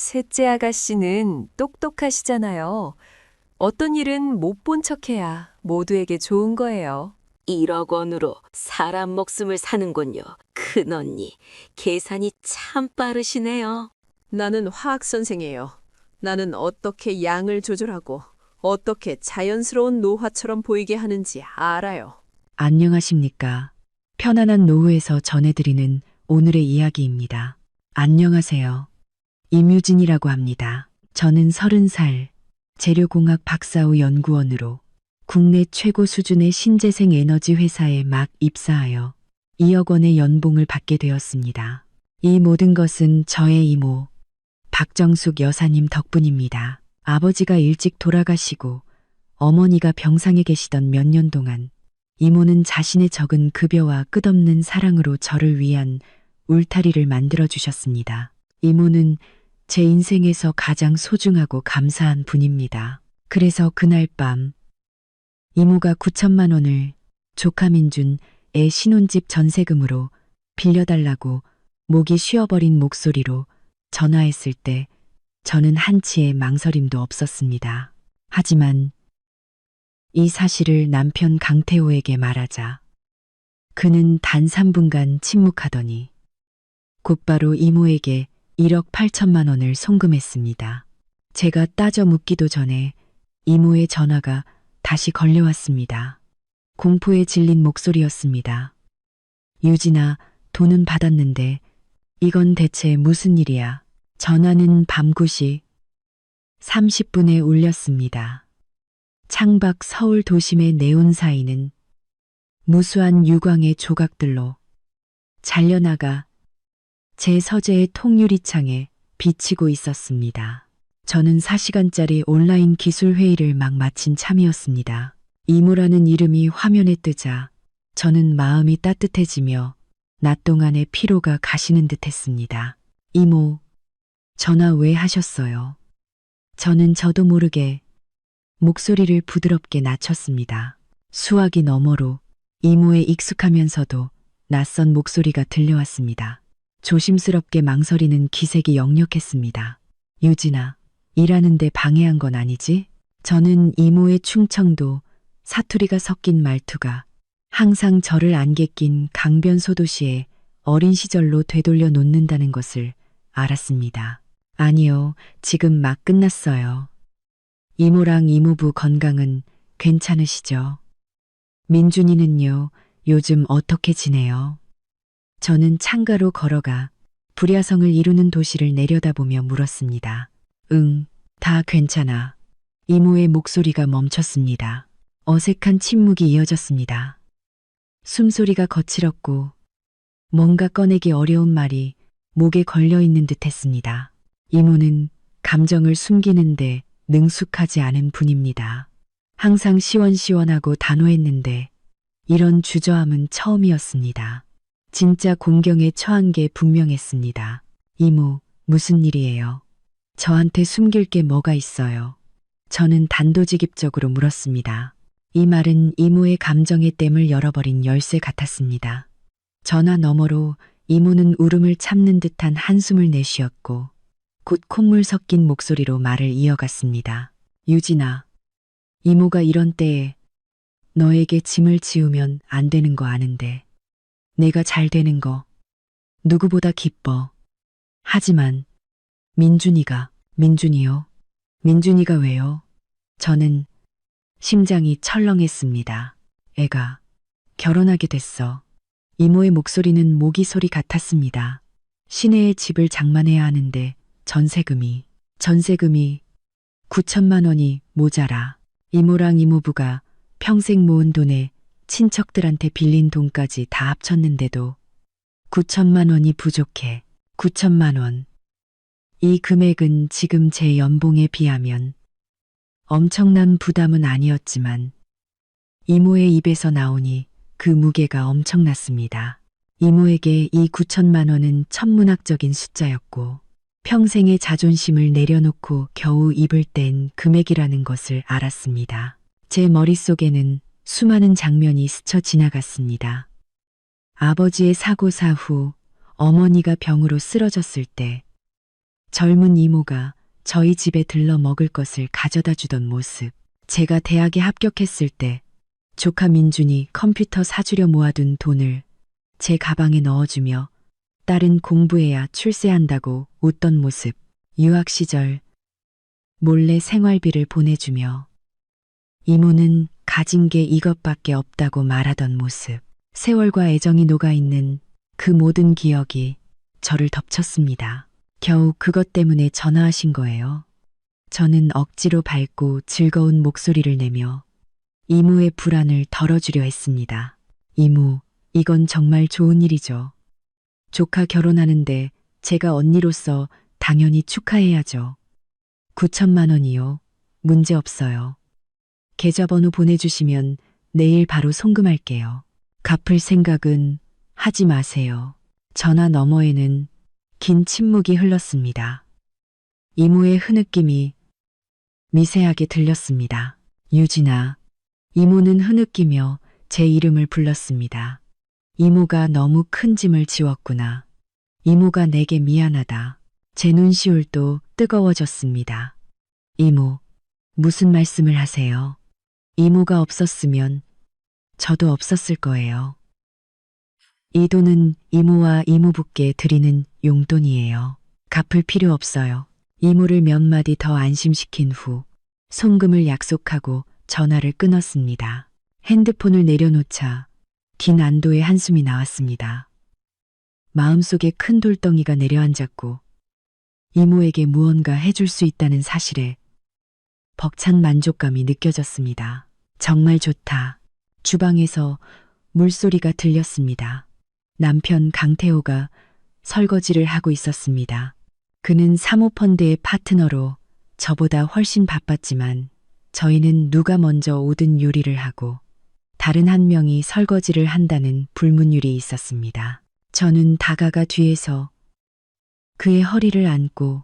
셋째 아가씨는 똑똑하시잖아요. 어떤 일은 못 본 척해야 모두에게 좋은 거예요. 1억 원으로 사람 목숨을 사는군요. 큰언니, 계산이 참 빠르시네요. 나는 화학 선생이에요. 나는 어떻게 양을 조절하고 어떻게 자연스러운 노화처럼 보이게 하는지 알아요. 안녕하십니까. 편안한 노후에서 전해드리는 오늘의 이야기입니다. 안녕하세요. 임유진이라고 합니다. 저는 30살, 재료공학 박사 후 연구원으로 국내 최고 수준의 신재생 에너지 회사에 막 입사하여 2억 원의 연봉을 받게 되었습니다. 이 모든 것은 저의 이모, 박정숙 여사님 덕분입니다. 아버지가 일찍 돌아가시고 어머니가 병상에 계시던 몇 년 동안 이모는 자신의 적은 급여와 끝없는 사랑으로 저를 위한 울타리를 만들어 주셨습니다. 이모는 제 인생에서 가장 소중하고 감사한 분입니다. 그래서 그날 밤 이모가 9천만 원을 조카 민준 애 신혼집 전세금으로 빌려달라고 목이 쉬어버린 목소리로 전화했을 때 저는 한치의 망설임도 없었습니다. 하지만 이 사실을 남편 강태호에게 말하자 그는 단 3분간 침묵하더니 곧바로 이모에게 1억 8천만 원을 송금했습니다. 제가 따져 묻기도 전에 이모의 전화가 다시 걸려왔습니다. 공포에 질린 목소리였습니다. 유진아, 돈은 받았는데 이건 대체 무슨 일이야? 전화는 밤 9시 30분에 울렸습니다. 창밖 서울 도심의 네온사인은 무수한 유광의 조각들로 잘려나가 제 서재의 통유리창에 비치고 있었습니다. 저는 4시간짜리 온라인 기술 회의를 막 마친 참이었습니다. 이모라는 이름이 화면에 뜨자 저는 마음이 따뜻해지며 낮 동안의 피로가 가시는 듯 했습니다. 이모, 전화 왜 하셨어요? 저는 저도 모르게 목소리를 부드럽게 낮췄습니다. 수화기 너머로 이모의 익숙하면서도 낯선 목소리가 들려왔습니다. 조심스럽게 망설이는 기색이 역력했습니다. 유진아, 일하는데 방해한 건 아니지? 저는 이모의 충청도, 사투리가 섞인 말투가 항상 저를 안개 낀 강변소도시의 어린 시절로 되돌려 놓는다는 것을 알았습니다. 아니요, 지금 막 끝났어요. 이모랑 이모부 건강은 괜찮으시죠? 민준이는요, 요즘 어떻게 지내요? 저는 창가로 걸어가 불야성을 이루는 도시를 내려다보며 물었습니다. 응, 다 괜찮아. 이모의 목소리가 멈췄습니다. 어색한 침묵이 이어졌습니다. 숨소리가 거칠었고 뭔가 꺼내기 어려운 말이 목에 걸려있는 듯 했습니다. 이모는 감정을 숨기는데 능숙하지 않은 분입니다. 항상 시원시원하고 단호했는데 이런 주저함은 처음이었습니다. 진짜 공경에 처한 게 분명했습니다. 이모, 무슨 일이에요? 저한테 숨길 게 뭐가 있어요? 저는 단도직입적으로 물었습니다. 이 말은 이모의 감정의 댐을 열어버린 열쇠 같았습니다. 전화 너머로 이모는 울음을 참는 듯한 한숨을 내쉬었고 곧 콧물 섞인 목소리로 말을 이어갔습니다. 유진아, 이모가 이런 때에 너에게 짐을 지우면 안 되는 거 아는데 내가 잘 되는 거 누구보다 기뻐. 하지만 민준이요? 민준이가 왜요? 저는 심장이 철렁했습니다. 애가 결혼하게 됐어. 이모의 목소리는 모기 소리 같았습니다. 시내에 집을 장만해야 하는데 전세금이 9천만 원이 모자라. 이모랑 이모부가 평생 모은 돈에 친척들한테 빌린 돈까지 다 합쳤는데도 9천만 원이 부족해. 9천만 원. 이 금액은 지금 제 연봉에 비하면 엄청난 부담은 아니었지만 이모의 입에서 나오니 그 무게가 엄청났습니다. 이모에게 이 9천만 원은 천문학적인 숫자였고 평생의 자존심을 내려놓고 겨우 입을 뗀 금액이라는 것을 알았습니다. 제 머릿속에는 수많은 장면이 스쳐 지나갔습니다. 아버지의 사고 사후 어머니가 병으로 쓰러졌을 때 젊은 이모가 저희 집에 들러 먹을 것을 가져다 주던 모습. 제가 대학에 합격했을 때 조카 민준이 컴퓨터 사주려 모아둔 돈을 제 가방에 넣어주며 딸은 공부해야 출세한다고 웃던 모습. 유학 시절 몰래 생활비를 보내주며 이모는 가진 게 이것밖에 없다고 말하던 모습. 세월과 애정이 녹아있는 그 모든 기억이 저를 덮쳤습니다. 겨우 그것 때문에 전화하신 거예요. 저는 억지로 밝고 즐거운 목소리를 내며 이모의 불안을 덜어주려 했습니다. 이모, 이건 정말 좋은 일이죠. 조카 결혼하는데 제가 언니로서 당연히 축하해야죠. 9천만 원이요. 문제 없어요. 계좌번호 보내주시면 내일 바로 송금할게요. 갚을 생각은 하지 마세요. 전화 너머에는 긴 침묵이 흘렀습니다. 이모의 흐느낌이 미세하게 들렸습니다. 유진아. 이모는 흐느끼며 제 이름을 불렀습니다. 이모가 너무 큰 짐을 지웠구나. 이모가 내게 미안하다. 제 눈시울도 뜨거워졌습니다. 이모, 무슨 말씀을 하세요? 이모가 없었으면 저도 없었을 거예요. 이 돈은 이모와 이모부께 드리는 용돈이에요. 갚을 필요 없어요. 이모를 몇 마디 더 안심시킨 후 송금을 약속하고 전화를 끊었습니다. 핸드폰을 내려놓자 긴 안도의 한숨이 나왔습니다. 마음속에 큰 돌덩이가 내려앉았고 이모에게 무언가 해줄 수 있다는 사실에 벅찬 만족감이 느껴졌습니다. 정말 좋다. 주방에서 물소리가 들렸습니다. 남편 강태호가 설거지를 하고 있었습니다. 그는 사모펀드의 파트너로 저보다 훨씬 바빴지만 저희는 누가 먼저 오든 요리를 하고 다른 한 명이 설거지를 한다는 불문율이 있었습니다. 저는 다가가 뒤에서 그의 허리를 안고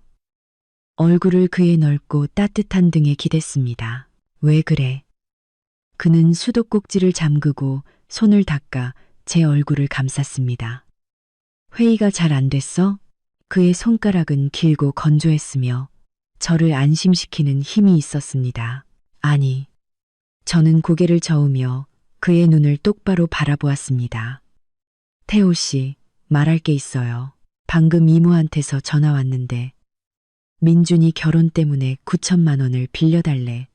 얼굴을 그의 넓고 따뜻한 등에 기댔습니다. 왜 그래? 그는 수도꼭지를 잠그고 손을 닦아 제 얼굴을 감쌌습니다. 회의가 잘 안 됐어? 그의 손가락은 길고 건조했으며 저를 안심시키는 힘이 있었습니다. 아니, 저는 고개를 저으며 그의 눈을 똑바로 바라보았습니다. 태호 씨, 말할 게 있어요. 방금 이모한테서 전화 왔는데 민준이 결혼 때문에 9천만 원을 빌려달래.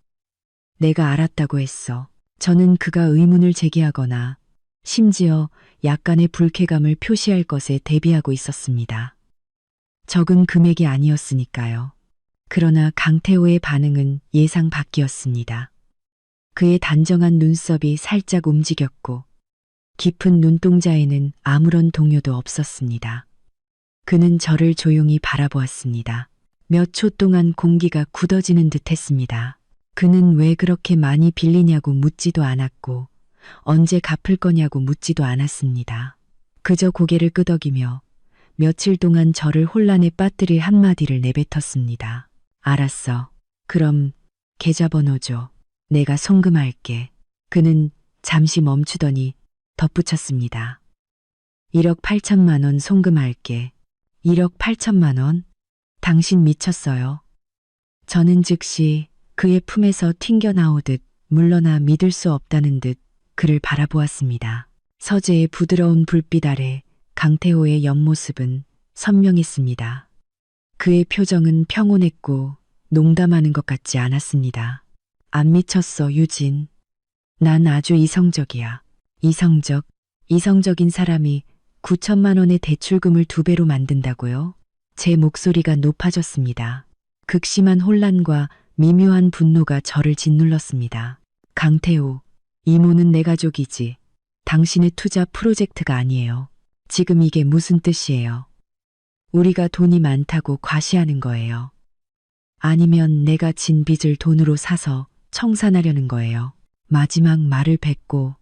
내가 알았다고 했어. 저는 그가 의문을 제기하거나 심지어 약간의 불쾌감을 표시할 것에 대비하고 있었습니다. 적은 금액이 아니었으니까요. 그러나 강태호의 반응은 예상 밖이었습니다. 그의 단정한 눈썹이 살짝 움직였고 깊은 눈동자에는 아무런 동요도 없었습니다. 그는 저를 조용히 바라보았습니다. 몇 초 동안 공기가 굳어지는 듯 했습니다. 그는 왜 그렇게 많이 빌리냐고 묻지도 않았고 언제 갚을 거냐고 묻지도 않았습니다. 그저 고개를 끄덕이며 며칠 동안 저를 혼란에 빠뜨릴 한마디를 내뱉었습니다. 알았어. 그럼 계좌번호 줘. 내가 송금할게. 그는 잠시 멈추더니 덧붙였습니다. 1억 8천만 원 송금할게. 1억 8천만 원? 당신 미쳤어요. 저는 즉시 그의 품에서 튕겨나오듯 물러나 믿을 수 없다는 듯 그를 바라보았습니다. 서재의 부드러운 불빛 아래 강태호의 옆모습은 선명했습니다. 그의 표정은 평온했고 농담하는 것 같지 않았습니다. 안 미쳤어, 유진. 난 아주 이성적이야. 이성적인 사람이 9천만 원의 대출금을 2배로 만든다고요? 제 목소리가 높아졌습니다. 극심한 혼란과 미묘한 분노가 저를 짓눌렀습니다. 강태호, 이모는 내 가족이지. 당신의 투자 프로젝트가 아니에요. 지금 이게 무슨 뜻이에요? 우리가 돈이 많다고 과시하는 거예요. 아니면 내가 진 빚을 돈으로 사서 청산하려는 거예요. 마지막 말을 뱉고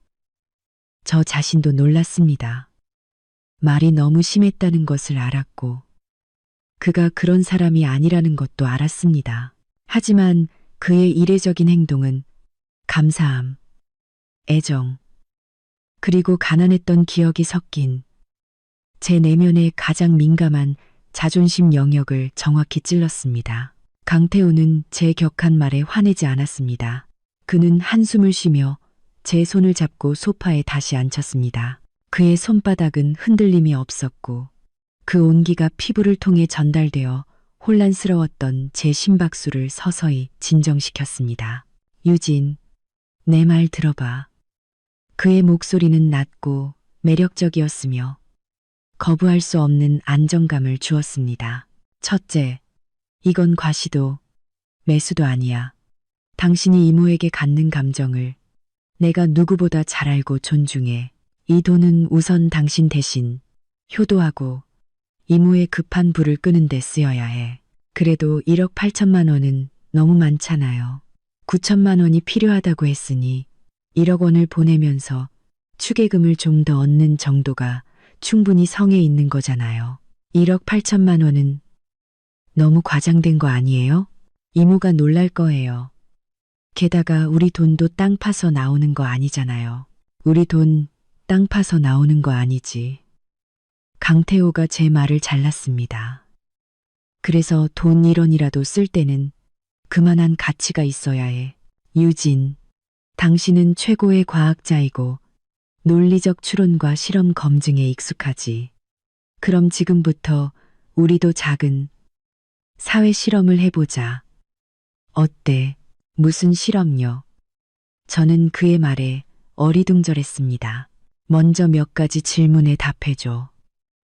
저 자신도 놀랐습니다. 말이 너무 심했다는 것을 알았고 그가 그런 사람이 아니라는 것도 알았습니다. 하지만 그의 이례적인 행동은 감사함, 애정, 그리고 가난했던 기억이 섞인 제 내면의 가장 민감한 자존심 영역을 정확히 찔렀습니다. 강태호는 제 격한 말에 화내지 않았습니다. 그는 한숨을 쉬며 제 손을 잡고 소파에 다시 앉혔습니다. 그의 손바닥은 흔들림이 없었고 그 온기가 피부를 통해 전달되어 혼란스러웠던 제 심박수를 서서히 진정시켰습니다. 유진, 내 말 들어봐. 그의 목소리는 낮고 매력적이었으며 거부할 수 없는 안정감을 주었습니다. 첫째, 이건 과시도, 매수도 아니야. 당신이 이모에게 갖는 감정을 내가 누구보다 잘 알고 존중해. 이 돈은 우선 당신 대신 효도하고 이모의 급한 불을 끄는 데 쓰여야 해. 그래도 1억 8천만 원은 너무 많잖아요. 9천만 원이 필요하다고 했으니 1억 원을 보내면서 추계금을 좀 더 얻는 정도가 충분히 성에 있는 거잖아요. 1억 8천만 원은 너무 과장된 거 아니에요? 이모가 놀랄 거예요. 게다가 우리 돈도 땅 파서 나오는 거 아니잖아요. 우리 돈 땅 파서 나오는 거 아니지. 강태호가 제 말을 잘랐습니다. 그래서 돈 1원이라도 쓸 때는 그만한 가치가 있어야 해. 유진, 당신은 최고의 과학자이고 논리적 추론과 실험 검증에 익숙하지. 그럼 지금부터 우리도 작은 사회 실험을 해보자. 어때? 무슨 실험요? 저는 그의 말에 어리둥절했습니다. 먼저 몇 가지 질문에 답해줘.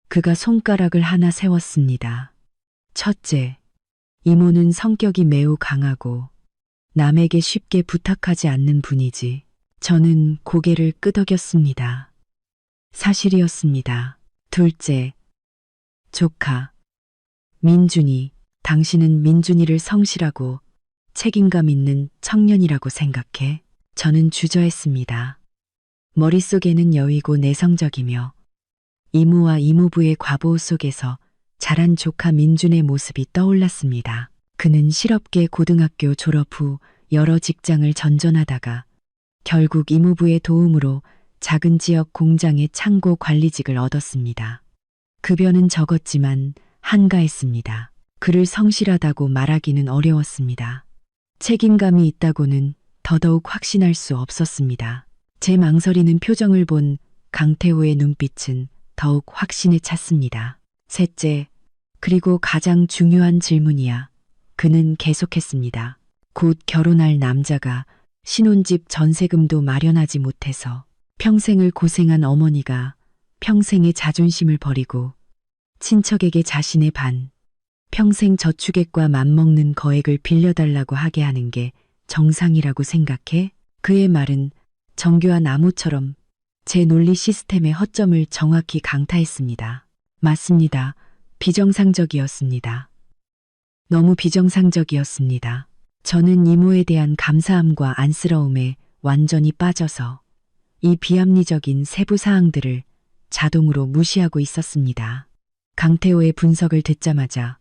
그가 손가락을 하나 세웠습니다. 첫째, 이모는 성격이 매우 강하고 남에게 쉽게 부탁하지 않는 분이지. 저는 고개를 끄덕였습니다. 사실이었습니다. 둘째, 조카, 민준이, 당신은 민준이를 성실하고 책임감 있는 청년이라고 생각해? 저는 주저했습니다. 머릿속에는 여위고 내성적이며 이모와 이모부의 과보 속에서 자란 조카 민준의 모습이 떠올랐습니다. 그는 실업계 고등학교 졸업 후 여러 직장을 전전하다가 결국 이모부의 도움으로 작은 지역 공장의 창고 관리직을 얻었습니다. 급여는 적었지만 한가했습니다. 그를 성실하다고 말하기는 어려웠습니다. 책임감이 있다고는 더더욱 확신할 수 없었습니다. 제 망설이는 표정을 본 강태호의 눈빛은 더욱 확신에 찼습니다. 셋째, 그리고 가장 중요한 질문이야. 그는 계속했습니다. 곧 결혼할 남자가 신혼집 전세금도 마련하지 못해서 평생을 고생한 어머니가 평생의 자존심을 버리고 친척에게 자신의 반, 평생 저축액과 맞먹는 거액을 빌려달라고 하게 하는 게 정상이라고 생각해? 그의 말은 정교한 암호처럼 제 논리 시스템의 허점을 정확히 강타했습니다. 맞습니다. 비정상적이었습니다. 너무 비정상적이었습니다. 저는 이모에 대한 감사함과 안쓰러움에 완전히 빠져서 이 비합리적인 세부 사항들을 자동으로 무시하고 있었습니다. 강태호의 분석을 듣자마자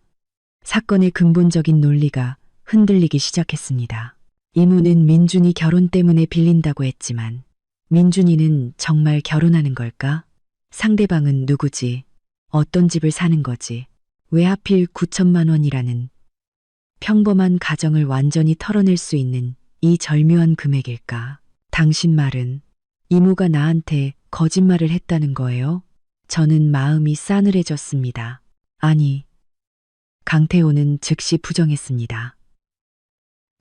사건의 근본적인 논리가 흔들리기 시작했습니다. 이모는 민준이 결혼 때문에 빌린다고 했지만 민준이는 정말 결혼하는 걸까? 상대방은 누구지? 어떤 집을 사는 거지? 왜 하필 9천만 원이라는 평범한 가정을 완전히 털어낼 수 있는 이 절묘한 금액일까? 당신 말은 이모가 나한테 거짓말을 했다는 거예요? 저는 마음이 싸늘해졌습니다. 아니, 강태호는 즉시 부정했습니다.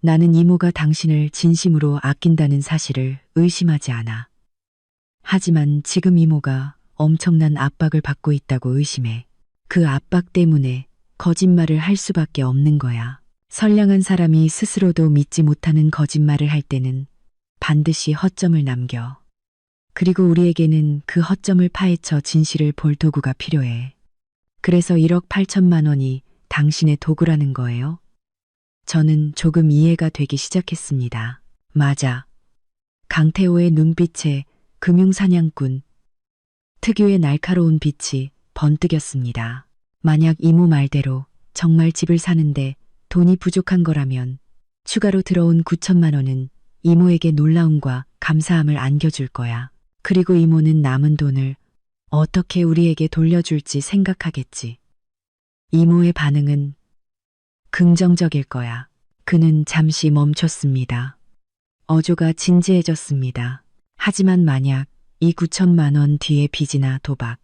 나는 이모가 당신을 진심으로 아낀다는 사실을 의심하지 않아. 하지만 지금 이모가 엄청난 압박을 받고 있다고 의심해. 그 압박 때문에 거짓말을 할 수밖에 없는 거야. 선량한 사람이 스스로도 믿지 못하는 거짓말을 할 때는 반드시 허점을 남겨. 그리고 우리에게는 그 허점을 파헤쳐 진실을 볼 도구가 필요해. 그래서 1억 8천만 원이 당신의 도구라는 거예요? 저는 조금 이해가 되기 시작했습니다. 맞아. 강태호의 눈빛에 금융사냥꾼 특유의 날카로운 빛이 번뜩였습니다. 만약 이모 말대로 정말 집을 사는데 돈이 부족한 거라면 추가로 들어온 9천만 원은 이모에게 놀라움과 감사함을 안겨줄 거야. 그리고 이모는 남은 돈을 어떻게 우리에게 돌려줄지 생각하겠지. 이모의 반응은 긍정적일 거야. 그는 잠시 멈췄습니다. 어조가 진지해졌습니다. 하지만 만약 이 9천만 원 뒤에 빚이나 도박,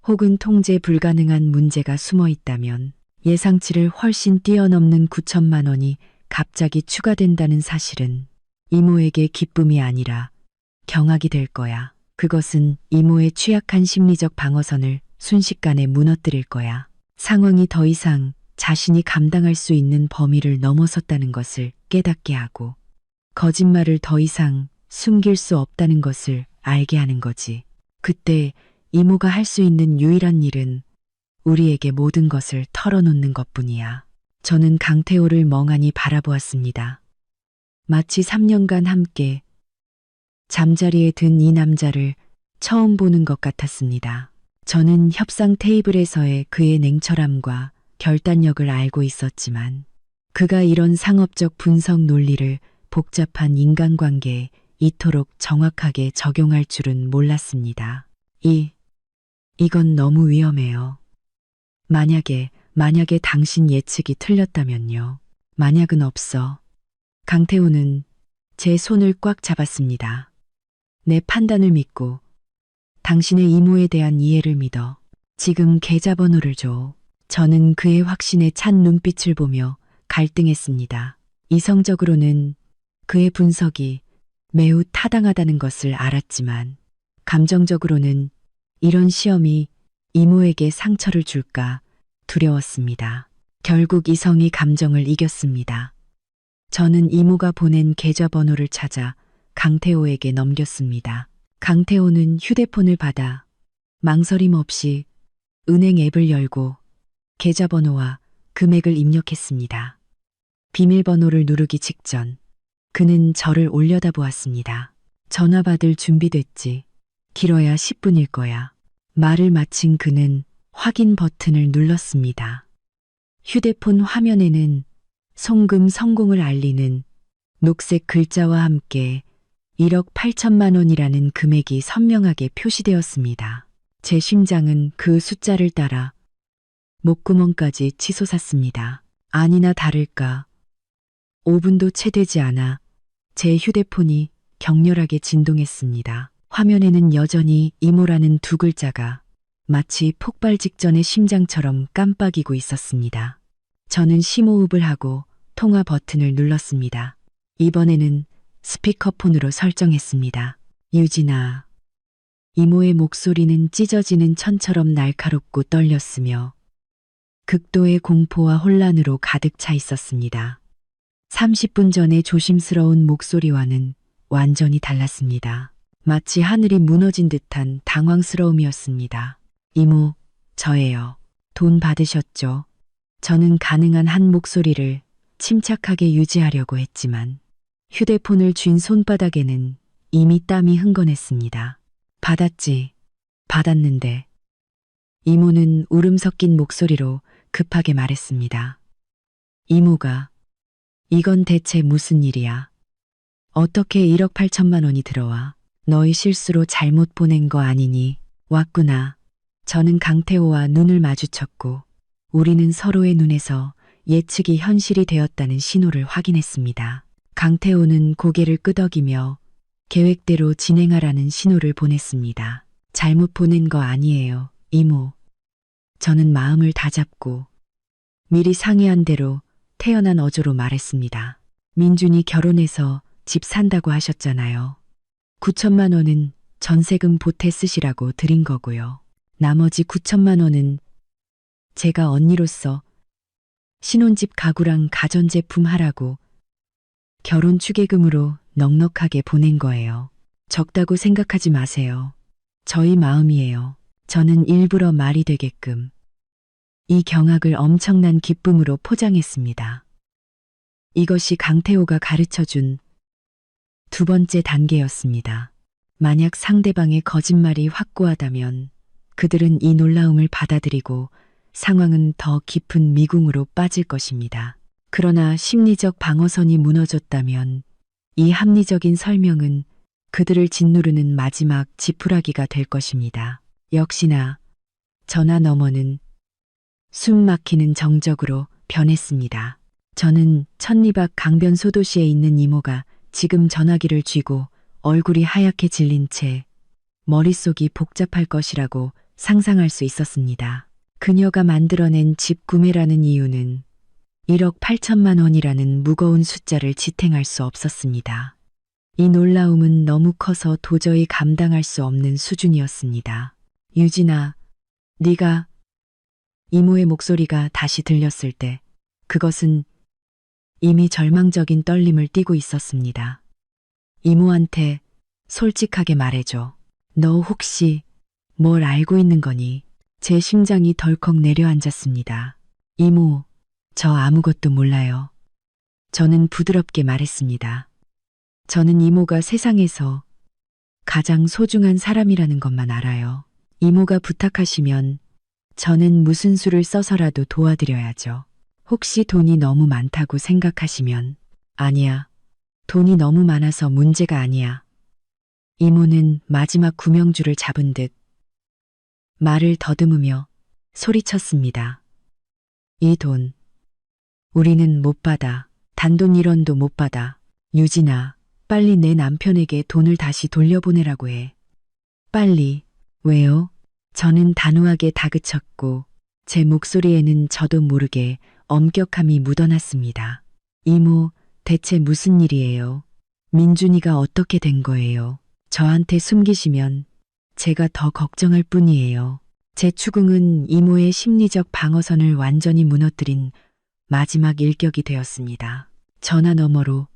혹은 통제 불가능한 문제가 숨어 있다면 예상치를 훨씬 뛰어넘는 9천만 원이 갑자기 추가된다는 사실은 이모에게 기쁨이 아니라 경악이 될 거야. 그것은 이모의 취약한 심리적 방어선을 순식간에 무너뜨릴 거야. 상황이 더 이상 자신이 감당할 수 있는 범위를 넘어섰다는 것을 깨닫게 하고 거짓말을 더 이상 숨길 수 없다는 것을 알게 하는 거지. 그때 이모가 할 수 있는 유일한 일은 우리에게 모든 것을 털어놓는 것뿐이야. 저는 강태호를 멍하니 바라보았습니다. 마치 3년간 함께 잠자리에 든 이 남자를 처음 보는 것 같았습니다. 저는 협상 테이블에서의 그의 냉철함과 결단력을 알고 있었지만 그가 이런 상업적 분석 논리를 복잡한 인간관계에 이토록 정확하게 적용할 줄은 몰랐습니다. 이건 너무 위험해요. 만약에 당신 예측이 틀렸다면요. 만약은 없어. 강태호는 제 손을 꽉 잡았습니다. 내 판단을 믿고 당신의 이모에 대한 이해를 믿어. 지금 계좌번호를 줘. 저는 그의 확신에 찬 눈빛을 보며 갈등했습니다. 이성적으로는 그의 분석이 매우 타당하다는 것을 알았지만 감정적으로는 이런 시험이 이모에게 상처를 줄까 두려웠습니다. 결국 이성이 감정을 이겼습니다. 저는 이모가 보낸 계좌번호를 찾아 강태호에게 넘겼습니다. 강태호는 휴대폰을 받아 망설임 없이 은행 앱을 열고 계좌번호와 금액을 입력했습니다. 비밀번호를 누르기 직전 그는 저를 올려다보았습니다. 전화 받을 준비됐지. 길어야 10분일 거야. 말을 마친 그는 확인 버튼을 눌렀습니다. 휴대폰 화면에는 송금 성공을 알리는 녹색 글자와 함께 1억 8천만 원이라는 금액이 선명하게 표시되었습니다. 제 심장은 그 숫자를 따라 목구멍까지 치솟았습니다. 아니나 다를까 5분도 채 되지 않아 제 휴대폰이 격렬하게 진동했습니다. 화면에는 여전히 이모라는 두 글자가 마치 폭발 직전의 심장처럼 깜빡이고 있었습니다. 저는 심호흡을 하고 통화 버튼을 눌렀습니다. 이번에는 스피커폰으로 설정했습니다. 유진아. 이모의 목소리는 찢어지는 천처럼 날카롭고 떨렸으며 극도의 공포와 혼란으로 가득 차 있었습니다. 30분 전의 조심스러운 목소리와는 완전히 달랐습니다. 마치 하늘이 무너진 듯한 당황스러움이었습니다. 이모, 저예요. 돈 받으셨죠? 저는 가능한 한 목소리를 침착하게 유지하려고 했지만 휴대폰을 쥔 손바닥에는 이미 땀이 흥건했습니다. 받았는데. 이모는 울음 섞인 목소리로 급하게 말했습니다. 이모가, 이건 대체 무슨 일이야? 어떻게 1억 8천만 원이 들어와? 너희 실수로 잘못 보낸 거 아니니? 왔구나. 저는 강태호와 눈을 마주쳤고 우리는 서로의 눈에서 예측이 현실이 되었다는 신호를 확인했습니다. 강태호는 고개를 끄덕이며 계획대로 진행하라는 신호를 보냈습니다. 잘못 보낸 거 아니에요, 이모. 저는 마음을 다잡고 미리 상의한 대로 태어난 어조로 말했습니다. 민준이 결혼해서 집 산다고 하셨잖아요. 9천만 원은 전세금 보태 쓰시라고 드린 거고요. 나머지 9천만 원은 제가 언니로서 신혼집 가구랑 가전제품 하라고 결혼 축의금으로 넉넉하게 보낸 거예요. 적다고 생각하지 마세요. 저희 마음이에요. 저는 일부러 말이 되게끔 이 경악을 엄청난 기쁨으로 포장했습니다. 이것이 강태호가 가르쳐준 두 번째 단계였습니다. 만약 상대방의 거짓말이 확고하다면 그들은 이 놀라움을 받아들이고 상황은 더 깊은 미궁으로 빠질 것입니다. 그러나 심리적 방어선이 무너졌다면 이 합리적인 설명은 그들을 짓누르는 마지막 지푸라기가 될 것입니다. 역시나 전화 너머는 숨 막히는 정적으로 변했습니다. 저는 천리박 강변 소도시에 있는 이모가 지금 전화기를 쥐고 얼굴이 하얗게 질린 채 머릿속이 복잡할 것이라고 상상할 수 있었습니다. 그녀가 만들어낸 집 구매라는 이유는 1억 8천만 원이라는 무거운 숫자를 지탱할 수 없었습니다. 이 놀라움은 너무 커서 도저히 감당할 수 없는 수준이었습니다. 유진아, 네가 이모의 목소리가 다시 들렸을 때 그것은 이미 절망적인 떨림을 띠고 있었습니다. 이모한테 솔직하게 말해줘. 너 혹시 뭘 알고 있는 거니? 제 심장이 덜컥 내려앉았습니다. 이모, 저 아무것도 몰라요. 저는 부드럽게 말했습니다. 저는 이모가 세상에서 가장 소중한 사람이라는 것만 알아요. 이모가 부탁하시면 저는 무슨 수를 써서라도 도와드려야죠. 혹시 돈이 너무 많다고 생각하시면 아니야. 돈이 너무 많아서 문제가 아니야. 이모는 마지막 구명줄을 잡은 듯 말을 더듬으며 소리쳤습니다. 이 돈, 우리는 못 받아. 단돈 1원도 못 받아. 유진아, 빨리 내 남편에게 돈을 다시 돌려보내라고 해. 빨리. 왜요? 저는 단호하게 다그쳤고 제 목소리에는 저도 모르게 엄격함이 묻어났습니다. 이모, 대체 무슨 일이에요? 민준이가 어떻게 된 거예요? 저한테 숨기시면 제가 더 걱정할 뿐이에요. 제 추궁은 이모의 심리적 방어선을 완전히 무너뜨린 마지막 일격이 되었습니다. 전화 너머로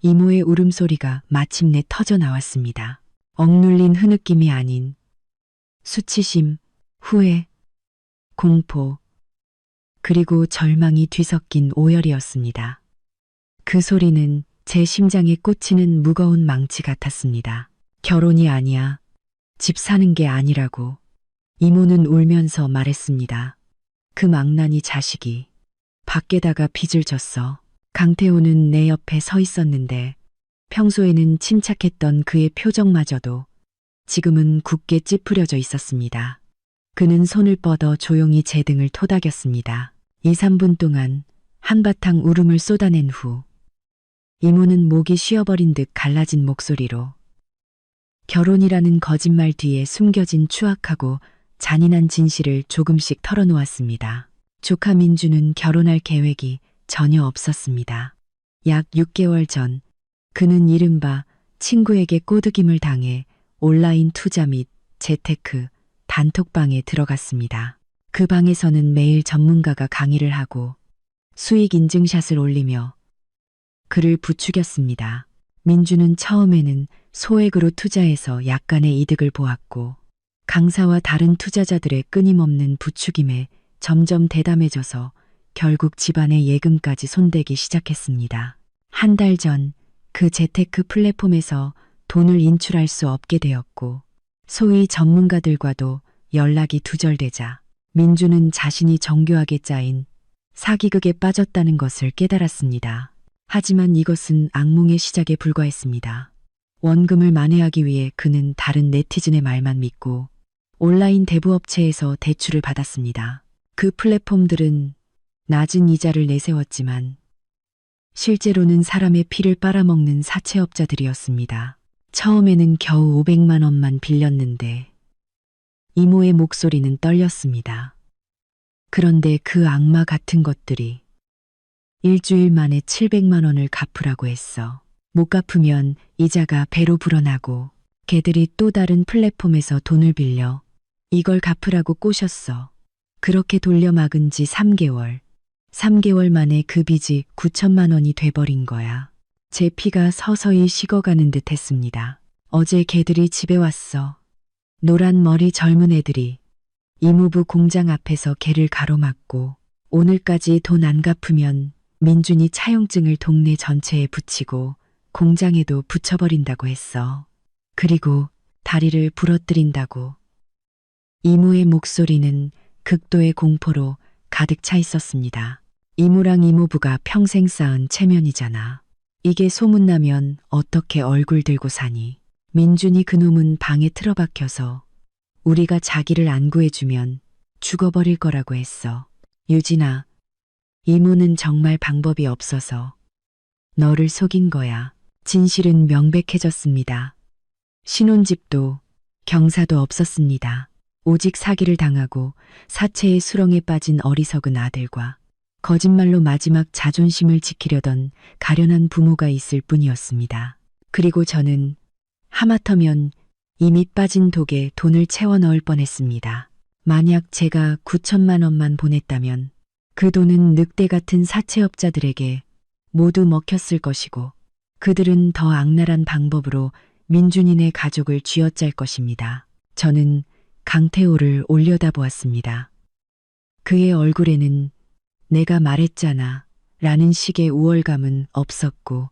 이모의 울음소리가 마침내 터져 나왔습니다. 억눌린 흐느낌이 아닌 수치심, 후회, 공포, 그리고 절망이 뒤섞인 오열이었습니다. 그 소리는 제 심장에 꽂히는 무거운 망치 같았습니다. 결혼이 아니야. 집 사는 게 아니라고. 이모는 울면서 말했습니다. 그 망나니 자식이 밖에다가 빚을 졌어. 강태호는 내 옆에 서 있었는데 평소에는 침착했던 그의 표정마저도 지금은 굳게 찌푸려져 있었습니다. 그는 손을 뻗어 조용히 제 등을 토닥였습니다. 2, 3분 동안 한바탕 울음을 쏟아낸 후 이모는 목이 쉬어버린 듯 갈라진 목소리로 결혼이라는 거짓말 뒤에 숨겨진 추악하고 잔인한 진실을 조금씩 털어놓았습니다. 조카 민주는 결혼할 계획이 전혀 없었습니다. 약 6개월 전 그는 이른바 친구에게 꼬드김을 당해 온라인 투자 및 재테크 단톡방에 들어갔습니다. 그 방에서는 매일 전문가가 강의를 하고 수익 인증샷을 올리며 그를 부추겼습니다. 민주는 처음에는 소액으로 투자해서 약간의 이득을 보았고 강사와 다른 투자자들의 끊임없는 부추김에 점점 대담해져서 결국 집안의 예금까지 손대기 시작했습니다. 한 달 전 그 재테크 플랫폼에서 돈을 인출할 수 없게 되었고 소위 전문가들과도 연락이 두절되자 민주는 자신이 정교하게 짜인 사기극에 빠졌다는 것을 깨달았습니다. 하지만 이것은 악몽의 시작에 불과했습니다. 원금을 만회하기 위해 그는 다른 네티즌의 말만 믿고 온라인 대부업체에서 대출을 받았습니다. 그 플랫폼들은 낮은 이자를 내세웠지만 실제로는 사람의 피를 빨아먹는 사채업자들이었습니다. 처음에는 겨우 500만 원만 빌렸는데 이모의 목소리는 떨렸습니다. 그런데 그 악마 같은 것들이 일주일 만에 700만 원을 갚으라고 했어. 못 갚으면 이자가 배로 불어나고 걔들이 또 다른 플랫폼에서 돈을 빌려 이걸 갚으라고 꼬셨어. 그렇게 돌려막은 지 3개월. 3개월 만에 그 빚이 9천만 원이 돼버린 거야. 제 피가 서서히 식어가는 듯 했습니다. 어제 걔들이 집에 왔어. 노란 머리 젊은 애들이 이모부 공장 앞에서 걔를 가로막고 오늘까지 돈 안 갚으면 민준이 차용증을 동네 전체에 붙이고 공장에도 붙여버린다고 했어. 그리고 다리를 부러뜨린다고. 이모의 목소리는 극도의 공포로 가득 차 있었습니다. 이모랑 이모부가 평생 쌓은 체면이잖아. 이게 소문나면 어떻게 얼굴 들고 사니. 민준이 그놈은 방에 틀어박혀서 우리가 자기를 안 구해주면 죽어버릴 거라고 했어. 유진아, 이모는 정말 방법이 없어서 너를 속인 거야. 진실은 명백해졌습니다. 신혼집도 경사도 없었습니다. 오직 사기를 당하고 사체의 수렁에 빠진 어리석은 아들과 거짓말로 마지막 자존심을 지키려던 가련한 부모가 있을 뿐이었습니다. 그리고 저는 하마터면 이 밑 빠진 독에 돈을 채워 넣을 뻔했습니다. 만약 제가 9천만 원만 보냈다면 그 돈은 늑대 같은 사채업자들에게 모두 먹혔을 것이고 그들은 더 악랄한 방법으로 민준이네 가족을 쥐어짤 것입니다. 저는 강태호를 올려다보았습니다. 그의 얼굴에는 내가 말했잖아 라는 식의 우월감은 없었고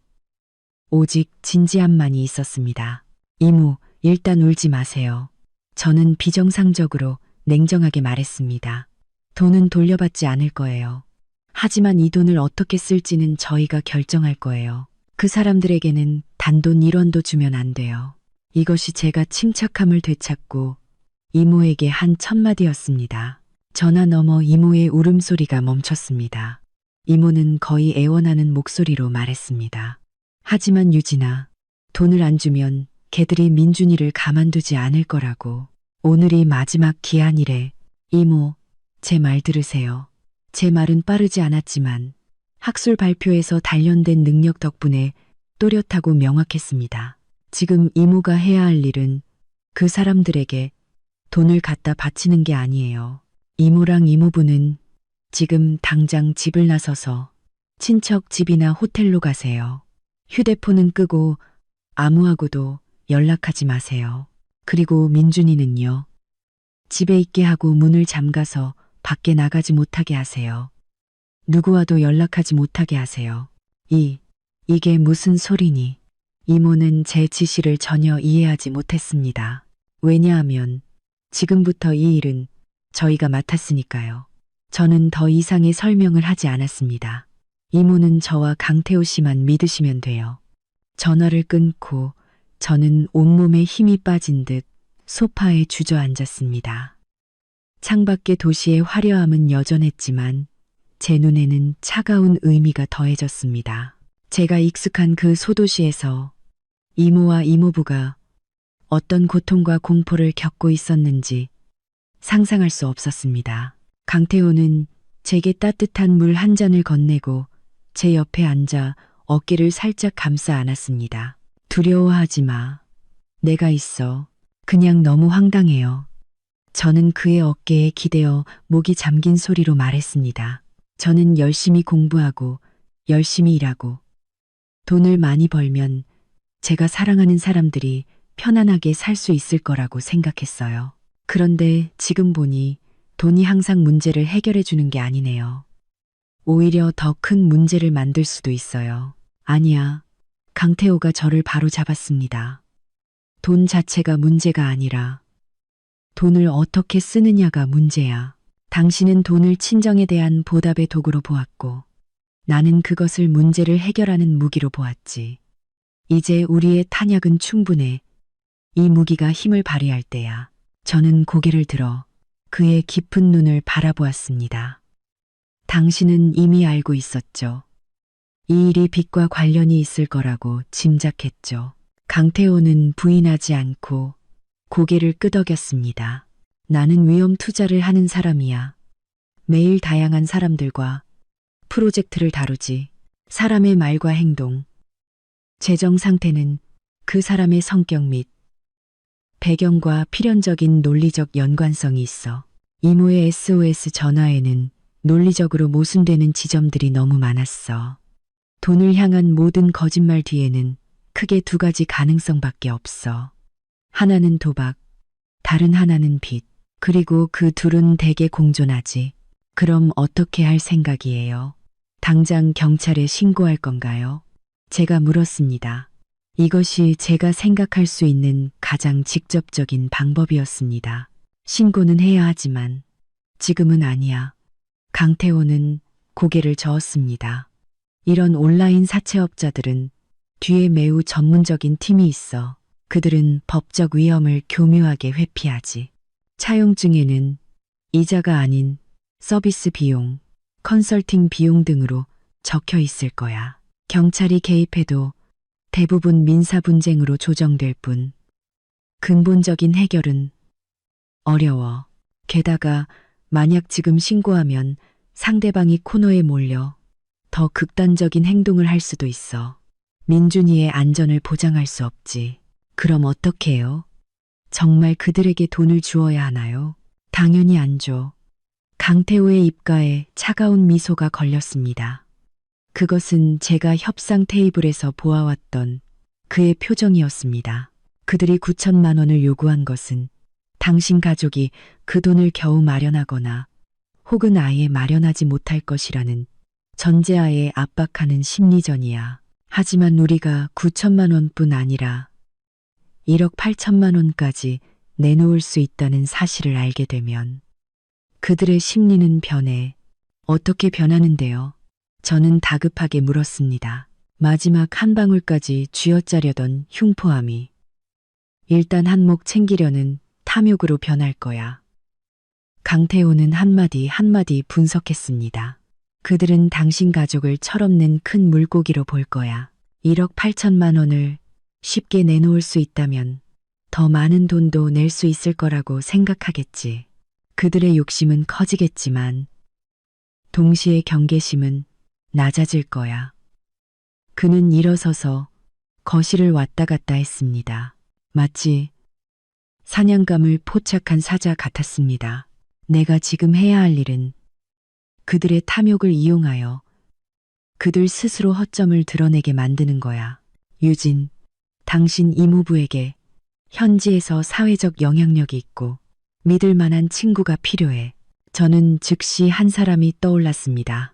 오직 진지함만이 있었습니다. 이모, 일단 울지 마세요. 저는 비정상적으로 냉정하게 말했습니다. 돈은 돌려받지 않을 거예요. 하지만 이 돈을 어떻게 쓸지는 저희가 결정할 거예요. 그 사람들에게는 단돈 1원도 주면 안 돼요. 이것이 제가 침착함을 되찾고 이모에게 한 첫마디였습니다. 전화 너머 이모의 울음소리가 멈췄습니다. 이모는 거의 애원하는 목소리로 말했습니다. 하지만 유진아, 돈을 안 주면 걔들이 민준이를 가만두지 않을 거라고. 오늘이 마지막 기한이래. 이모, 제 말 들으세요. 제 말은 빠르지 않았지만 학술 발표에서 단련된 능력 덕분에 또렷하고 명확했습니다. 지금 이모가 해야 할 일은 그 사람들에게 돈을 갖다 바치는 게 아니에요. 이모랑 이모부는 지금 당장 집을 나서서 친척 집이나 호텔로 가세요. 휴대폰은 끄고 아무하고도 연락하지 마세요. 그리고 민준이는요. 집에 있게 하고 문을 잠가서 밖에 나가지 못하게 하세요. 누구와도 연락하지 못하게 하세요. 이게 무슨 소리니? 이모는 제 지시를 전혀 이해하지 못했습니다. 왜냐하면 지금부터 이 일은 저희가 맡았으니까요. 저는 더 이상의 설명을 하지 않았습니다. 이모는 저와 강태호 씨만 믿으시면 돼요. 전화를 끊고 저는 온몸에 힘이 빠진 듯 소파에 주저앉았습니다. 창밖의 도시의 화려함은 여전했지만 제 눈에는 차가운 의미가 더해졌습니다. 제가 익숙한 그 소도시에서 이모와 이모부가 어떤 고통과 공포를 겪고 있었는지 상상할 수 없었습니다. 강태호는 제게 따뜻한 물 한 잔을 건네고 제 옆에 앉아 어깨를 살짝 감싸 안았습니다. 두려워하지 마. 내가 있어. 그냥 너무 황당해요. 저는 그의 어깨에 기대어 목이 잠긴 소리로 말했습니다. 저는 열심히 공부하고 열심히 일하고 돈을 많이 벌면 제가 사랑하는 사람들이 편안하게 살 수 있을 거라고 생각했어요. 그런데 지금 보니 돈이 항상 문제를 해결해 주는 게 아니네요. 오히려 더 큰 문제를 만들 수도 있어요. 아니야. 강태호가 저를 바로 잡았습니다. 돈 자체가 문제가 아니라 돈을 어떻게 쓰느냐가 문제야. 당신은 돈을 친정에 대한 보답의 도구로 보았고 나는 그것을 문제를 해결하는 무기로 보았지. 이제 우리의 탄약은 충분해. 이 무기가 힘을 발휘할 때야. 저는 고개를 들어 그의 깊은 눈을 바라보았습니다. 당신은 이미 알고 있었죠. 이 일이 빚과 관련이 있을 거라고 짐작했죠. 강태호는 부인하지 않고 고개를 끄덕였습니다. 나는 위험 투자를 하는 사람이야. 매일 다양한 사람들과 프로젝트를 다루지. 사람의 말과 행동, 재정 상태는 그 사람의 성격 및 배경과 필연적인 논리적 연관성이 있어. 이모의 SOS 전화에는 논리적으로 모순되는 지점들이 너무 많았어. 돈을 향한 모든 거짓말 뒤에는 크게 두 가지 가능성밖에 없어. 하나는 도박, 다른 하나는 빚. 그리고 그 둘은 대개 공존하지. 그럼 어떻게 할 생각이에요? 당장 경찰에 신고할 건가요? 제가 물었습니다. 이것이 제가 생각할 수 있는 가장 직접적인 방법이었습니다. 신고는 해야 하지만 지금은 아니야. 강태호는 고개를 저었습니다. 이런 온라인 사채업자들은 뒤에 매우 전문적인 팀이 있어. 그들은 법적 위험을 교묘하게 회피하지. 차용증에는 이자가 아닌 서비스 비용, 컨설팅 비용 등으로 적혀 있을 거야. 경찰이 개입해도 대부분 민사 분쟁으로 조정될 뿐 근본적인 해결은 어려워. 게다가 만약 지금 신고하면 상대방이 코너에 몰려 더 극단적인 행동을 할 수도 있어. 민준이의 안전을 보장할 수 없지. 그럼 어떻게 해요? 정말 그들에게 돈을 주어야 하나요? 당연히 안 줘. 강태호의 입가에 차가운 미소가 걸렸습니다. 그것은 제가 협상 테이블에서 보아왔던 그의 표정이었습니다. 그들이 9천만 원을 요구한 것은 당신 가족이 그 돈을 겨우 마련하거나 혹은 아예 마련하지 못할 것이라는 전제하에 압박하는 심리전이야. 하지만 우리가 9천만 원뿐 아니라 1억 8천만 원까지 내놓을 수 있다는 사실을 알게 되면 그들의 심리는 변해. 어떻게 변하는데요? 저는 다급하게 물었습니다. 마지막 한 방울까지 쥐어짜려던 흉포함이 일단 한몫 챙기려는 탐욕으로 변할 거야. 강태호는 한마디 한마디 분석했습니다. 그들은 당신 가족을 철없는 큰 물고기로 볼 거야. 1억 8천만 원을 쉽게 내놓을 수 있다면 더 많은 돈도 낼 수 있을 거라고 생각하겠지. 그들의 욕심은 커지겠지만 동시에 경계심은 낮아질 거야. 그는 일어서서 거실을 왔다 갔다 했습니다. 마치 사냥감을 포착한 사자 같았습니다. 내가 지금 해야 할 일은 그들의 탐욕을 이용하여 그들 스스로 허점을 드러내게 만드는 거야. 유진, 당신 이모부에게 현지에서 사회적 영향력이 있고 믿을 만한 친구가 필요해. 저는 즉시 한 사람이 떠올랐습니다.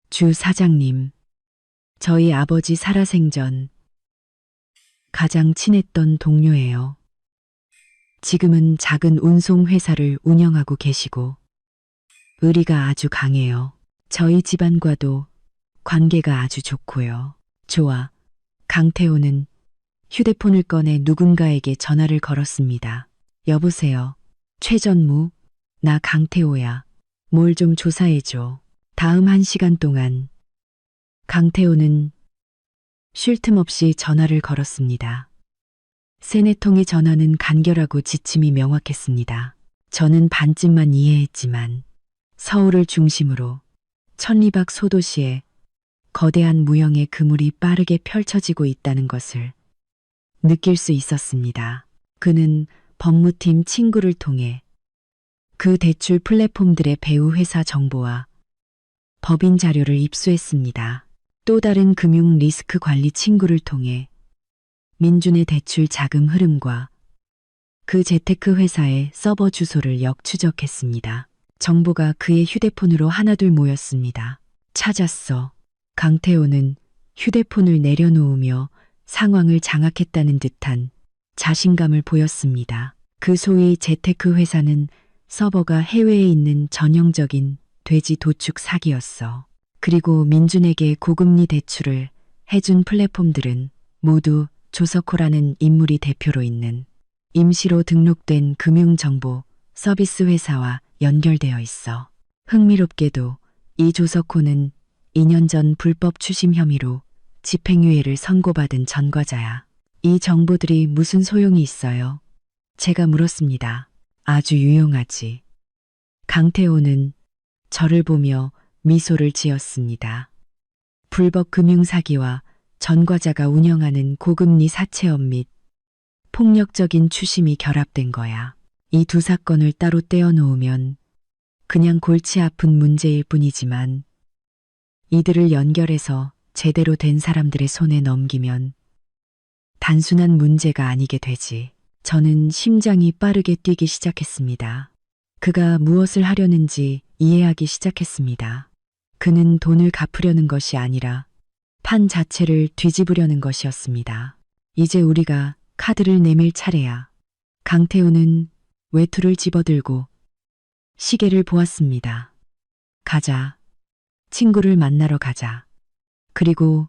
주 사장님, 저희 아버지 살아생전 가장 친했던 동료예요. 지금은 작은 운송회사를 운영하고 계시고 의리가 아주 강해요. 저희 집안과도 관계가 아주 좋고요. 좋아. 강태호는 휴대폰을 꺼내 누군가에게 전화를 걸었습니다. 여보세요. 최전무, 나 강태호야. 뭘 좀 조사해줘. 다음 1시간 동안 강태호는 쉴 틈 없이 전화를 걸었습니다. 3-4통의 전화는 간결하고 지침이 명확했습니다. 저는 반쯤만 이해했지만 서울을 중심으로 천리박 소도시에 거대한 무형의 그물이 빠르게 펼쳐지고 있다는 것을 느낄 수 있었습니다. 그는 법무팀 친구를 통해 그 대출 플랫폼들의 배후 회사 정보와 법인 자료를 입수했습니다. 또 다른 금융 리스크 관리 친구를 통해 민준의 대출 자금 흐름과 그 재테크 회사의 서버 주소를 역추적했습니다. 정보가 그의 휴대폰으로 하나둘 모였습니다. 찾았어. 강태호는 휴대폰을 내려놓으며 상황을 장악했다는 듯한 자신감을 보였습니다. 그 소위 재테크 회사는 서버가 해외에 있는 전형적인 돼지 도축 사기였어. 그리고 민준에게 고금리 대출을 해준 플랫폼들은 모두 조석호라는 인물이 대표로 있는 임시로 등록된 금융정보 서비스 회사와 연결되어 있어. 흥미롭게도 이 조석호는 2년 전 불법 추심 혐의로 집행유예를 선고받은 전과자야. 이 정보들이 무슨 소용이 있어요? 제가 물었습니다. 아주 유용하지. 강태호는 저를 보며 미소를 지었습니다. 불법 금융사기와 전과자가 운영하는 고금리 사채업 및 폭력적인 추심이 결합된 거야. 이 두 사건을 따로 떼어놓으면 그냥 골치 아픈 문제일 뿐이지만 이들을 연결해서 제대로 된 사람들의 손에 넘기면 단순한 문제가 아니게 되지. 저는 심장이 빠르게 뛰기 시작했습니다. 그가 무엇을 하려는지 이해하기 시작했습니다. 그는 돈을 갚으려는 것이 아니라 판 자체를 뒤집으려는 것이었습니다. 이제 우리가 카드를 내밀 차례야. 강태호는 외투를 집어들고 시계를 보았습니다. 가자. 친구를 만나러 가자. 그리고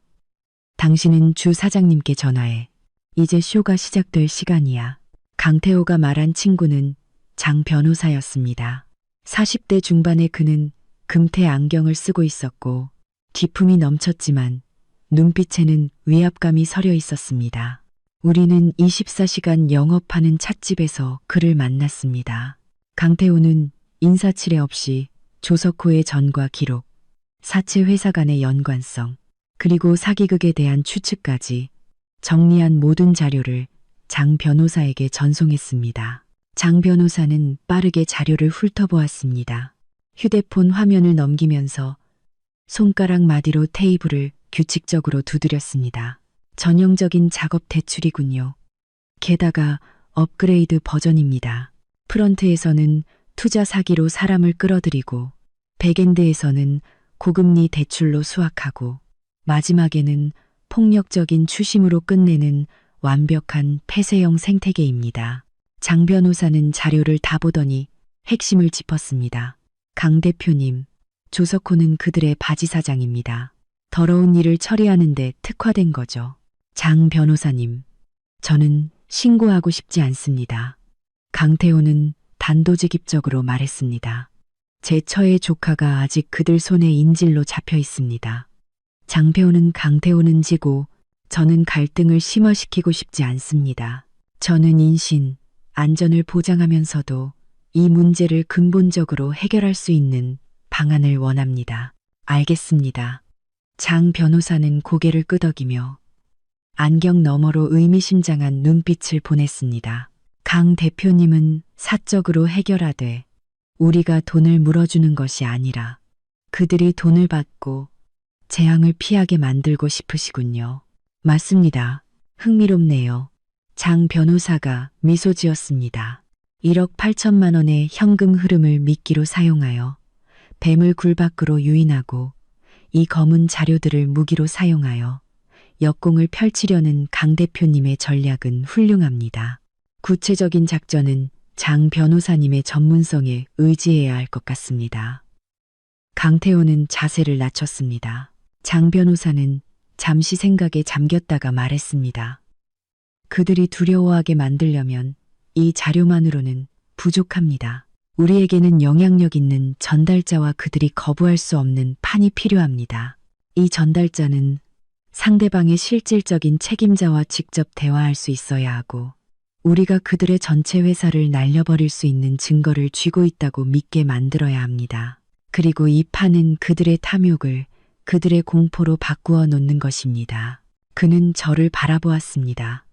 당신은 주 사장님께 전화해. 이제 쇼가 시작될 시간이야. 강태호가 말한 친구는 장 변호사였습니다. 40대 중반의 그는 금태 안경을 쓰고 있었고 기품이 넘쳤지만 눈빛에는 위압감이 서려 있었습니다. 우리는 24시간 영업하는 찻집에서 그를 만났습니다. 강태호는 인사치레 없이 조석호의 전과 기록, 사채 회사 간의 연관성, 그리고 사기극에 대한 추측까지 정리한 모든 자료를 장 변호사에게 전송했습니다. 장 변호사는 빠르게 자료를 훑어보았습니다. 휴대폰 화면을 넘기면서 손가락 마디로 테이블을 규칙적으로 두드렸습니다. 전형적인 작업 대출이군요. 게다가 업그레이드 버전입니다. 프런트에서는 투자 사기로 사람을 끌어들이고 백엔드에서는 고금리 대출로 수확하고 마지막에는 폭력적인 추심으로 끝내는 완벽한 폐쇄형 생태계입니다. 장 변호사는 자료를 다 보더니 핵심을 짚었습니다. 강 대표님, 조석호는 그들의 바지 사장입니다. 더러운 일을 처리하는데 특화된 거죠. 장 변호사님, 저는 신고하고 싶지 않습니다. 강태호는 단도직입적으로 말했습니다. 제 처의 조카가 아직 그들 손에 인질로 잡혀 있습니다. 장배우는 강태호는 지고 저는 갈등을 심화시키고 싶지 않습니다. 저는 인신, 안전을 보장하면서도 이 문제를 근본적으로 해결할 수 있는 방안을 원합니다. 알겠습니다. 장 변호사는 고개를 끄덕이며 안경 너머로 의미심장한 눈빛을 보냈습니다. 강 대표님은 사적으로 해결하되 우리가 돈을 물어주는 것이 아니라 그들이 돈을 받고 재앙을 피하게 만들고 싶으시군요. 맞습니다. 흥미롭네요. 장 변호사가 미소 지었습니다. 1억 8천만 원의 현금 흐름을 미끼로 사용하여 뱀을 굴 밖으로 유인하고 이 검은 자료들을 무기로 사용하여 역공을 펼치려는 강 대표님의 전략은 훌륭합니다. 구체적인 작전은 장 변호사님의 전문성에 의지해야 할 것 같습니다. 강태호는 자세를 낮췄습니다. 장 변호사는 잠시 생각에 잠겼다가 말했습니다. 그들이 두려워하게 만들려면 이 자료만으로는 부족합니다. 우리에게는 영향력 있는 전달자와 그들이 거부할 수 없는 판이 필요합니다. 이 전달자는 상대방의 실질적인 책임자와 직접 대화할 수 있어야 하고 우리가 그들의 전체 회사를 날려버릴 수 있는 증거를 쥐고 있다고 믿게 만들어야 합니다. 그리고 이 판은 그들의 탐욕을 그들의 공포로 바꾸어 놓는 것입니다. 그는 저를 바라보았습니다.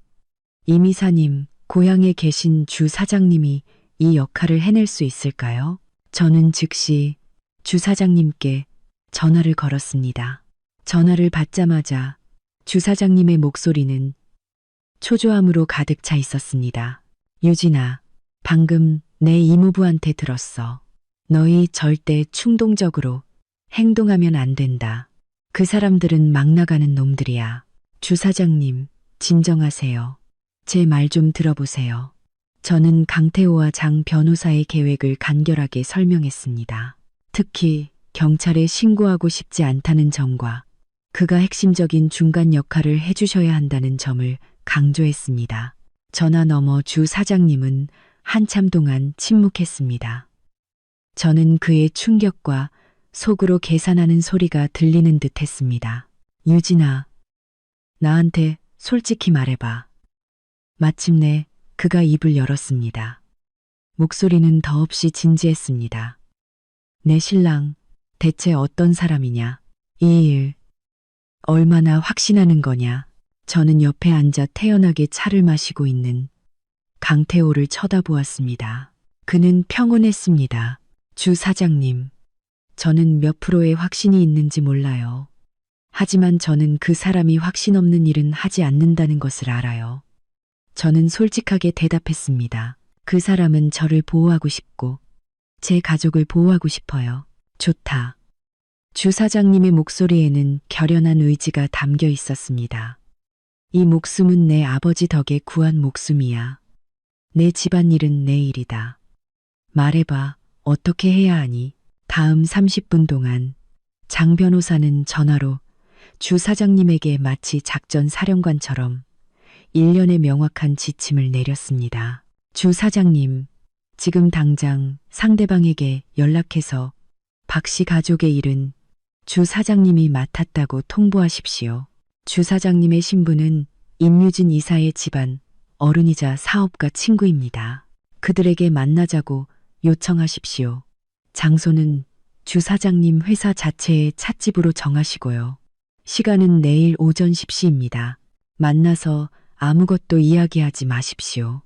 이미사님, 고향에 계신 주 사장님이 이 역할을 해낼 수 있을까요? 저는 즉시 주 사장님께 전화를 걸었습니다. 전화를 받자마자 주 사장님의 목소리는 초조함으로 가득 차 있었습니다. 유진아, 방금 내 이모부한테 들었어. 너희 절대 충동적으로 행동하면 안 된다. 그 사람들은 막 나가는 놈들이야. 주 사장님, 진정하세요. 제 말 좀 들어보세요. 저는 강태호와 장 변호사의 계획을 간결하게 설명했습니다. 특히 경찰에 신고하고 싶지 않다는 점과 그가 핵심적인 중간 역할을 해주셔야 한다는 점을 강조했습니다. 전화 너머 주 사장님은 한참 동안 침묵했습니다. 저는 그의 충격과 속으로 계산하는 소리가 들리는 듯 했습니다. 유진아, 나한테 솔직히 말해봐. 마침내 그가 입을 열었습니다. 목소리는 더없이 진지했습니다. 내 신랑, 대체 어떤 사람이냐? 이 일, 얼마나 확신하는 거냐? 저는 옆에 앉아 태연하게 차를 마시고 있는 강태호를 쳐다보았습니다. 그는 평온했습니다. 주 사장님, 저는 몇 프로의 확신이 있는지 몰라요. 하지만 저는 그 사람이 확신 없는 일은 하지 않는다는 것을 알아요. 저는 솔직하게 대답했습니다. 그 사람은 저를 보호하고 싶고 제 가족을 보호하고 싶어요. 좋다. 주 사장님의 목소리에는 결연한 의지가 담겨 있었습니다. 이 목숨은 내 아버지 덕에 구한 목숨이야. 내 집안일은 내 일이다. 말해봐, 어떻게 해야 하니? 다음 30분 동안 장 변호사는 전화로 주 사장님에게 마치 작전 사령관처럼 일련의 명확한 지침을 내렸습니다. 주 사장님, 지금 당장 상대방에게 연락해서 박 씨 가족의 일은 주 사장님이 맡았다고 통보하십시오. 주 사장님의 신부는 임유진 이사의 집안 어른이자 사업가 친구입니다. 그들에게 만나자고 요청하십시오. 장소는 주 사장님 회사 자체의 찻집으로 정하시고요. 시간은 내일 오전 10시입니다. 만나서 아무것도 이야기하지 마십시오.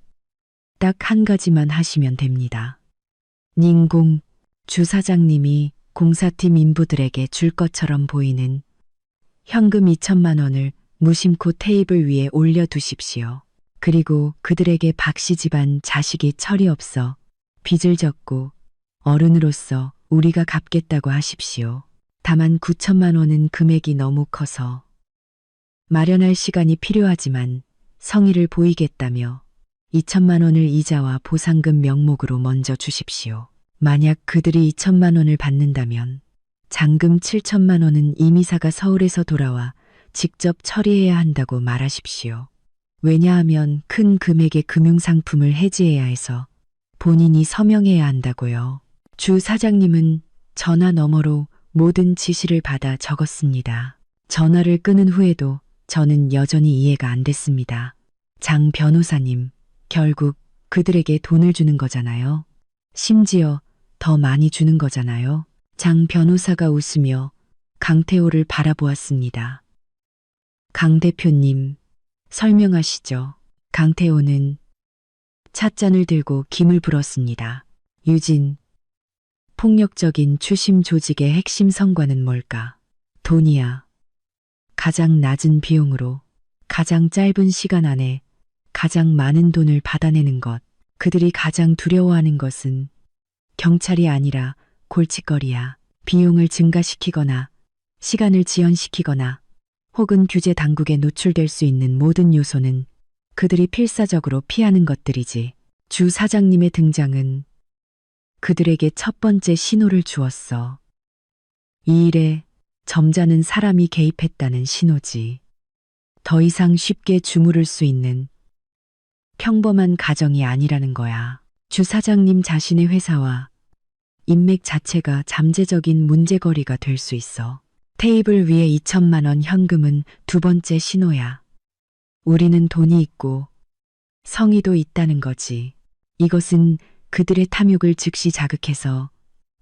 딱 한 가지만 하시면 됩니다.宁공 주 사장님이 공사팀 인부들에게 줄 것처럼 보이는 현금 2천만 원을 무심코 테이블 위에 올려두십시오. 그리고 그들에게 박씨 집안 자식이 철이 없어 빚을 졌고 어른으로서 우리가 갚겠다고 하십시오. 다만 9천만 원은 금액이 너무 커서 마련할 시간이 필요하지만 성의를 보이겠다며 2천만 원을 이자와 보상금 명목으로 먼저 주십시오. 만약 그들이 2천만 원을 받는다면 잔금 7천만 원은 이미사가 서울에서 돌아와 직접 처리해야 한다고 말하십시오. 왜냐하면 큰 금액의 금융상품을 해지해야 해서 본인이 서명해야 한다고요. 주 사장님은 전화 너머로 모든 지시를 받아 적었습니다. 전화를 끊은 후에도 저는 여전히 이해가 안 됐습니다. 장 변호사님, 결국 그들에게 돈을 주는 거잖아요. 심지어 더 많이 주는 거잖아요. 장 변호사가 웃으며 강태호를 바라보았습니다. 강 대표님, 설명하시죠. 강태호는 찻잔을 들고 김을 불었습니다. 유진, 폭력적인 추심 조직의 핵심 성과는 뭘까? 돈이야. 가장 낮은 비용으로 가장 짧은 시간 안에 가장 많은 돈을 받아내는 것. 그들이 가장 두려워하는 것은 경찰이 아니라 골칫거리야. 비용을 증가시키거나 시간을 지연시키거나 혹은 규제 당국에 노출될 수 있는 모든 요소는 그들이 필사적으로 피하는 것들이지. 주 사장님의 등장은 그들에게 첫 번째 신호를 주었어. 이 일에 점잖은 사람이 개입했다는 신호지. 더 이상 쉽게 주무를 수 있는 평범한 가정이 아니라는 거야. 주 사장님 자신의 회사와 인맥 자체가 잠재적인 문제거리가 될 수 있어. 테이블 위에 2천만 원 현금은 두 번째 신호야. 우리는 돈이 있고 성의도 있다는 거지. 이것은 그들의 탐욕을 즉시 자극해서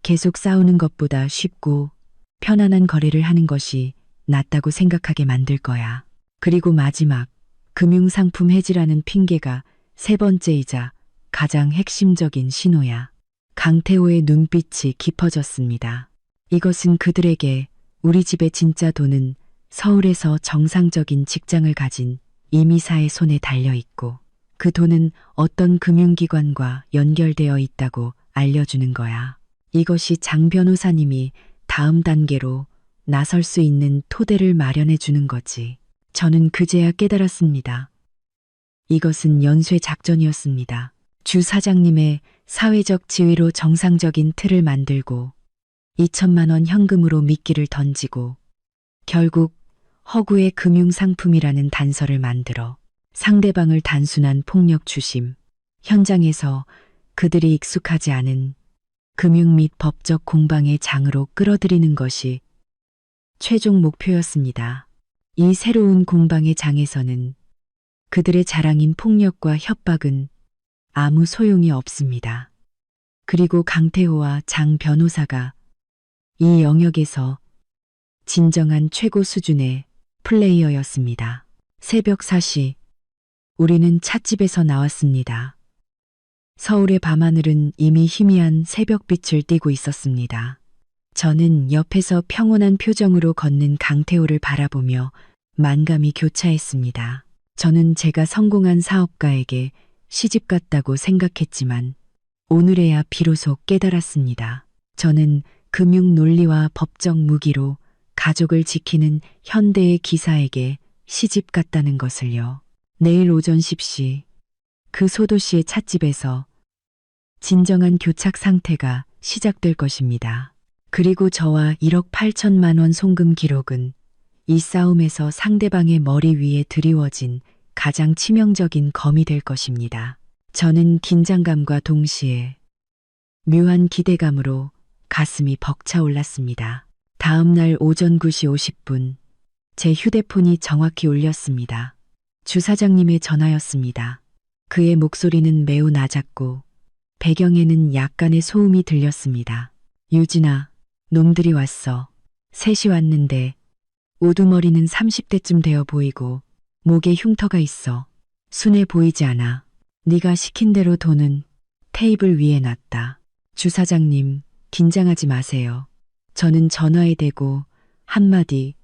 계속 싸우는 것보다 쉽고 편안한 거래를 하는 것이 낫다고 생각하게 만들 거야. 그리고 마지막, 금융상품 해지라는 핑계가 세 번째이자 가장 핵심적인 신호야. 강태호의 눈빛이 깊어졌습니다. 이것은 그들에게 우리 집의 진짜 돈은 서울에서 정상적인 직장을 가진 이미사의 손에 달려 있고 그 돈은 어떤 금융기관과 연결되어 있다고 알려주는 거야. 이것이 장 변호사님이 다음 단계로 나설 수 있는 토대를 마련해 주는 거지. 저는 그제야 깨달았습니다. 이것은 연쇄 작전이었습니다. 주 사장님의 사회적 지위로 정상적인 틀을 만들고 2천만 원 현금으로 미끼를 던지고 결국 허구의 금융상품이라는 단서를 만들어 상대방을 단순한 폭력 주심, 현장에서 그들이 익숙하지 않은 금융 및 법적 공방의 장으로 끌어들이는 것이 최종 목표였습니다. 이 새로운 공방의 장에서는 그들의 자랑인 폭력과 협박은 아무 소용이 없습니다. 그리고 강태호와 장 변호사가 이 영역에서 진정한 최고 수준의 플레이어였습니다. 새벽 4시, 우리는 찻집에서 나왔습니다. 서울의 밤하늘은 이미 희미한 새벽빛을 띠고 있었습니다. 저는 옆에서 평온한 표정으로 걷는 강태호를 바라보며 만감이 교차했습니다. 저는 제가 성공한 사업가에게 시집 갔다고 생각했지만 오늘에야 비로소 깨달았습니다. 저는 금융 논리와 법적 무기로 가족을 지키는 현대의 기사에게 시집 갔다는 것을요. 내일 오전 10시 그 소도시의 찻집에서 진정한 교착 상태가 시작될 것입니다. 그리고 저와 1억 8천만 원 송금 기록은 이 싸움에서 상대방의 머리 위에 드리워진 가장 치명적인 검이 될 것입니다. 저는 긴장감과 동시에 묘한 기대감으로 가슴이 벅차올랐습니다. 다음 날 오전 9시 50분, 제 휴대폰이 정확히 울렸습니다. 주 사장님의 전화였습니다. 그의 목소리는 매우 낮았고 배경에는 약간의 소음이 들렸습니다. 유진아, 놈들이 왔어. 셋이 왔는데 우두머리는 30대쯤 되어 보이고 목에 흉터가 있어. 순해 보이지 않아. 네가 시킨 대로 돈은 테이블 위에 놨다. 주 사장님, 긴장하지 마세요. 저는 전화에 대고 한마디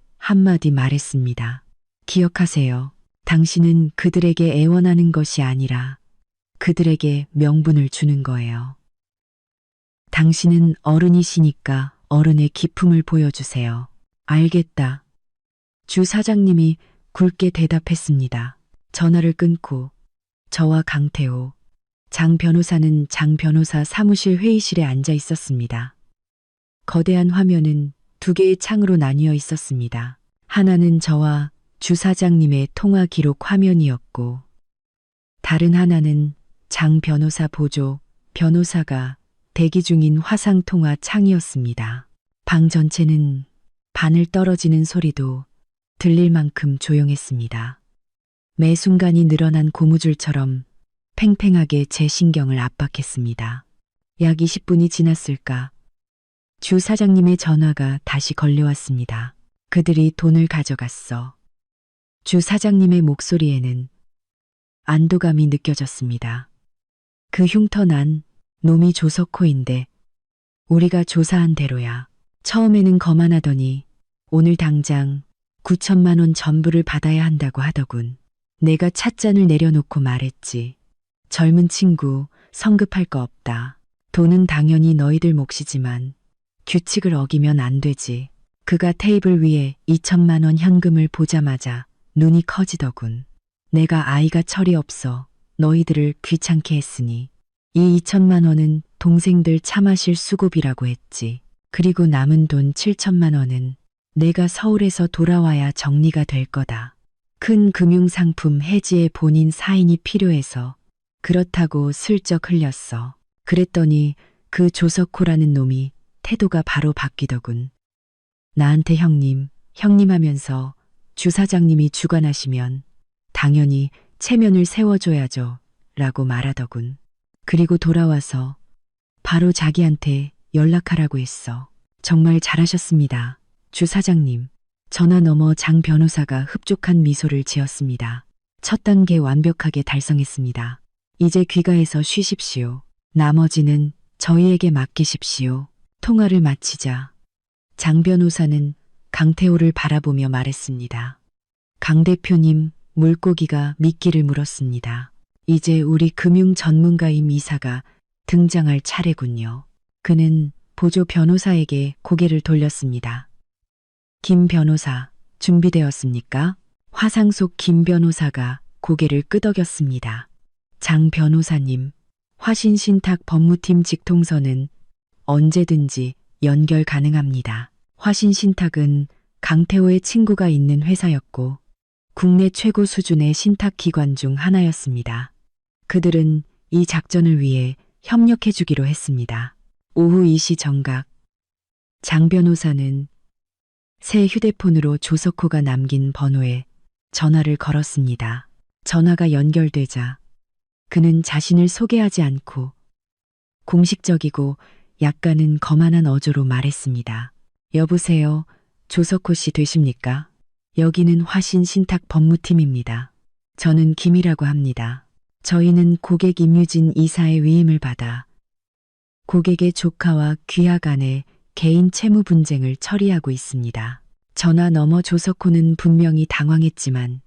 말했습니다. 기억하세요. 당신은 그들에게 애원하는 것이 아니라 그들에게 명분을 주는 거예요. 당신은 어른이시니까 어른의 기품을 보여주세요. 알겠다. 주 사장님이 굵게 대답했습니다. 전화를 끊고 저와 강태호, 장 변호사는 장 변호사 사무실 회의실에 앉아 있었습니다. 거대한 화면은 두 개의 창으로 나뉘어 있었습니다. 하나는 저와 주 사장님의 통화 기록 화면이었고, 다른 하나는 장 변호사 보조 변호사가 대기 중인 화상통화 창이었습니다. 방 전체는 바늘 떨어지는 소리도 들릴 만큼 조용했습니다. 매 순간이 늘어난 고무줄처럼 팽팽하게 제 신경을 압박했습니다. 약 20분이 지났을까? 주 사장님의 전화가 다시 걸려왔습니다. 그들이 돈을 가져갔어. 주 사장님의 목소리에는 안도감이 느껴졌습니다. 그 흉터난 놈이 조석호인데 우리가 조사한 대로야. 처음에는 거만하더니 오늘 당장 9천만 원 전부를 받아야 한다고 하더군. 내가 찻잔을 내려놓고 말했지. 젊은 친구, 성급할 거 없다. 돈은 당연히 너희들 몫이지만 규칙을 어기면 안 되지. 그가 테이블 위에 2천만 원 현금을 보자마자 눈이 커지더군. 내가 아이가 철이 없어 너희들을 귀찮게 했으니 이 2천만 원은 동생들 차 마실 수고비라고 했지. 그리고 남은 돈 7천만 원은 내가 서울에서 돌아와야 정리가 될 거다. 큰 금융상품 해지에 본인 사인이 필요해서 그렇다고 슬쩍 흘렸어. 그랬더니 그 조석호라는 놈이 태도가 바로 바뀌더군. 나한테 형님 하면서 주 사장님이 주관하시면 당연히 체면을 세워줘야죠 라고 말하더군. 그리고 돌아와서 바로 자기한테 연락하라고 했어. 정말 잘하셨습니다. 주 사장님. 전화 너머 장 변호사가 흡족한 미소를 지었습니다. 첫 단계 완벽하게 달성했습니다. 이제 귀가해서 쉬십시오. 나머지는 저희에게 맡기십시오. 통화를 마치자 장 변호사는 강태호를 바라보며 말했습니다. 강 대표님, 물고기가 미끼를 물었습니다. 이제 우리 금융 전문가임 이사가 등장할 차례군요. 그는 보조 변호사에게 고개를 돌렸습니다. 김 변호사, 준비되었습니까? 화상 속 김 변호사가 고개를 끄덕였습니다. 장 변호사님, 화신신탁 법무팀 직통서는 언제든지 연결 가능합니다. 화신신탁은 강태호의 친구가 있는 회사였고 국내 최고 수준의 신탁 기관 중 하나였습니다. 그들은 이 작전을 위해 협력해 주기로 했습니다. 오후 2시 정각, 장 변호사는 새 휴대폰으로 조석호가 남긴 번호에 전화를 걸었습니다. 전화가 연결되자 그는 자신을 소개하지 않고 공식적이고 약간은 거만한 어조로 말했습니다. 여보세요, 조석호 씨 되십니까? 여기는 화신신탁 법무팀입니다. 저는 김이라고 합니다. 저희는 고객 임유진 이사의 위임을 받아 고객의 조카와 귀하 간의 개인 채무 분쟁을 처리하고 있습니다. 전화 너머 조석호는 분명히 당황했지만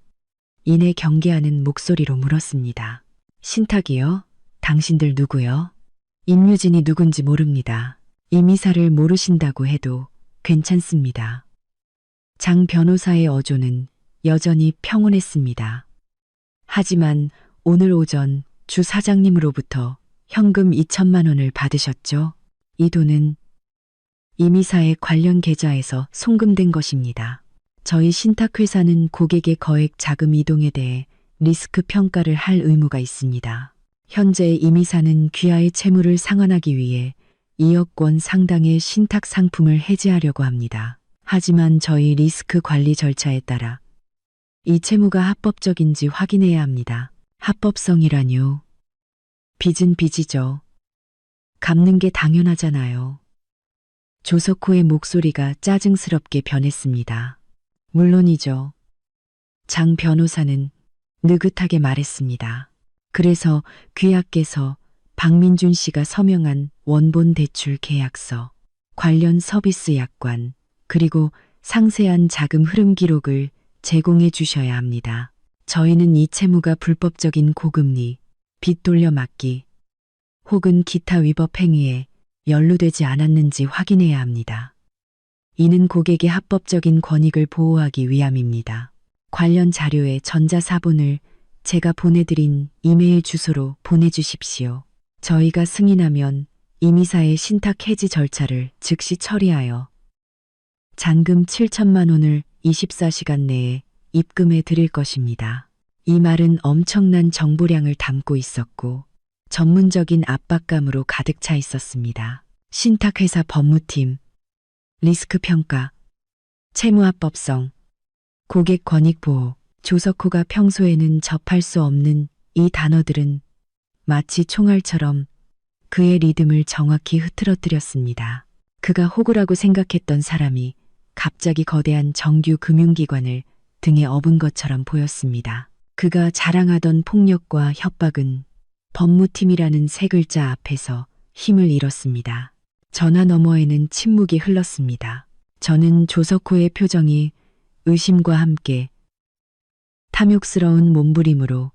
이내 경계하는 목소리로 물었습니다. 신탁이요? 당신들 누구요? 임유진이 누군지 모릅니다. 임이사를 모르신다고 해도 괜찮습니다. 장 변호사의 어조는 여전히 평온했습니다. 하지만 오늘 오전 주 사장님으로부터 현금 2천만 원을 받으셨죠? 이 돈은 임이사의 관련 계좌에서 송금된 것입니다. 저희 신탁회사는 고객의 거액 자금 이동에 대해 리스크 평가를 할 의무가 있습니다. 현재 임이사는 귀하의 채무를 상환하기 위해 2억 원 상당의 신탁 상품을 해지하려고 합니다. 하지만 저희 리스크 관리 절차에 따라 이 채무가 합법적인지 확인해야 합니다. 합법성이라뇨. 빚은 빚이죠. 갚는 게 당연하잖아요. 조석호의 목소리가 짜증스럽게 변했습니다. 물론이죠. 장 변호사는 느긋하게 말했습니다. 그래서 귀하께서 박민준 씨가 서명한 원본 대출 계약서, 관련 서비스 약관, 그리고 상세한 자금 흐름 기록을 제공해 주셔야 합니다. 저희는 이 채무가 불법적인 고금리, 빚 돌려막기, 혹은 기타 위법 행위에 연루되지 않았는지 확인해야 합니다. 이는 고객의 합법적인 권익을 보호하기 위함입니다. 관련 자료의 전자사본을 제가 보내드린 이메일 주소로 보내주십시오. 저희가 승인하면 임의사의 신탁 해지 절차를 즉시 처리하여 잔금 7천만 원을 24시간 내에 입금해 드릴 것입니다. 이 말은 엄청난 정보량을 담고 있었고 전문적인 압박감으로 가득 차 있었습니다. 신탁회사 법무팀, 리스크 평가, 채무합법성, 고객 권익 보호, 조석호가 평소에는 접할 수 없는 이 단어들은 마치 총알처럼 그의 리듬을 정확히 흐트러뜨렸습니다. 그가 호구라고 생각했던 사람이 갑자기 거대한 정규 금융기관을 등에 업은 것처럼 보였습니다. 그가 자랑하던 폭력과 협박은 법무팀이라는 세 글자 앞에서 힘을 잃었습니다. 전화 너머에는 침묵이 흘렀습니다. 저는 조석호의 표정이 의심과 함께 탐욕스러운 몸부림으로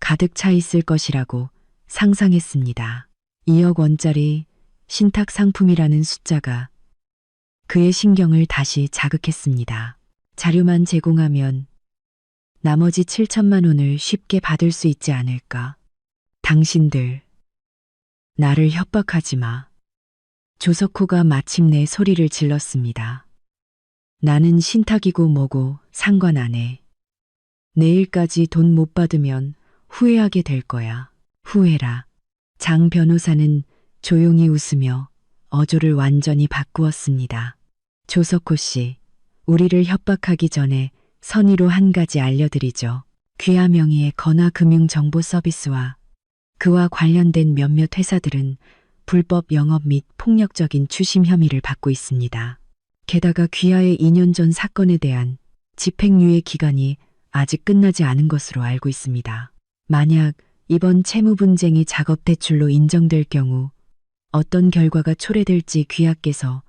가득 차 있을 것이라고 상상했습니다. 2억 원짜리 신탁 상품이라는 숫자가 그의 신경을 다시 자극했습니다. 자료만 제공하면 나머지 7천만 원을 쉽게 받을 수 있지 않을까? 당신들, 나를 협박하지 마. 조석호가 마침내 소리를 질렀습니다. 나는 신탁이고 뭐고 상관 안 해. 내일까지 돈 못 받으면 후회하게 될 거야. 후회라. 장 변호사는 조용히 웃으며 어조를 완전히 바꾸었습니다. 조석호 씨, 우리를 협박하기 전에 선의로 한 가지 알려드리죠. 귀하 명의의 건화금융정보 서비스와 그와 관련된 몇몇 회사들은 불법 영업 및 폭력적인 추심 혐의를 받고 있습니다. 게다가 귀하의 2년 전 사건에 대한 집행유예 기간이 아직 끝나지 않은 것으로 알고 있습니다. 만약 이번 채무 분쟁이 작업 대출로 인정될 경우 어떤 결과가 초래될지 귀하께서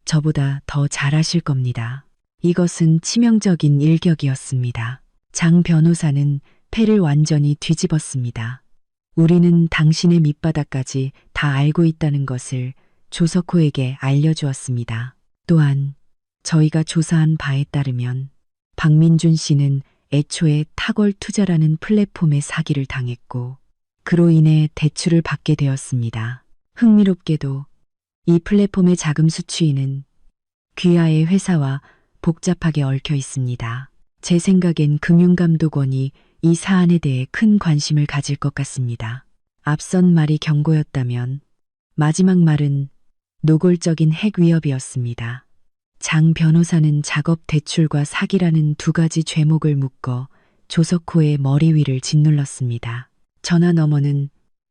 저보다 더 잘 아실 겁니다. 이것은 치명적인 일격이었습니다. 장 변호사는 패를 완전히 뒤집었습니다. 우리는 당신의 밑바닥까지 다 알고 있다는 것을 조석호에게 알려주었습니다. 또한 저희가 조사한 바에 따르면 박민준 씨는 애초에 탁월 투자라는 플랫폼에 사기를 당했고 그로 인해 대출을 받게 되었습니다. 흥미롭게도 이 플랫폼의 자금 수취인은 귀하의 회사와 복잡하게 얽혀 있습니다. 제 생각엔 금융감독원이 이 사안에 대해 큰 관심을 가질 것 같습니다. 앞선 말이 경고였다면 마지막 말은 노골적인 핵 위협이었습니다. 장 변호사는 작업 대출과 사기라는 두 가지 죄목을 묶어 조석호의 머리 위를 짓눌렀습니다. 전화 너머는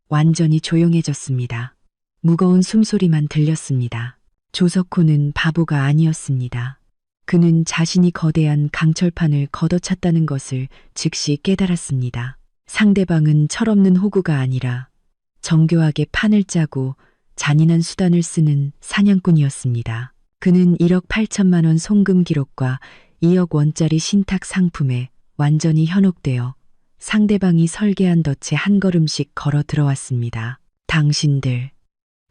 완전히 조용해졌습니다. 무거운 숨소리만 들렸습니다. 조석호는 바보가 아니었습니다. 그는 자신이 거대한 강철판을 걷어찼다는 것을 즉시 깨달았습니다. 상대방은 철없는 호구가 아니라 정교하게 판을 짜고 잔인한 수단을 쓰는 사냥꾼이었습니다. 그는 1억 8천만 원 송금 기록과 2억 원짜리 신탁 상품에 완전히 현혹되어 상대방이 설계한 덫에 한 걸음씩 걸어 들어왔습니다. 당신들,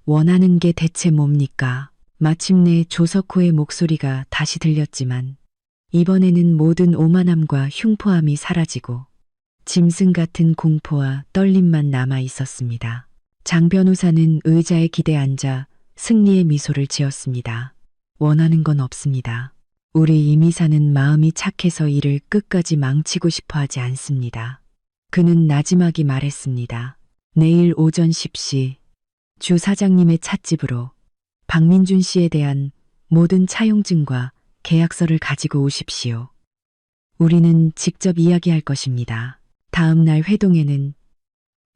원하는 게 대체 뭡니까? 마침내 조석호의 목소리가 다시 들렸지만 이번에는 모든 오만함과 흉포함이 사라지고 짐승 같은 공포와 떨림만 남아 있었습니다. 장 변호사는 의자에 기대 앉아 승리의 미소를 지었습니다. 원하는 건 없습니다. 우리 임의사는 마음이 착해서 일을 끝까지 망치고 싶어 하지 않습니다. 그는 나지막이 말했습니다. 내일 오전 10시 주 사장님의 찻집으로 박민준 씨에 대한 모든 차용증과 계약서를 가지고 오십시오. 우리는 직접 이야기할 것입니다. 다음 날 회동에는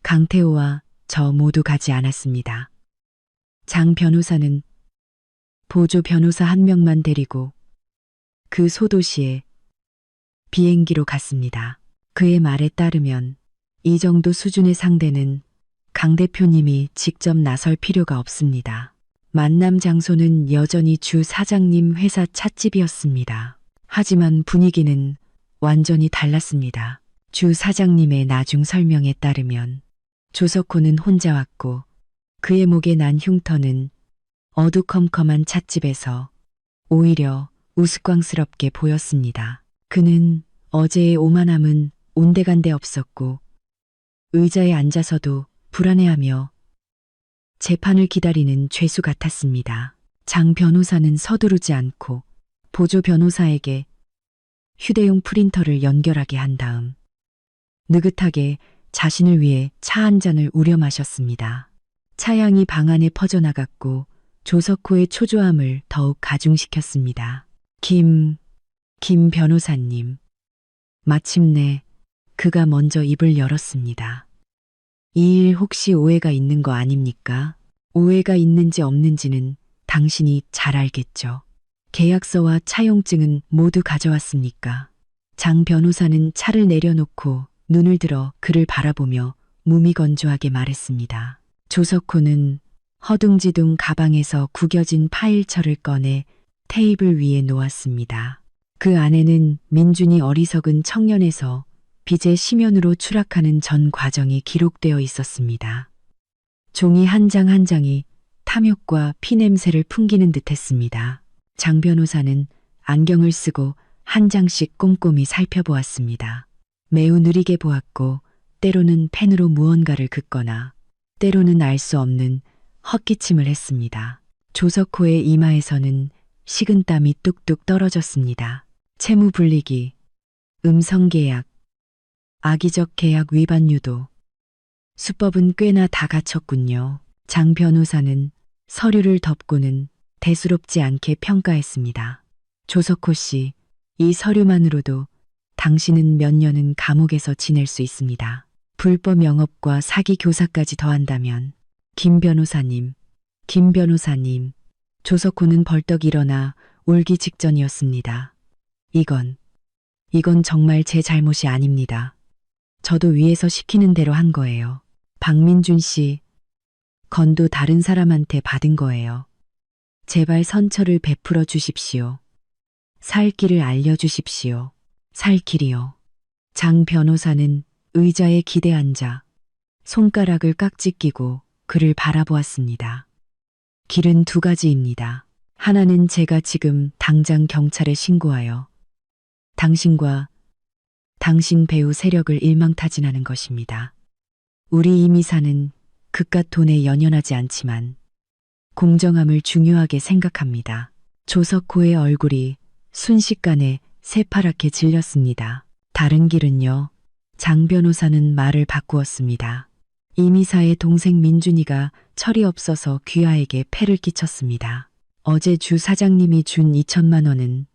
강태호와 저 모두 가지 않았습니다. 장 변호사는 보조 변호사 한 명만 데리고 그 소도시에 비행기로 갔습니다. 그의 말에 따르면 이 정도 수준의 상대는 강 대표님이 직접 나설 필요가 없습니다. 만남 장소는 여전히 주 사장님 회사 찻집이었습니다. 하지만 분위기는 완전히 달랐습니다. 주 사장님의 나중 설명에 따르면 조석호는 혼자 왔고 그의 목에 난 흉터는 어두컴컴한 찻집에서 오히려 우스꽝스럽게 보였습니다. 그는 어제의 오만함은 온데간데 없었고 의자에 앉아서도 불안해하며 재판을 기다리는 죄수 같았습니다. 장 변호사는 서두르지 않고 보조 변호사에게 휴대용 프린터를 연결하게 한 다음 느긋하게 자신을 위해 차 한 잔을 우려 마셨습니다. 차향이 방 안에 퍼져나갔고 조석호의 초조함을 더욱 가중시켰습니다. 김 변호사님. 마침내 그가 먼저 입을 열었습니다. 이 일 혹시 오해가 있는 거 아닙니까? 오해가 있는지 없는지는 당신이 잘 알겠죠. 계약서와 차용증은 모두 가져왔습니까? 장 변호사는 차를 내려놓고 눈을 들어 그를 바라보며 무미건조하게 말했습니다. 조석호는 허둥지둥 가방에서 구겨진 파일철을 꺼내 테이블 위에 놓았습니다. 그 안에는 민준이 어리석은 청년에서 빚의 심연으로 추락하는 전 과정이 기록되어 있었습니다. 종이 한 장 한 장이 탐욕과 피냄새를 풍기는 듯했습니다. 장 변호사는 안경을 쓰고 한 장씩 꼼꼼히 살펴보았습니다. 매우 느리게 보았고 때로는 펜으로 무언가를 긋거나 때로는 알 수 없는 헛기침을 했습니다. 조석호의 이마에서는 식은땀이 뚝뚝 떨어졌습니다. 채무 불리기, 음성계약, 악의적 계약 위반 유도, 수법은 꽤나 다 갖췄군요. 장 변호사는 서류를 덮고는 대수롭지 않게 평가했습니다. 조석호 씨, 이 서류만으로도 당신은 몇 년은 감옥에서 지낼 수 있습니다. 불법 영업과 사기 교사까지 더한다면 김 변호사님, 조석호는 벌떡 일어나 울기 직전이었습니다. 이건 정말 제 잘못이 아닙니다. 저도 위에서 시키는 대로 한 거예요. 박민준 씨, 건도 다른 사람한테 받은 거예요. 제발 선처를 베풀어 주십시오. 살 길을 알려주십시오. 살 길이요. 장 변호사는 의자에 기대 앉아 손가락을 깍지 끼고 그를 바라보았습니다. 길은 두 가지입니다. 하나는 제가 지금 당장 경찰에 신고하여 당신과 당신 배우 세력을 일망타진하는 것입니다. 우리 이미사는 그깟 돈에 연연하지 않지만 공정함을 중요하게 생각합니다. 조석호의 얼굴이 순식간에 새파랗게 질렸습니다. 다른 길은요. 장 변호사는 말을 바꾸었습니다. 이미사의 동생 민준이가 철이 없어서 귀하에게 폐를 끼쳤습니다. 어제 주 사장님이 준 2천만 원은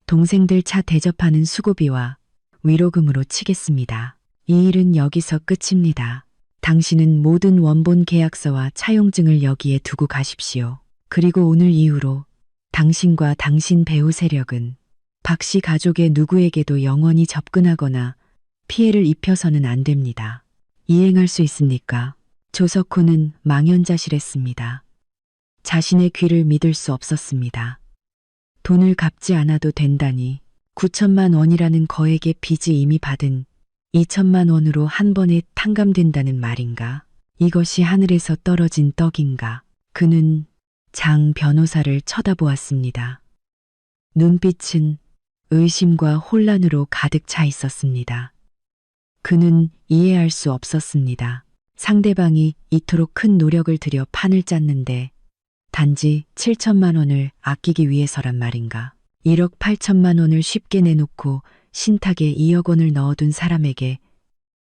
동생들 차 대접하는 수고비와 위로금으로 치겠습니다. 이 일은 여기서 끝입니다. 당신은 모든 원본 계약서와 차용증을 여기에 두고 가십시오. 그리고 오늘 이후로 당신과 당신 배우 세력은 박 씨 가족의 누구에게도 영원히 접근하거나 피해를 입혀서는 안 됩니다. 이행할 수 있습니까? 조석호는 망연자실했습니다. 자신의 귀를 믿을 수 없었습니다. 돈을 갚지 않아도 된다니 9천만 원이라는 거액의 빚이 이미 받은 2천만 원으로 한 번에 탕감된다는 말인가? 이것이 하늘에서 떨어진 떡인가? 그는 장 변호사를 쳐다보았습니다. 눈빛은 의심과 혼란으로 가득 차 있었습니다. 그는 이해할 수 없었습니다. 상대방이 이토록 큰 노력을 들여 판을 짰는데 단지 7천만 원을 아끼기 위해서란 말인가? 1억 8천만 원을 쉽게 내놓고 신탁에 2억 원을 넣어둔 사람에게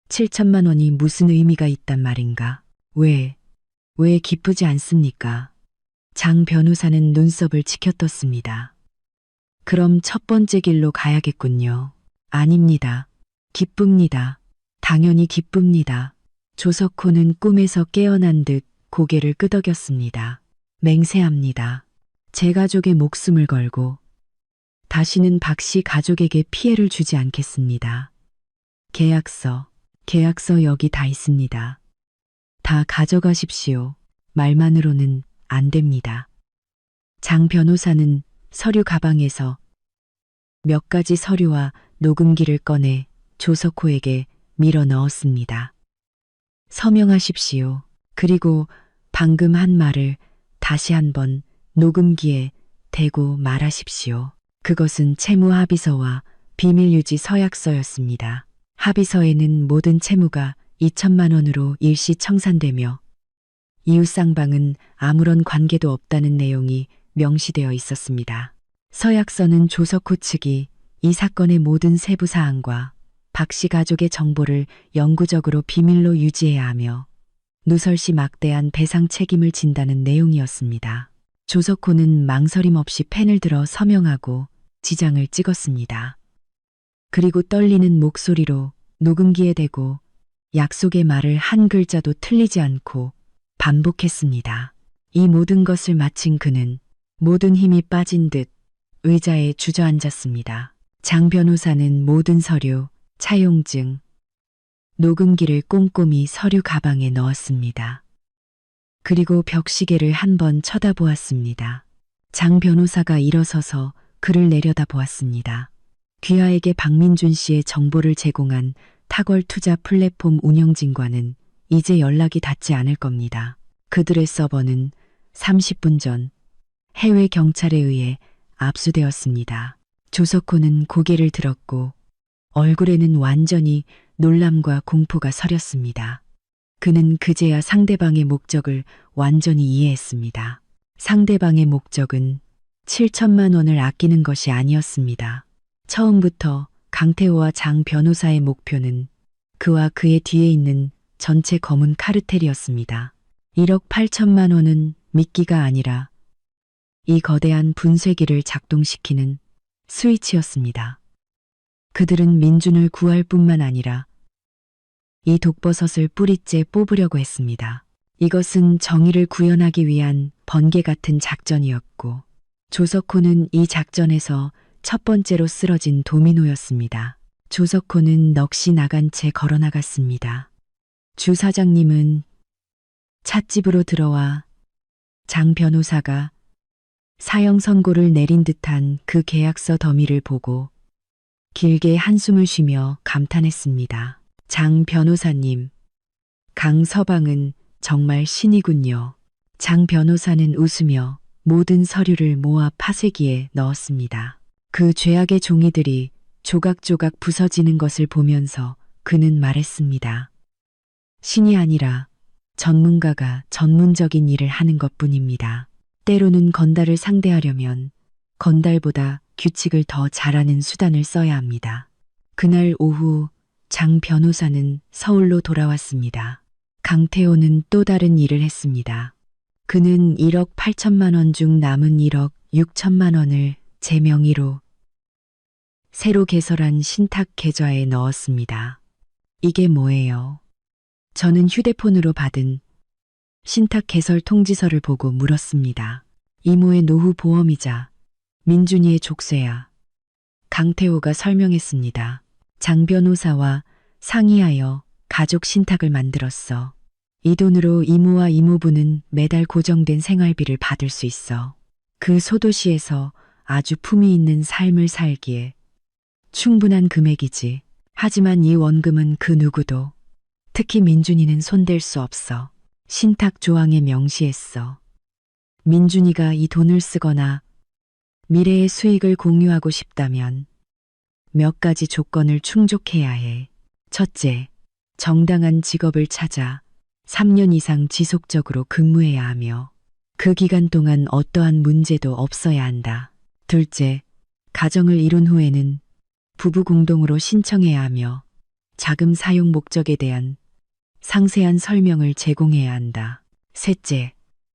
7천만 원이 무슨 의미가 있단 말인가? 왜 왜 기쁘지 않습니까? 장 변호사는 눈썹을 치켜떴습니다. 그럼 첫 번째 길로 가야겠군요. 아닙니다. 기쁩니다. 당연히 기쁩니다. 조석호는 꿈에서 깨어난 듯 고개를 끄덕였습니다. 맹세합니다. 제 가족의 목숨을 걸고 다시는 박씨 가족에게 피해를 주지 않겠습니다. 계약서 여기 다 있습니다. 다 가져가십시오. 말만으로는 안 됩니다. 장 변호사는 서류 가방에서 몇 가지 서류와 녹음기를 꺼내 조석호에게 밀어 넣었습니다. 서명하십시오. 그리고 방금 한 말을 다시 한번 녹음기에 대고 말하십시오. 그것은 채무 합의서와 비밀유지 서약서였습니다. 합의서에는 모든 채무가 2천만 원으로 일시 청산되며 이웃 쌍방은 아무런 관계도 없다는 내용이 명시되어 있었습니다. 서약서는 조석호 측이 이 사건의 모든 세부 사항과 박씨 가족의 정보를 영구적으로 비밀로 유지해야 하며 누설시 막대한 배상 책임을 진다는 내용이었습니다. 조석호는 망설임 없이 펜을 들어 서명하고 지장을 찍었습니다. 그리고 떨리는 목소리로 녹음기에 대고 약속의 말을 한 글자도 틀리지 않고 반복했습니다. 이 모든 것을 마친 그는 모든 힘이 빠진 듯 의자에 주저앉았습니다. 장 변호사는 모든 서류, 차용증, 녹음기를 꼼꼼히 서류 가방에 넣었습니다. 그리고 벽시계를 한번 쳐다보았습니다. 장 변호사가 일어서서 그를 내려다보았습니다. 귀하에게 박민준 씨의 정보를 제공한 타걸 투자 플랫폼 운영진과는 이제 연락이 닿지 않을 겁니다. 그들의 서버는 30분 전 해외 경찰에 의해 압수되었습니다. 조석호는 고개를 들었고 얼굴에는 완전히 놀람과 공포가 서렸습니다. 그는 그제야 상대방의 목적을 완전히 이해했습니다. 상대방의 목적은 7천만 원을 아끼는 것이 아니었습니다. 처음부터 강태호와 장 변호사의 목표는 그와 그의 뒤에 있는 전체 검은 카르텔이었습니다. 1억 8천만 원은 미끼가 아니라 이 거대한 분쇄기를 작동시키는 스위치였습니다. 그들은 민준을 구할 뿐만 아니라 이 독버섯을 뿌리째 뽑으려고 했습니다. 이것은 정의를 구현하기 위한 번개 같은 작전이었고 조석호는 이 작전에서 첫 번째로 쓰러진 도미노였습니다. 조석호는 넋이 나간 채 걸어나갔습니다. 주 사장님은 찻집으로 들어와 장 변호사가 사형 선고를 내린 듯한 그 계약서 더미를 보고 길게 한숨을 쉬며 감탄했습니다. 장 변호사님, 강 서방은 정말 신이군요. 장 변호사는 웃으며 모든 서류를 모아 파쇄기에 넣었습니다. 그 죄악의 종이들이 조각조각 부서지는 것을 보면서 그는 말했습니다. 신이 아니라 전문가가 전문적인 일을 하는 것뿐입니다. 때로는 건달을 상대하려면 건달보다 규칙을 더 잘하는 수단을 써야 합니다. 그날 오후 장 변호사는 서울로 돌아왔습니다. 강태호는 또 다른 일을 했습니다. 그는 1억 8천만 원 중 남은 1억 6천만 원을 제 명의로 새로 개설한 신탁 계좌에 넣었습니다. 이게 뭐예요? 저는 휴대폰으로 받은 신탁 개설 통지서를 보고 물었습니다. 이모의 노후 보험이자 민준이의 족쇄야. 강태호가 설명했습니다. 장 변호사와 상의하여 가족 신탁을 만들었어. 이 돈으로 이모와 이모부는 매달 고정된 생활비를 받을 수 있어. 그 소도시에서 아주 품위 있는 삶을 살기에 충분한 금액이지. 하지만 이 원금은 그 누구도, 특히 민준이는 손댈 수 없어. 신탁 조항에 명시했어. 민준이가 이 돈을 쓰거나 미래의 수익을 공유하고 싶다면 몇 가지 조건을 충족해야 해. 첫째, 정당한 직업을 찾아 3년 이상 지속적으로 근무해야 하며 그 기간 동안 어떠한 문제도 없어야 한다. 둘째, 가정을 이룬 후에는 부부 공동으로 신청해야 하며 자금 사용 목적에 대한 상세한 설명을 제공해야 한다. 셋째,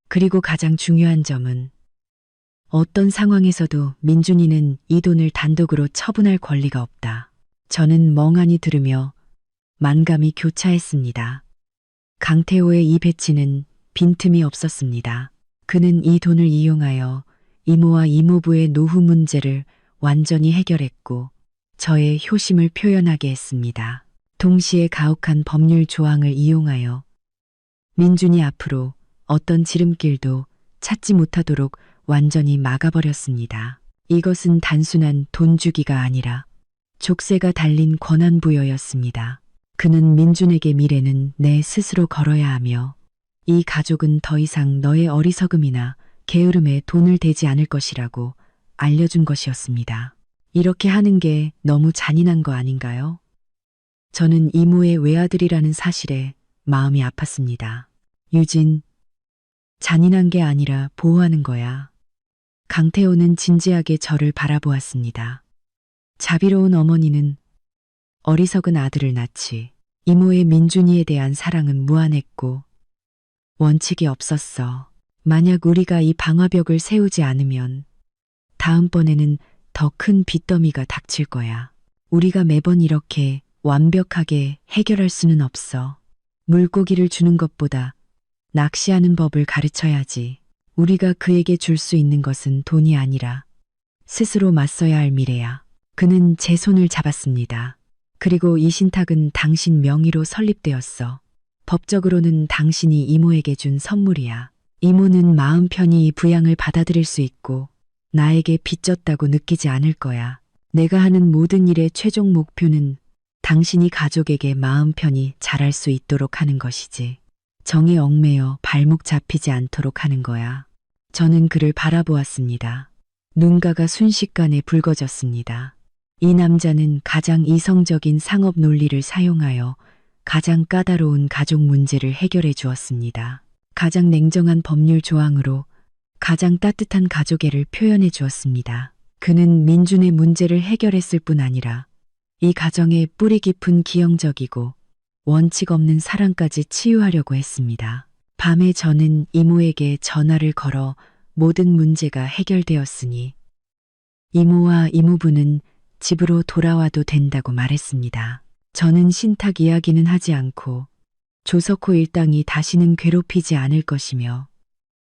그리고 가장 중요한 점은 어떤 상황에서도 민준이는 이 돈을 단독으로 처분할 권리가 없다. 저는 멍하니 들으며 만감이 교차했습니다. 강태호의 이 배치는 빈틈이 없었습니다. 그는 이 돈을 이용하여 이모와 이모부의 노후 문제를 완전히 해결했고 저의 효심을 표현하게 했습니다. 동시에 가혹한 법률 조항을 이용하여 민준이 앞으로 어떤 지름길도 찾지 못하도록 완전히 막아버렸습니다. 이것은 단순한 돈 주기가 아니라 족쇄가 달린 권한부여였습니다. 그는 민준에게 미래는 내 스스로 걸어야 하며 이 가족은 더 이상 너의 어리석음이나 게으름에 돈을 대지 않을 것이라고 알려준 것이었습니다. 이렇게 하는 게 너무 잔인한 거 아닌가요? 저는 이모의 외아들이라는 사실에 마음이 아팠습니다. 유진, 잔인한 게 아니라 보호하는 거야. 강태호는 진지하게 저를 바라보았습니다. 자비로운 어머니는 어리석은 아들을 낳지. 이모의 민준이에 대한 사랑은 무한했고 원칙이 없었어. 만약 우리가 이 방화벽을 세우지 않으면 다음번에는 더 큰 빚더미가 닥칠 거야. 우리가 매번 이렇게 완벽하게 해결할 수는 없어. 물고기를 주는 것보다 낚시하는 법을 가르쳐야지. 우리가 그에게 줄 수 있는 것은 돈이 아니라 스스로 맞서야 할 미래야. 그는 제 손을 잡았습니다. 그리고 이 신탁은 당신 명의로 설립되었어. 법적으로는 당신이 이모에게 준 선물이야. 이모는 마음 편히 이 부양을 받아들일 수 있고 나에게 빚졌다고 느끼지 않을 거야. 내가 하는 모든 일의 최종 목표는 당신이 가족에게 마음 편히 잘할 수 있도록 하는 것이지. 정에 얽매여 발목 잡히지 않도록 하는 거야. 저는 그를 바라보았습니다. 눈가가 순식간에 붉어졌습니다. 이 남자는 가장 이성적인 상업 논리를 사용하여 가장 까다로운 가족 문제를 해결해 주었습니다. 가장 냉정한 법률 조항으로 가장 따뜻한 가족애를 표현해 주었습니다. 그는 민준의 문제를 해결했을 뿐 아니라 이 가정의 뿌리 깊은 기형적이고 원칙 없는 사랑까지 치유하려고 했습니다. 밤에 저는 이모에게 전화를 걸어 모든 문제가 해결되었으니 이모와 이모부는 집으로 돌아와도 된다고 말했습니다. 저는 신탁 이야기는 하지 않고 조석호 일당이 다시는 괴롭히지 않을 것이며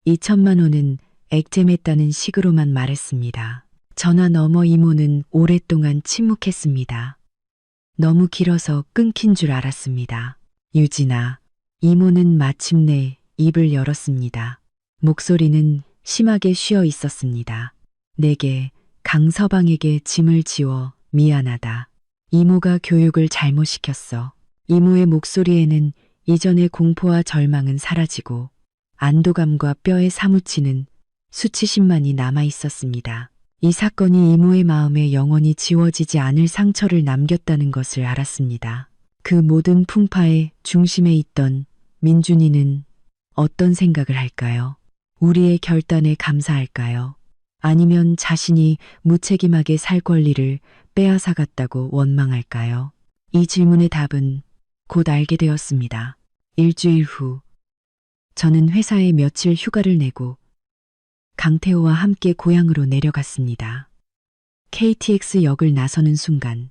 2천만 원은 액땜했다는 식으로만 말했습니다. 전화 너머 이모는 오랫동안 침묵했습니다. 너무 길어서 끊긴 줄 알았습니다. 유진아, 이모는 마침내 입을 열었습니다. 목소리는 심하게 쉬어 있었습니다. 내게 강서방에게 짐을 지워 미안하다. 이모가 교육을 잘못 시켰어. 이모의 목소리에는 이전의 공포와 절망은 사라지고 안도감과 뼈에 사무치는 수치심만이 남아 있었습니다. 이 사건이 이모의 마음에 영원히 지워지지 않을 상처를 남겼다는 것을 알았습니다. 그 모든 풍파의 중심에 있던 민준이는 어떤 생각을 할까요? 우리의 결단에 감사할까요? 아니면 자신이 무책임하게 살 권리를 빼앗아갔다고 원망할까요? 이 질문의 답은 곧 알게 되었습니다. 일주일 후, 저는 회사에 며칠 휴가를 내고 강태호와 함께 고향으로 내려갔습니다. KTX 역을 나서는 순간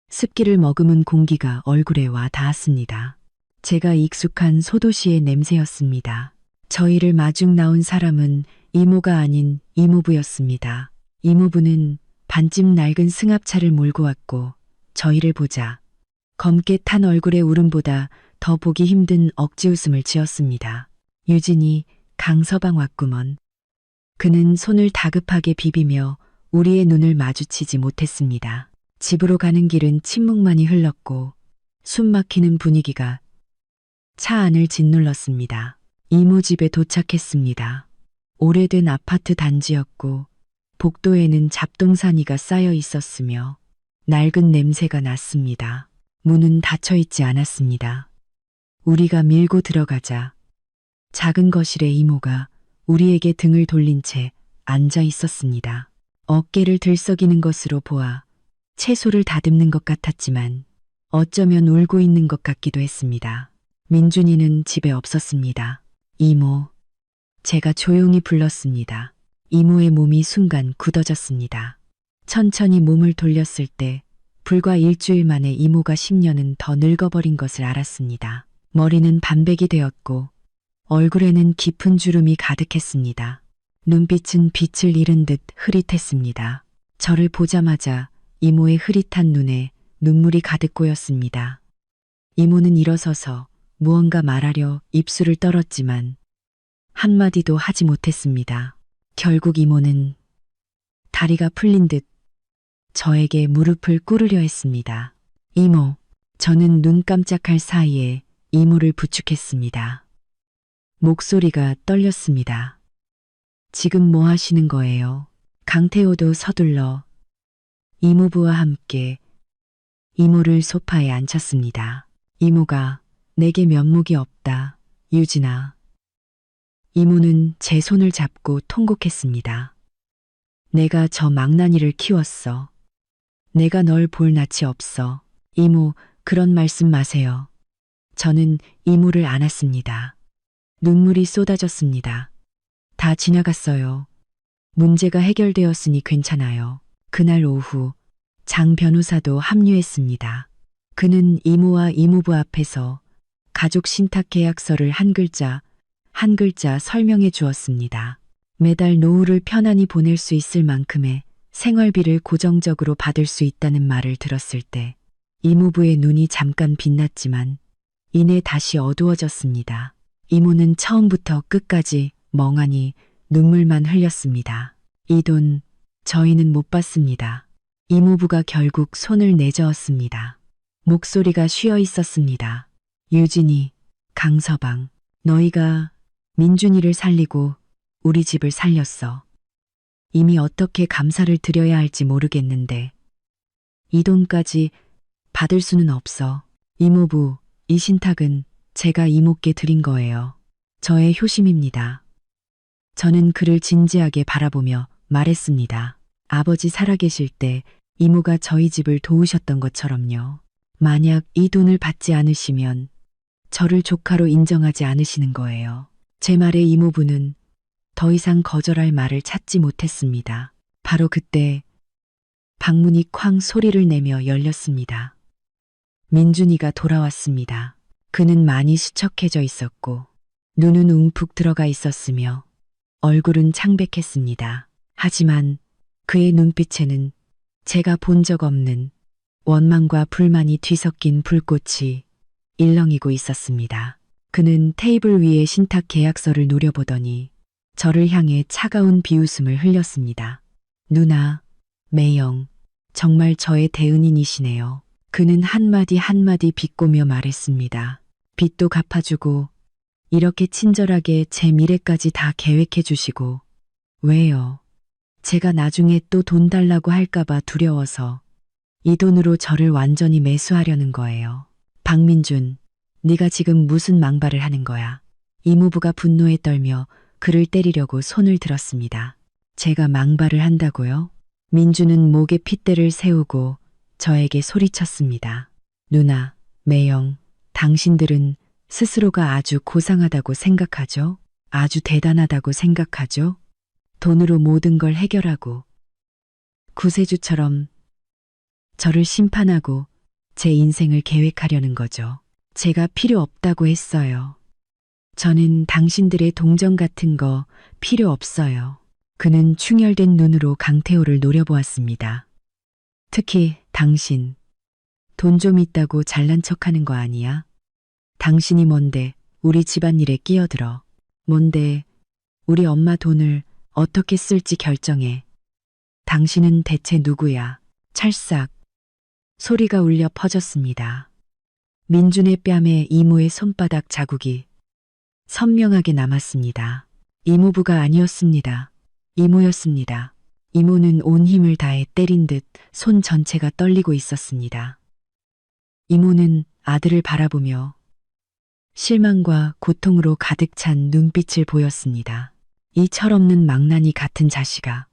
습기를 머금은 공기가 얼굴에 와 닿았습니다. 제가 익숙한 소도시의 냄새였습니다. 저희를 마중 나온 사람은 이모가 아닌 이모부였습니다. 이모부는 반쯤 낡은 승합차를 몰고 왔고 저희를 보자 검게 탄 얼굴의 울음보다 더 보기 힘든 억지 웃음을 지었습니다. 유진이, 강서방 왔구먼. 그는 손을 다급하게 비비며 우리의 눈을 마주치지 못했습니다. 집으로 가는 길은 침묵만이 흘렀고 숨 막히는 분위기가 차 안을 짓눌렀습니다. 이모 집에 도착했습니다. 오래된 아파트 단지였고 복도에는 잡동사니가 쌓여 있었으며 낡은 냄새가 났습니다. 문은 닫혀 있지 않았습니다. 우리가 밀고 들어가자 작은 거실에 이모가 우리에게 등을 돌린 채 앉아 있었습니다. 어깨를 들썩이는 것으로 보아 채소를 다듬는 것 같았지만 어쩌면 울고 있는 것 같기도 했습니다. 민준이는 집에 없었습니다. 이모. 제가 조용히 불렀습니다. 이모의 몸이 순간 굳어졌습니다. 천천히 몸을 돌렸을 때 불과 일주일 만에 이모가 10년은 더 늙어버린 것을 알았습니다. 머리는 반백이 되었고 얼굴에는 깊은 주름이 가득했습니다. 눈빛은 빛을 잃은 듯 흐릿했습니다. 저를 보자마자 이모의 흐릿한 눈에 눈물이 가득 고였습니다. 이모는 일어서서 무언가 말하려 입술을 떨었지만 한마디도 하지 못했습니다. 결국 이모는 다리가 풀린 듯 저에게 무릎을 꿇으려 했습니다. 이모, 저는 눈 깜짝할 사이에 이모를 부축했습니다. 목소리가 떨렸습니다. 지금 뭐 하시는 거예요? 강태호도 서둘러 이모부와 함께 이모를 소파에 앉혔습니다. 이모가 내게 면목이 없다, 유진아. 이모는 제 손을 잡고 통곡했습니다. 내가 저 망나니를 키웠어. 내가 널 볼 낯이 없어. 이모, 그런 말씀 마세요. 저는 이모를 안았습니다. 눈물이 쏟아졌습니다. 다 지나갔어요. 문제가 해결되었으니 괜찮아요. 그날 오후 장 변호사도 합류했습니다. 그는 이모와 이모부 앞에서 가족 신탁 계약서를 한 글자 설명해 주었습니다. 매달 노후를 편안히 보낼 수 있을 만큼의 생활비를 고정적으로 받을 수 있다는 말을 들었을 때 이모부의 눈이 잠깐 빛났지만 이내 다시 어두워졌습니다. 이모는 처음부터 끝까지 멍하니 눈물만 흘렸습니다. 이 돈 저희는 못 받습니다. 이모부가 결국 손을 내저었습니다. 목소리가 쉬어 있었습니다. 유진이, 강서방, 너희가 민준이를 살리고 우리 집을 살렸어. 이미 어떻게 감사를 드려야 할지 모르겠는데 이 돈까지 받을 수는 없어. 이모부, 이 신탁은 제가 이모께 드린 거예요. 저의 효심입니다. 저는 그를 진지하게 바라보며 말했습니다. 아버지 살아계실 때 이모가 저희 집을 도우셨던 것처럼요. 만약 이 돈을 받지 않으시면 저를 조카로 인정하지 않으시는 거예요. 제 말에 이모부는 더 이상 거절할 말을 찾지 못했습니다. 바로 그때 방문이 쾅 소리를 내며 열렸습니다. 민준이가 돌아왔습니다. 그는 많이 수척해져 있었고 눈은 움푹 들어가 있었으며 얼굴은 창백했습니다. 하지만 그의 눈빛에는 제가 본 적 없는 원망과 불만이 뒤섞인 불꽃이 일렁이고 있었습니다. 그는 테이블 위에 신탁 계약서를 노려보더니 저를 향해 차가운 비웃음을 흘렸습니다. 누나, 매영, 정말 저의 대은인이시네요. 그는 한마디 한마디 비꼬며 말했습니다. 빚도 갚아주고 이렇게 친절하게 제 미래까지 다 계획해 주시고 왜요? 제가 나중에 또 돈 달라고 할까봐 두려워서 이 돈으로 저를 완전히 매수하려는 거예요. 박민준, 네가 지금 무슨 망발을 하는 거야? 이모부가 분노에 떨며 그를 때리려고 손을 들었습니다. 제가 망발을 한다고요? 민준은 목에 핏대를 세우고 저에게 소리쳤습니다. 누나, 매영, 당신들은 스스로가 아주 고상하다고 생각하죠? 아주 대단하다고 생각하죠? 돈으로 모든 걸 해결하고 구세주처럼 저를 심판하고 제 인생을 계획하려는 거죠. 제가 필요 없다고 했어요. 저는 당신들의 동정 같은 거 필요 없어요. 그는 충혈된 눈으로 강태호를 노려보았습니다. 특히 당신, 돈 좀 있다고 잘난 척하는 거 아니야? 당신이 뭔데 우리 집안일에 끼어들어. 뭔데 우리 엄마 돈을 어떻게 쓸지 결정해. 당신은 대체 누구야? 찰싹 소리가 울려 퍼졌습니다. 민준의 뺨에 이모의 손바닥 자국이 선명하게 남았습니다. 이모부가 아니었습니다. 이모였습니다. 이모는 온 힘을 다해 때린 듯 손 전체가 떨리고 있었습니다. 이모는 아들을 바라보며 실망과 고통으로 가득 찬 눈빛을 보였습니다. 이 철없는 망나니 같은 자식아.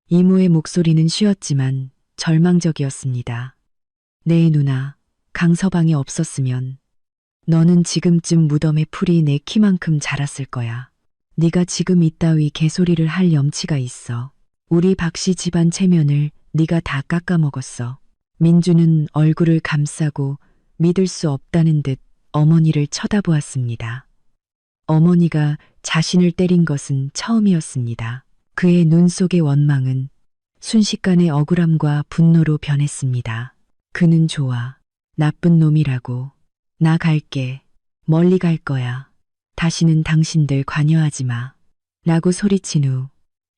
이모의 목소리는 쉬었지만 절망적이었습니다. 내 누나, 강서방이 없었으면 너는 지금쯤 무덤에 풀이 내 키만큼 자랐을 거야. 네가 지금 이따위 개소리를 할 염치가 있어. 우리 박씨 집안 체면을 네가 다 깎아먹었어. 민주는 얼굴을 감싸고 믿을 수 없다는 듯 어머니를 쳐다보았습니다. 어머니가 자신을 때린 것은 처음이었습니다. 그의 눈 속의 원망은 순식간에 억울함과 분노로 변했습니다. 그는 좋아. 나쁜 놈이라고. 나 갈게. 멀리 갈 거야. 다시는 당신들 관여하지 마. 라고 소리친 후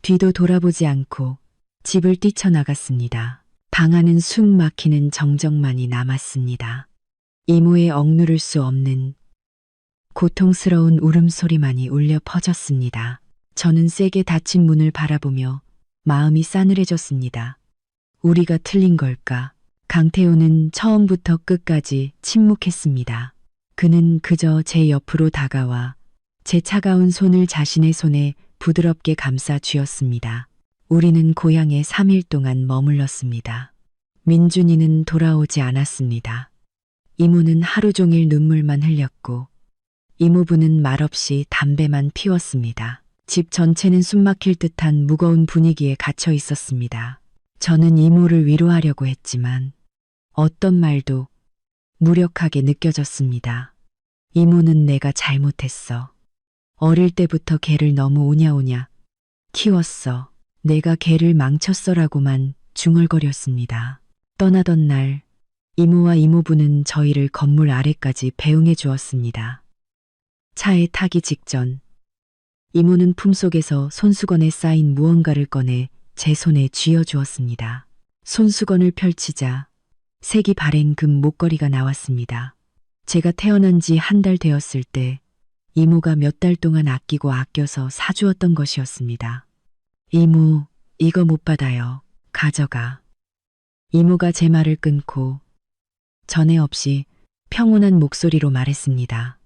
뒤도 돌아보지 않고 집을 뛰쳐나갔습니다. 방 안은 숨 막히는 정적만이 남았습니다. 이모의 억누를 수 없는 고통스러운 울음소리만이 울려 퍼졌습니다. 저는 세게 닫힌 문을 바라보며 마음이 싸늘해졌습니다. 우리가 틀린 걸까? 강태호는 처음부터 끝까지 침묵했습니다. 그는 그저 제 옆으로 다가와 제 차가운 손을 자신의 손에 부드럽게 감싸 쥐었습니다. 우리는 고향에 3일 동안 머물렀습니다. 민준이는 돌아오지 않았습니다. 이모는 하루 종일 눈물만 흘렸고 이모부는 말없이 담배만 피웠습니다. 집 전체는 숨막힐 듯한 무거운 분위기에 갇혀 있었습니다. 저는 이모를 위로하려고 했지만 어떤 말도 무력하게 느껴졌습니다. 이모는 내가 잘못했어. 어릴 때부터 걔를 너무 오냐오냐 키웠어. 내가 걔를 망쳤어라고만 중얼거렸습니다. 떠나던 날 이모와 이모부는 저희를 건물 아래까지 배웅해 주었습니다. 차에 타기 직전 이모는 품속에서 손수건에 쌓인 무언가를 꺼내 제 손에 쥐어 주었습니다. 손수건을 펼치자 색이 바랜 금 목걸이가 나왔습니다. 제가 태어난 지 한 달 되었을 때 이모가 몇 달 동안 아끼고 아껴서 사주었던 것이었습니다. 이모, 이거 못 받아요. 가져가. 이모가 제 말을 끊고 전에 없이 평온한 목소리로 말했습니다.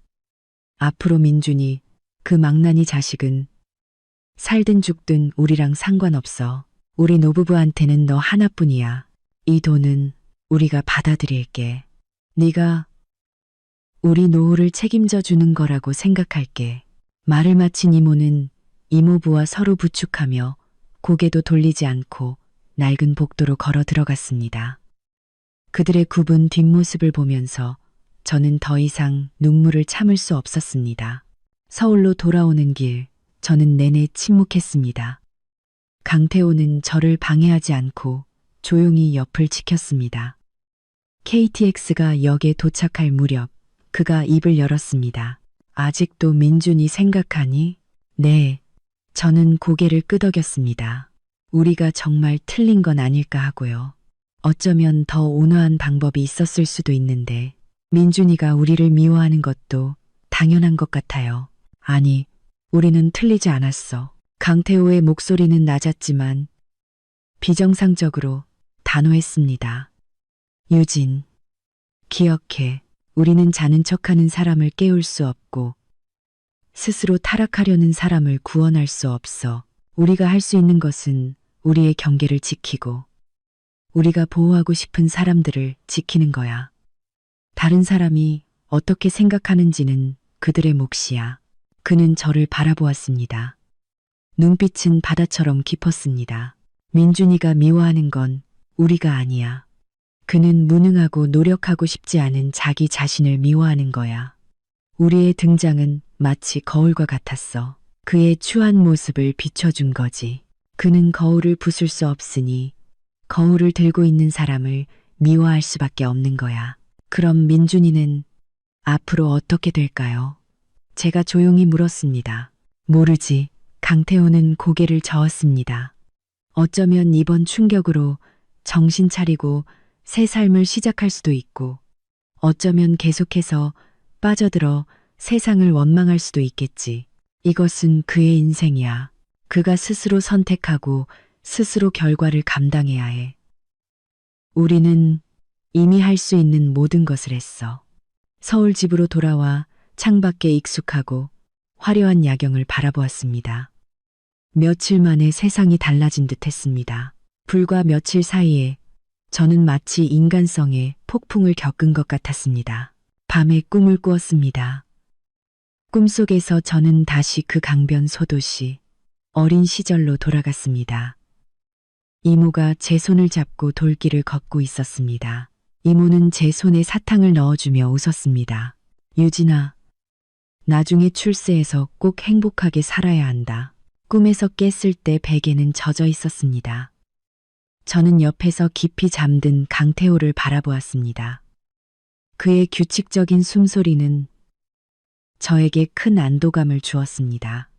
앞으로 민준이, 그 망나니 자식은 살든 죽든 우리랑 상관없어. 우리 노부부한테는 너 하나뿐이야. 이 돈은 우리가 받아들일게. 네가 우리 노후를 책임져 주는 거라고 생각할게. 말을 마친 이모는 이모부와 서로 부축하며 고개도 돌리지 않고 낡은 복도로 걸어 들어갔습니다. 그들의 굽은 뒷모습을 보면서 저는 더 이상 눈물을 참을 수 없었습니다. 서울로 돌아오는 길, 저는 내내 침묵했습니다. 강태호는 저를 방해하지 않고 조용히 옆을 지켰습니다. KTX가 역에 도착할 무렵 그가 입을 열었습니다. 아직도 민준이 생각하니? 네. 저는 고개를 끄덕였습니다. 우리가 정말 틀린 건 아닐까 하고요. 어쩌면 더 온화한 방법이 있었을 수도 있는데 민준이가 우리를 미워하는 것도 당연한 것 같아요. 아니, 우리는 틀리지 않았어. 강태호의 목소리는 낮았지만 비정상적으로 단호했습니다. 유진, 기억해. 우리는 자는 척하는 사람을 깨울 수 없고 스스로 타락하려는 사람을 구원할 수 없어. 우리가 할 수 있는 것은 우리의 경계를 지키고 우리가 보호하고 싶은 사람들을 지키는 거야. 다른 사람이 어떻게 생각하는지는 그들의 몫이야. 그는 저를 바라보았습니다. 눈빛은 바다처럼 깊었습니다. 민준이가 미워하는 건 우리가 아니야. 그는 무능하고 노력하고 싶지 않은 자기 자신을 미워하는 거야. 우리의 등장은 마치 거울과 같았어. 그의 추한 모습을 비춰준 거지. 그는 거울을 부술 수 없으니 거울을 들고 있는 사람을 미워할 수밖에 없는 거야. 그럼 민준이는 앞으로 어떻게 될까요? 제가 조용히 물었습니다. 모르지. 강태호는 고개를 저었습니다. 어쩌면 이번 충격으로 정신 차리고 새 삶을 시작할 수도 있고, 어쩌면 계속해서 빠져들어 세상을 원망할 수도 있겠지. 이것은 그의 인생이야. 그가 스스로 선택하고 스스로 결과를 감당해야 해. 우리는 이미 할 수 있는 모든 것을 했어. 서울 집으로 돌아와 창밖에 익숙하고 화려한 야경을 바라보았습니다. 며칠 만에 세상이 달라진 듯 했습니다. 불과 며칠 사이에 저는 마치 인간성의 폭풍을 겪은 것 같았습니다. 밤에 꿈을 꾸었습니다. 꿈속에서 저는 다시 그 강변 소도시 어린 시절로 돌아갔습니다. 이모가 제 손을 잡고 돌길을 걷고 있었습니다. 이모는 제 손에 사탕을 넣어주며 웃었습니다. 유진아, 나중에 출세해서 꼭 행복하게 살아야 한다. 꿈에서 깼을 때 베개는 젖어 있었습니다. 저는 옆에서 깊이 잠든 강태호를 바라보았습니다. 그의 규칙적인 숨소리는 저에게 큰 안도감을 주었습니다.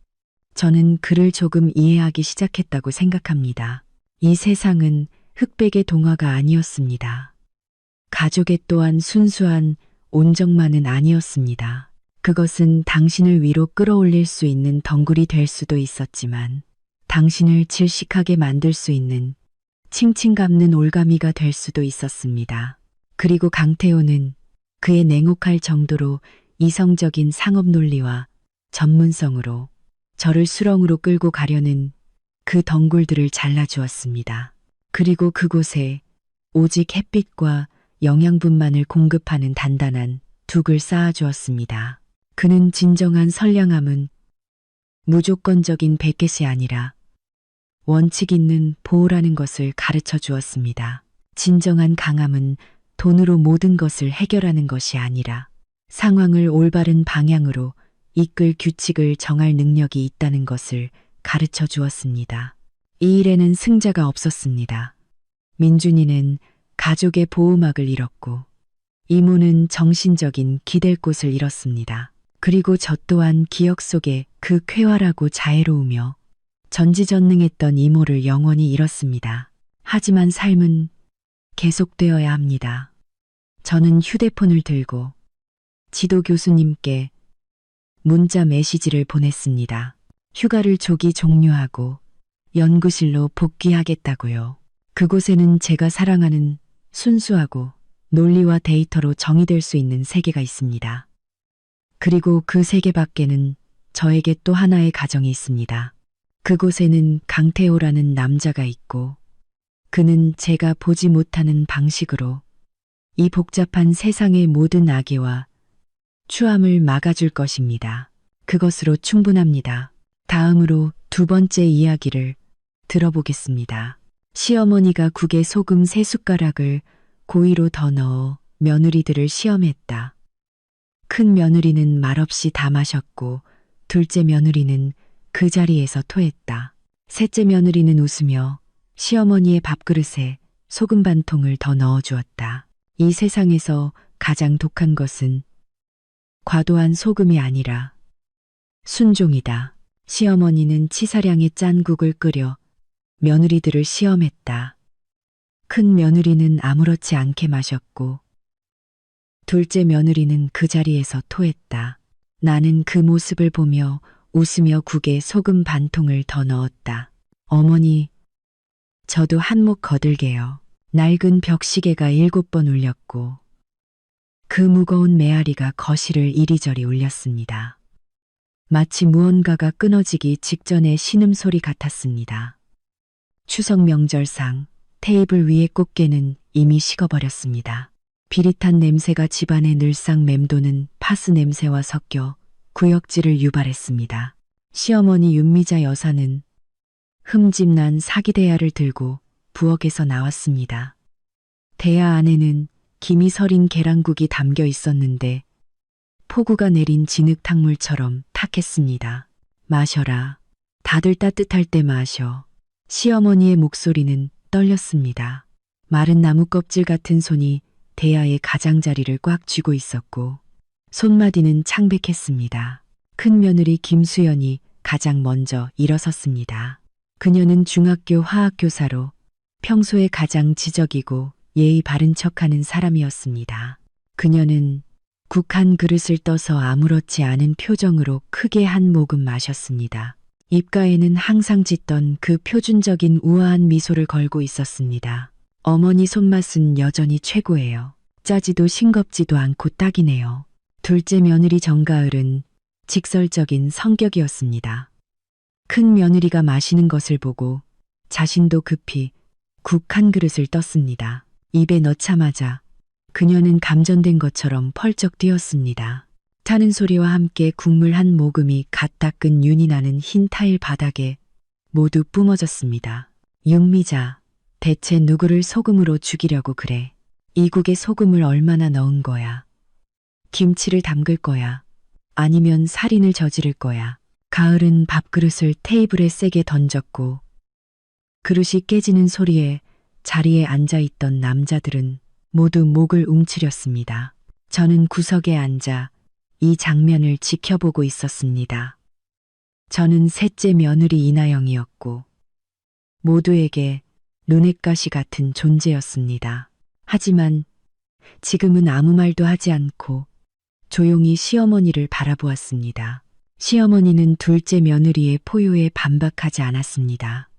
저는 그를 조금 이해하기 시작했다고 생각합니다. 이 세상은 흑백의 동화가 아니었습니다. 가족의 또한 순수한 온정만은 아니었습니다. 그것은 당신을 위로 끌어올릴 수 있는 덩굴이 될 수도 있었지만 당신을 질식하게 만들 수 있는 칭칭감는 올가미가 될 수도 있었습니다. 그리고 강태호는 그의 냉혹할 정도로 이성적인 상업 논리와 전문성으로 저를 수렁으로 끌고 가려는 그 덩굴들을 잘라주었습니다. 그리고 그곳에 오직 햇빛과 영양분만을 공급하는 단단한 둑을 쌓아주었습니다. 그는 진정한 선량함은 무조건적인 베켓이 아니라 원칙 있는 보호라는 것을 가르쳐 주었습니다. 진정한 강함은 돈으로 모든 것을 해결하는 것이 아니라 상황을 올바른 방향으로 이끌 규칙을 정할 능력이 있다는 것을 가르쳐 주었습니다. 이 일에는 승자가 없었습니다. 민준이는 가족의 보호막을 잃었고 이모는 정신적인 기댈 곳을 잃었습니다. 그리고 저 또한 기억 속에 그 쾌활하고 자애로우며 전지전능했던 이모를 영원히 잃었습니다. 하지만 삶은 계속되어야 합니다. 저는 휴대폰을 들고 지도 교수님께 문자 메시지를 보냈습니다. 휴가를 조기 종료하고 연구실로 복귀하겠다고요. 그곳에는 제가 사랑하는 순수하고 논리와 데이터로 정의될 수 있는 세계가 있습니다. 그리고 그 세계 밖에는 저에게 또 하나의 가정이 있습니다. 그곳에는 강태호라는 남자가 있고 그는 제가 보지 못하는 방식으로 이 복잡한 세상의 모든 악의와 추함을 막아줄 것입니다. 그것으로 충분합니다. 다음으로 두 번째 이야기를 들어보겠습니다. 시어머니가 국에 소금 3숟가락을 고의로 더 넣어 며느리들을 시험했다. 큰 며느리는 말없이 다 마셨고 둘째 며느리는 그 자리에서 토했다. 셋째 며느리는 웃으며 시어머니의 밥그릇에 소금 반 통을 더 넣어주었다. 이 세상에서 가장 독한 것은 과도한 소금이 아니라 순종이다. 시어머니는 치사량의 짠 국을 끓여 며느리들을 시험했다. 큰 며느리는 아무렇지 않게 마셨고 둘째 며느리는 그 자리에서 토했다. 나는 그 모습을 보며 웃으며 국에 소금 반 통을 더 넣었다. 어머니, 저도 한몫 거들게요. 낡은 벽시계가 7번 울렸고 그 무거운 메아리가 거실을 이리저리 울렸습니다. 마치 무언가가 끊어지기 직전의 신음소리 같았습니다. 추석 명절상 테이블 위의 꽃게는 이미 식어버렸습니다. 비릿한 냄새가 집안에 늘상 맴도는 파스 냄새와 섞여 구역질을 유발했습니다. 시어머니 윤미자 여사는 흠집난 사기대야를 들고 부엌에서 나왔습니다. 대야 안에는 김이 서린 계란국이 담겨 있었는데 폭우가 내린 진흙탕물처럼 탁했습니다. 마셔라. 다들 따뜻할 때 마셔. 시어머니의 목소리는 떨렸습니다. 마른 나무 껍질 같은 손이 대야의 가장자리를 꽉 쥐고 있었고 손마디는 창백했습니다. 큰 며느리 김수연이 가장 먼저 일어섰습니다. 그녀는 중학교 화학교사로 평소에 가장 지적이고 예의 바른 척하는 사람이었습니다. 그녀는 국 한 그릇을 떠서 아무렇지 않은 표정으로 크게 한 모금 마셨습니다. 입가에는 항상 짓던 그 표준적인 우아한 미소를 걸고 있었습니다. 어머니 손맛은 여전히 최고예요. 짜지도 싱겁지도 않고 딱이네요. 둘째 며느리 정가을은 직설적인 성격이었습니다. 큰 며느리가 마시는 것을 보고 자신도 급히 국 한 그릇을 떴습니다. 입에 넣자마자 그녀는 감전된 것처럼 펄쩍 뛰었습니다. 타는 소리와 함께 국물 한 모금이 갓 닦은 윤이 나는 흰 타일 바닥에 모두 뿜어졌습니다. 윤미자, 대체 누구를 소금으로 죽이려고 그래? 이 국에 소금을 얼마나 넣은 거야? 김치를 담글 거야? 아니면 살인을 저지를 거야? 가을은 밥그릇을 테이블에 세게 던졌고 그릇이 깨지는 소리에 자리에 앉아 있던 남자들은 모두 목을 움츠렸습니다. 저는 구석에 앉아 이 장면을 지켜보고 있었습니다. 저는 셋째 며느리 이나영이었고 모두에게 눈엣가시 같은 존재였습니다. 하지만 지금은 아무 말도 하지 않고 조용히 시어머니를 바라보았습니다. 시어머니는 둘째 며느리의 포효에 반박하지 않았습니다.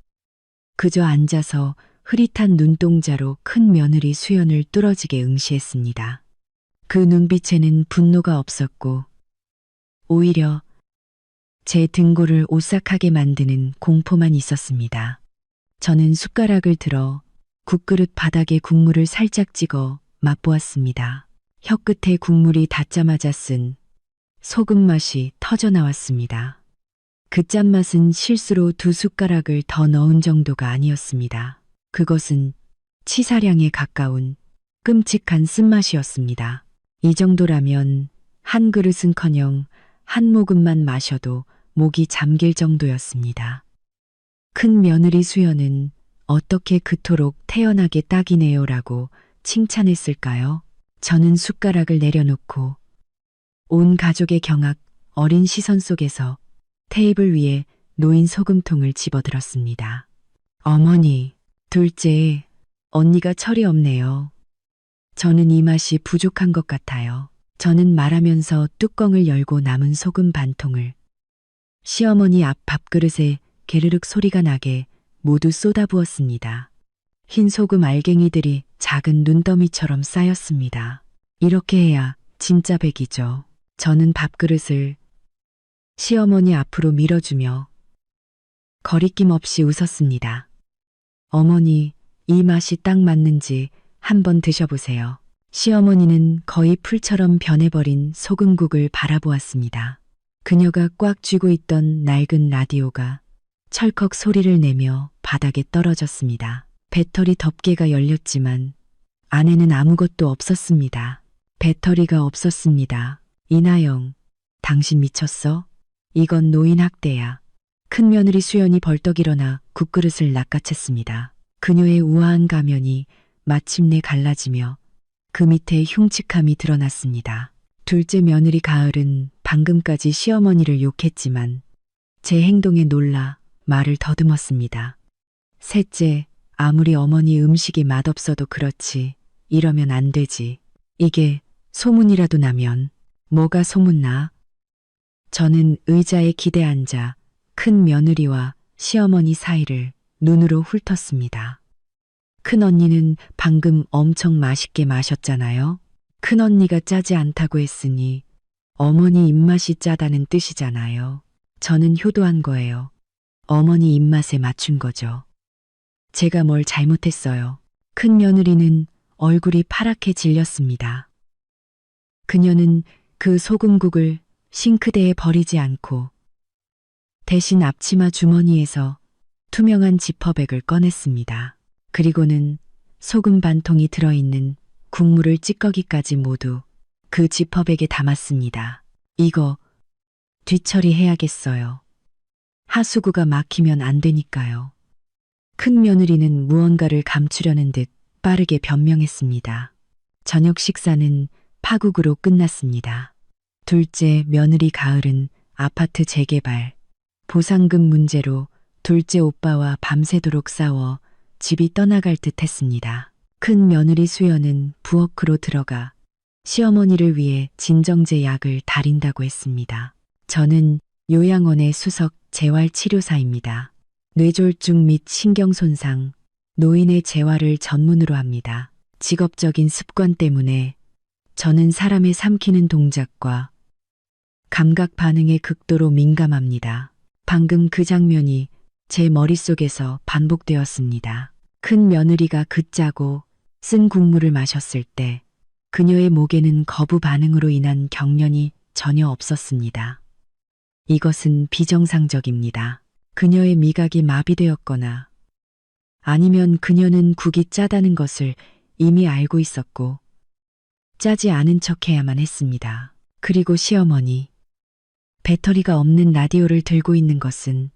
그저 앉아서 흐릿한 눈동자로 큰 며느리 수연을 뚫어지게 응시했습니다. 그 눈빛에는 분노가 없었고 오히려 제 등골을 오싹하게 만드는 공포만 있었습니다. 저는 숟가락을 들어 국그릇 바닥에 국물을 살짝 찍어 맛보았습니다. 혀끝에 국물이 닿자마자 쓴 소금 맛이 터져 나왔습니다. 그 짠맛은 실수로 2숟가락을 더 넣은 정도가 아니었습니다. 그것은 치사량에 가까운 끔찍한 쓴맛이었습니다. 이 정도라면 한 그릇은커녕 한 모금만 마셔도 목이 잠길 정도였습니다. 큰 며느리 수연은 어떻게 그토록 태연하게 딱이네요라고 칭찬했을까요? 저는 숟가락을 내려놓고 온 가족의 경악 어린 시선 속에서 테이블 위에 놓인 소금통을 집어들었습니다. 어머니, 둘째, 언니가 철이 없네요. 저는 이 맛이 부족한 것 같아요. 저는 말하면서 뚜껑을 열고 남은 소금 반통을 시어머니 앞 밥그릇에 게르륵 소리가 나게 모두 쏟아부었습니다. 흰 소금 알갱이들이 작은 눈더미처럼 쌓였습니다. 이렇게 해야 진짜 백이죠. 저는 밥그릇을 시어머니 앞으로 밀어주며 거리낌 없이 웃었습니다. 어머니, 이 맛이 딱 맞는지 한번 드셔보세요. 시어머니는 거의 풀처럼 변해버린 소금국을 바라보았습니다. 그녀가 꽉 쥐고 있던 낡은 라디오가 철컥 소리를 내며 바닥에 떨어졌습니다. 배터리 덮개가 열렸지만 안에는 아무것도 없었습니다. 배터리가 없었습니다. 이나영, 당신 미쳤어? 이건 노인학대야. 큰며느리 수연이 벌떡 일어나 국그릇을 낚아챘습니다. 그녀의 우아한 가면이 마침내 갈라지며 그 밑에 흉측함이 드러났습니다. 둘째 며느리 가을은 방금까지 시어머니를 욕했지만 제 행동에 놀라 말을 더듬었습니다. 셋째, 아무리 어머니 음식이 맛없어도 그렇지 이러면 안 되지. 이게 소문이라도 나면 뭐가 소문나? 저는 의자에 기대 앉아 큰 며느리와 시어머니 사이를 눈으로 훑었습니다. 큰 언니는 방금 엄청 맛있게 마셨잖아요. 큰 언니가 짜지 않다고 했으니 어머니 입맛이 짜다는 뜻이잖아요. 저는 효도한 거예요. 어머니 입맛에 맞춘 거죠. 제가 뭘 잘못했어요. 큰 며느리는 얼굴이 파랗게 질렸습니다. 그녀는 그 소금국을 싱크대에 버리지 않고 대신 앞치마 주머니에서 투명한 지퍼백을 꺼냈습니다. 그리고는 소금 반통이 들어있는 국물을 찌꺼기까지 모두 그 지퍼백에 담았습니다. 이거 뒤처리해야겠어요. 하수구가 막히면 안 되니까요. 큰 며느리는 무언가를 감추려는 듯 빠르게 변명했습니다. 저녁 식사는 파국으로 끝났습니다. 둘째 며느리 가을은 아파트 재개발, 보상금 문제로 둘째 오빠와 밤새도록 싸워 집이 떠나갈 듯 했습니다. 큰 며느리 수연은 부엌으로 들어가 시어머니를 위해 진정제 약을 다린다고 했습니다. 저는 요양원의 수석 재활치료사입니다. 뇌졸중 및 신경손상, 노인의 재활을 전문으로 합니다. 직업적인 습관 때문에 저는 사람의 삼키는 동작과 감각 반응에 극도로 민감합니다. 방금 그 장면이 제 머릿속에서 반복되었습니다. 큰 며느리가 그 짜고 쓴 국물을 마셨을 때 그녀의 목에는 거부 반응으로 인한 경련이 전혀 없었습니다. 이것은 비정상적입니다. 그녀의 미각이 마비되었거나 아니면 그녀는 국이 짜다는 것을 이미 알고 있었고 짜지 않은 척해야만 했습니다. 그리고 시어머니, 배터리가 없는 라디오를 들고 있는 것은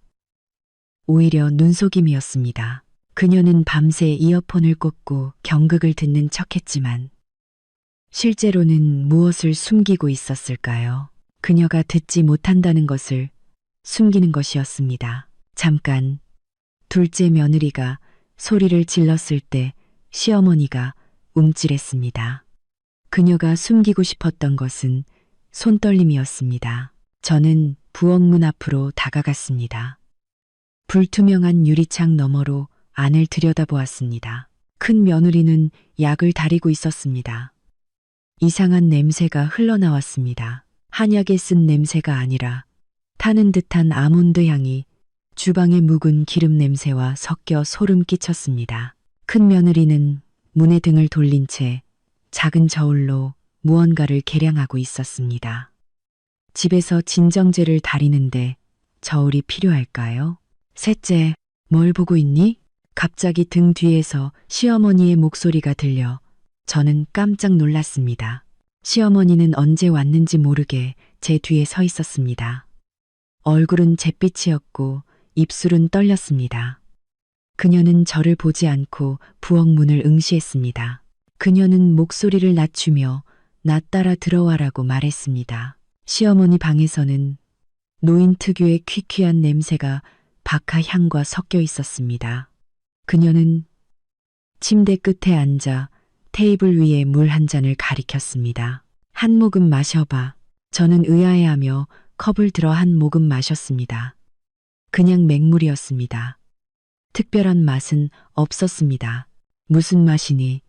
오히려 눈속임이었습니다. 그녀는 밤새 이어폰을 꽂고 경극을 듣는 척했지만 실제로는 무엇을 숨기고 있었을까요? 그녀가 듣지 못한다는 것을 숨기는 것이었습니다. 잠깐, 둘째 며느리가 소리를 질렀을 때 시어머니가 움찔했습니다. 그녀가 숨기고 싶었던 것은 손떨림이었습니다. 저는 부엌문 앞으로 다가갔습니다. 불투명한 유리창 너머로 안을 들여다보았습니다. 큰 며느리는 약을 다리고 있었습니다. 이상한 냄새가 흘러나왔습니다. 한약에 쓴 냄새가 아니라 타는 듯한 아몬드 향이 주방의 묵은 기름 냄새와 섞여 소름 끼쳤습니다. 큰 며느리는 문에 등을 돌린 채 작은 저울로 무언가를 계량하고 있었습니다. 집에서 진정제를 다리는데 저울이 필요할까요? 셋째, 뭘 보고 있니? 갑자기 등 뒤에서 시어머니의 목소리가 들려 저는 깜짝 놀랐습니다. 시어머니는 언제 왔는지 모르게 제 뒤에 서 있었습니다. 얼굴은 잿빛이었고 입술은 떨렸습니다. 그녀는 저를 보지 않고 부엌 문을 응시했습니다. 그녀는 목소리를 낮추며 나 따라 들어와라고 말했습니다. 시어머니 방에서는 노인 특유의 퀴퀴한 냄새가 박하 향과 섞여 있었습니다. 그녀는 침대 끝에 앉아 테이블 위에 물 한 잔을 가리켰습니다. 한 모금 마셔봐. 저는 의아해하며 컵을 들어 한 모금 마셨습니다. 그냥 맹물이었습니다. 특별한 맛은 없었습니다. 무슨 맛이니?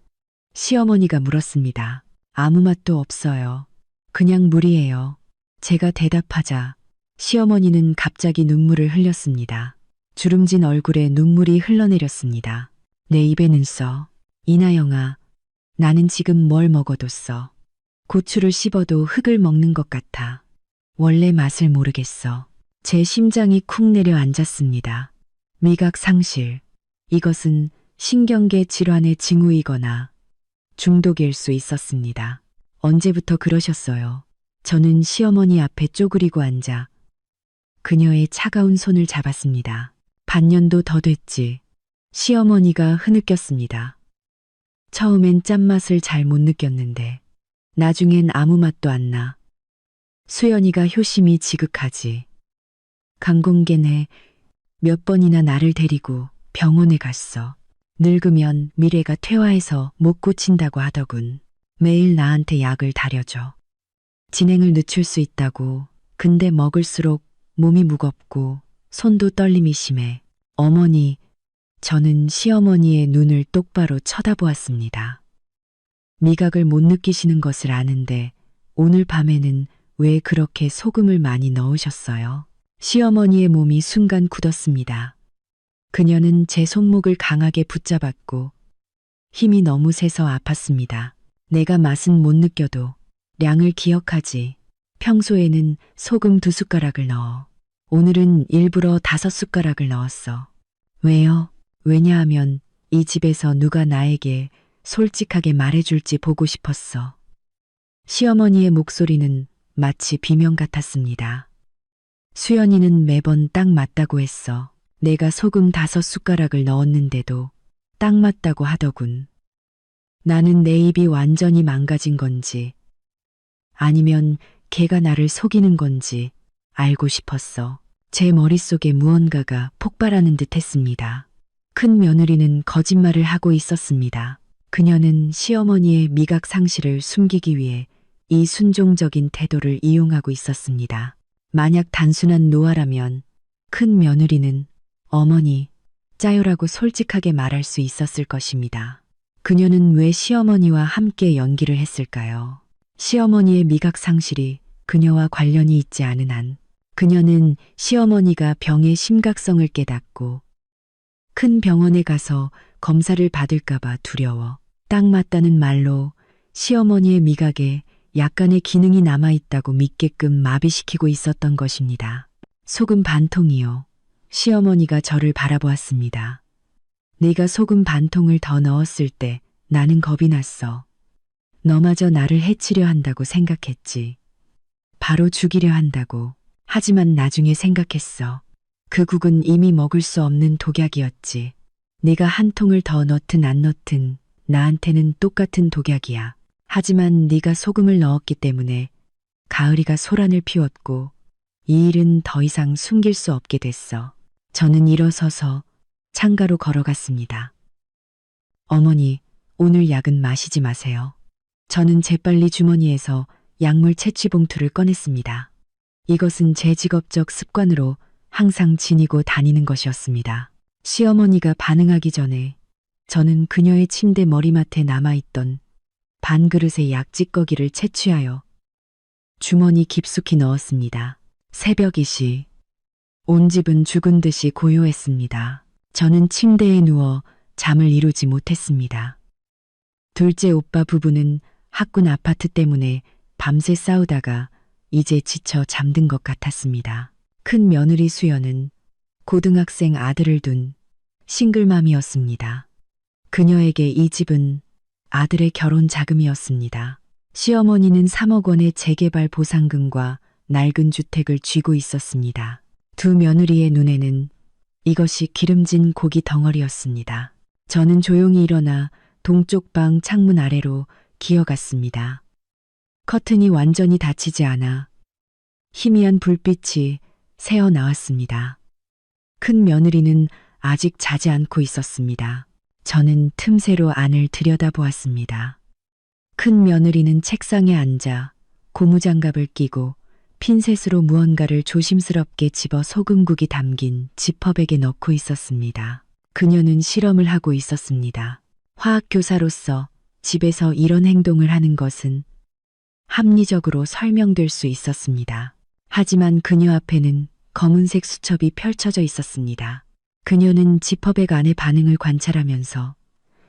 시어머니가 물었습니다. 아무 맛도 없어요. 그냥 물이에요. 제가 대답하자 시어머니는 갑자기 눈물을 흘렸습니다. 주름진 얼굴에 눈물이 흘러내렸습니다. 내 입에는 써. 이나영아, 나는 지금 뭘 먹어도 써. 고추를 씹어도 흙을 먹는 것 같아. 원래 맛을 모르겠어. 제 심장이 쿵 내려앉았습니다. 미각 상실. 이것은 신경계 질환의 징후이거나 중독일 수 있었습니다. 언제부터 그러셨어요? 저는 시어머니 앞에 쪼그리고 앉아 그녀의 차가운 손을 잡았습니다. 반년도 더 됐지. 시어머니가 흐느꼈습니다. 처음엔 짠맛을 잘 못 느꼈는데 나중엔 아무 맛도 안 나. 수연이가 효심이 지극하지. 강공계네 몇 번이나 나를 데리고 병원에 갔어. 늙으면 미래가 퇴화해서 못 고친다고 하더군. 매일 나한테 약을 다려줘. 진행을 늦출 수 있다고. 근데 먹을수록 몸이 무겁고 손도 떨림이 심해. 어머니, 저는 시어머니의 눈을 똑바로 쳐다보았습니다. 미각을 못 느끼시는 것을 아는데 오늘 밤에는 왜 그렇게 소금을 많이 넣으셨어요? 시어머니의 몸이 순간 굳었습니다. 그녀는 제 손목을 강하게 붙잡았고 힘이 너무 세서 아팠습니다. 내가 맛은 못 느껴도 량을 기억하지. 평소에는 소금 2숟가락을 넣어. 오늘은 일부러 5숟가락을 넣었어. 왜요? 왜냐하면 이 집에서 누가 나에게 솔직하게 말해줄지 보고 싶었어. 시어머니의 목소리는 마치 비명 같았습니다. 수연이는 매번 딱 맞다고 했어. 내가 소금 5숟가락을 넣었는데도 딱 맞다고 하더군. 나는 내 입이 완전히 망가진 건지 아니면 걔가 나를 속이는 건지 알고 싶었어. 제 머릿속에 무언가가 폭발하는 듯 했습니다. 큰 며느리는 거짓말을 하고 있었습니다. 그녀는 시어머니의 미각 상실을 숨기기 위해 이 순종적인 태도를 이용하고 있었습니다. 만약 단순한 노화라면 큰 며느리는 어머니, 짜요라고 솔직하게 말할 수 있었을 것입니다. 그녀는 왜 시어머니와 함께 연기를 했을까요? 시어머니의 미각 상실이 그녀와 관련이 있지 않은 한 그녀는 시어머니가 병의 심각성을 깨닫고 큰 병원에 가서 검사를 받을까봐 두려워 딱 맞다는 말로 시어머니의 미각에 약간의 기능이 남아있다고 믿게끔 마비시키고 있었던 것입니다. 소금 반 통이요. 시어머니가 저를 바라보았습니다. 네가 소금 반 통을 더 넣었을 때 나는 겁이 났어. 너마저 나를 해치려 한다고 생각했지. 바로 죽이려 한다고. 하지만 나중에 생각했어. 그 국은 이미 먹을 수 없는 독약이었지. 네가 한 통을 더 넣든 안 넣든 나한테는 똑같은 독약이야. 하지만 네가 소금을 넣었기 때문에 가을이가 소란을 피웠고 이 일은 더 이상 숨길 수 없게 됐어. 저는 일어서서 창가로 걸어갔습니다. 어머니, 오늘 약은 마시지 마세요. 저는 재빨리 주머니에서 약물 채취 봉투를 꺼냈습니다. 이것은 제 직업적 습관으로 항상 지니고 다니는 것이었습니다. 시어머니가 반응하기 전에 저는 그녀의 침대 머리맡에 남아있던 반 그릇의 약찌꺼기를 채취하여 주머니 깊숙이 넣었습니다. 새벽이시 온 집은 죽은 듯이 고요했습니다. 저는 침대에 누워 잠을 이루지 못했습니다. 둘째 오빠 부부는 학군 아파트 때문에 밤새 싸우다가 이제 지쳐 잠든 것 같았습니다. 큰 며느리 수연은 고등학생 아들을 둔 싱글맘이었습니다. 그녀에게 이 집은 아들의 결혼 자금이었습니다. 시어머니는 3억 원의 재개발 보상금과 낡은 주택을 쥐고 있었습니다. 두 며느리의 눈에는 이것이 기름진 고기 덩어리였습니다. 저는 조용히 일어나 동쪽 방 창문 아래로 기어갔습니다. 커튼이 완전히 닫히지 않아 희미한 불빛이 새어 나왔습니다. 큰 며느리는 아직 자지 않고 있었습니다. 저는 틈새로 안을 들여다보았습니다. 큰 며느리는 책상에 앉아 고무장갑을 끼고 핀셋으로 무언가를 조심스럽게 집어 소금국이 담긴 지퍼백에 넣고 있었습니다. 그녀는 실험을 하고 있었습니다. 화학교사로서 집에서 이런 행동을 하는 것은 합리적으로 설명될 수 있었습니다. 하지만 그녀 앞에는 검은색 수첩이 펼쳐져 있었습니다. 그녀는 지퍼백 안의 반응을 관찰하면서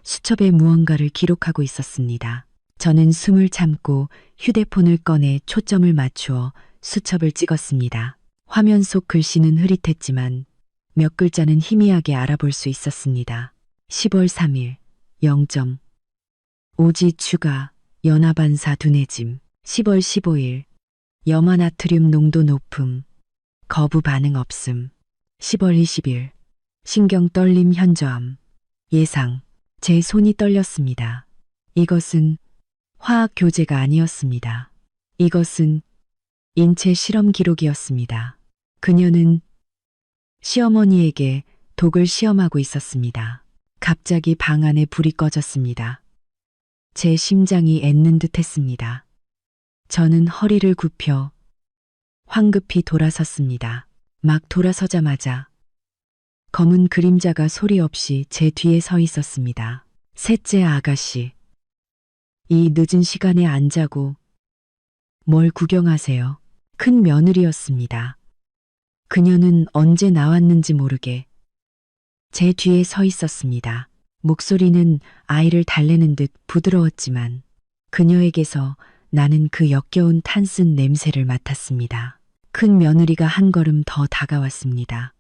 수첩에 무언가를 기록하고 있었습니다. 저는 숨을 참고 휴대폰을 꺼내 초점을 맞추어 수첩을 찍었습니다. 화면 속 글씨는 흐릿했지만 몇 글자는 희미하게 알아볼 수 있었습니다. 10월 3일 0점 오지 추가 연화반사 둔해짐 10월 15일 염화나트륨 농도 높음 거부 반응 없음 10월 20일 신경 떨림 현저함 예상 제 손이 떨렸습니다. 이것은 화학 교재가 아니었습니다. 이것은 인체 실험 기록이었습니다. 그녀는 시어머니에게 독을 시험하고 있었습니다. 갑자기 방 안에 불이 꺼졌습니다. 제 심장이 ඈ는 듯 했습니다. 저는 허리를 굽혀 황급히 돌아섰습니다. 막 돌아서자마자 검은 그림자가 소리 없이 제 뒤에 서 있었습니다. 셋째 아가씨. 이 늦은 시간에 안 자고 뭘 구경하세요? 큰 며느리였습니다. 그녀는 언제 나왔는지 모르게 제 뒤에 서 있었습니다. 목소리는 아이를 달래는 듯 부드러웠지만 그녀에게서 나는 그 역겨운 탄쓴 냄새를 맡았습니다. 큰 며느리가 한 걸음 더 다가왔습니다.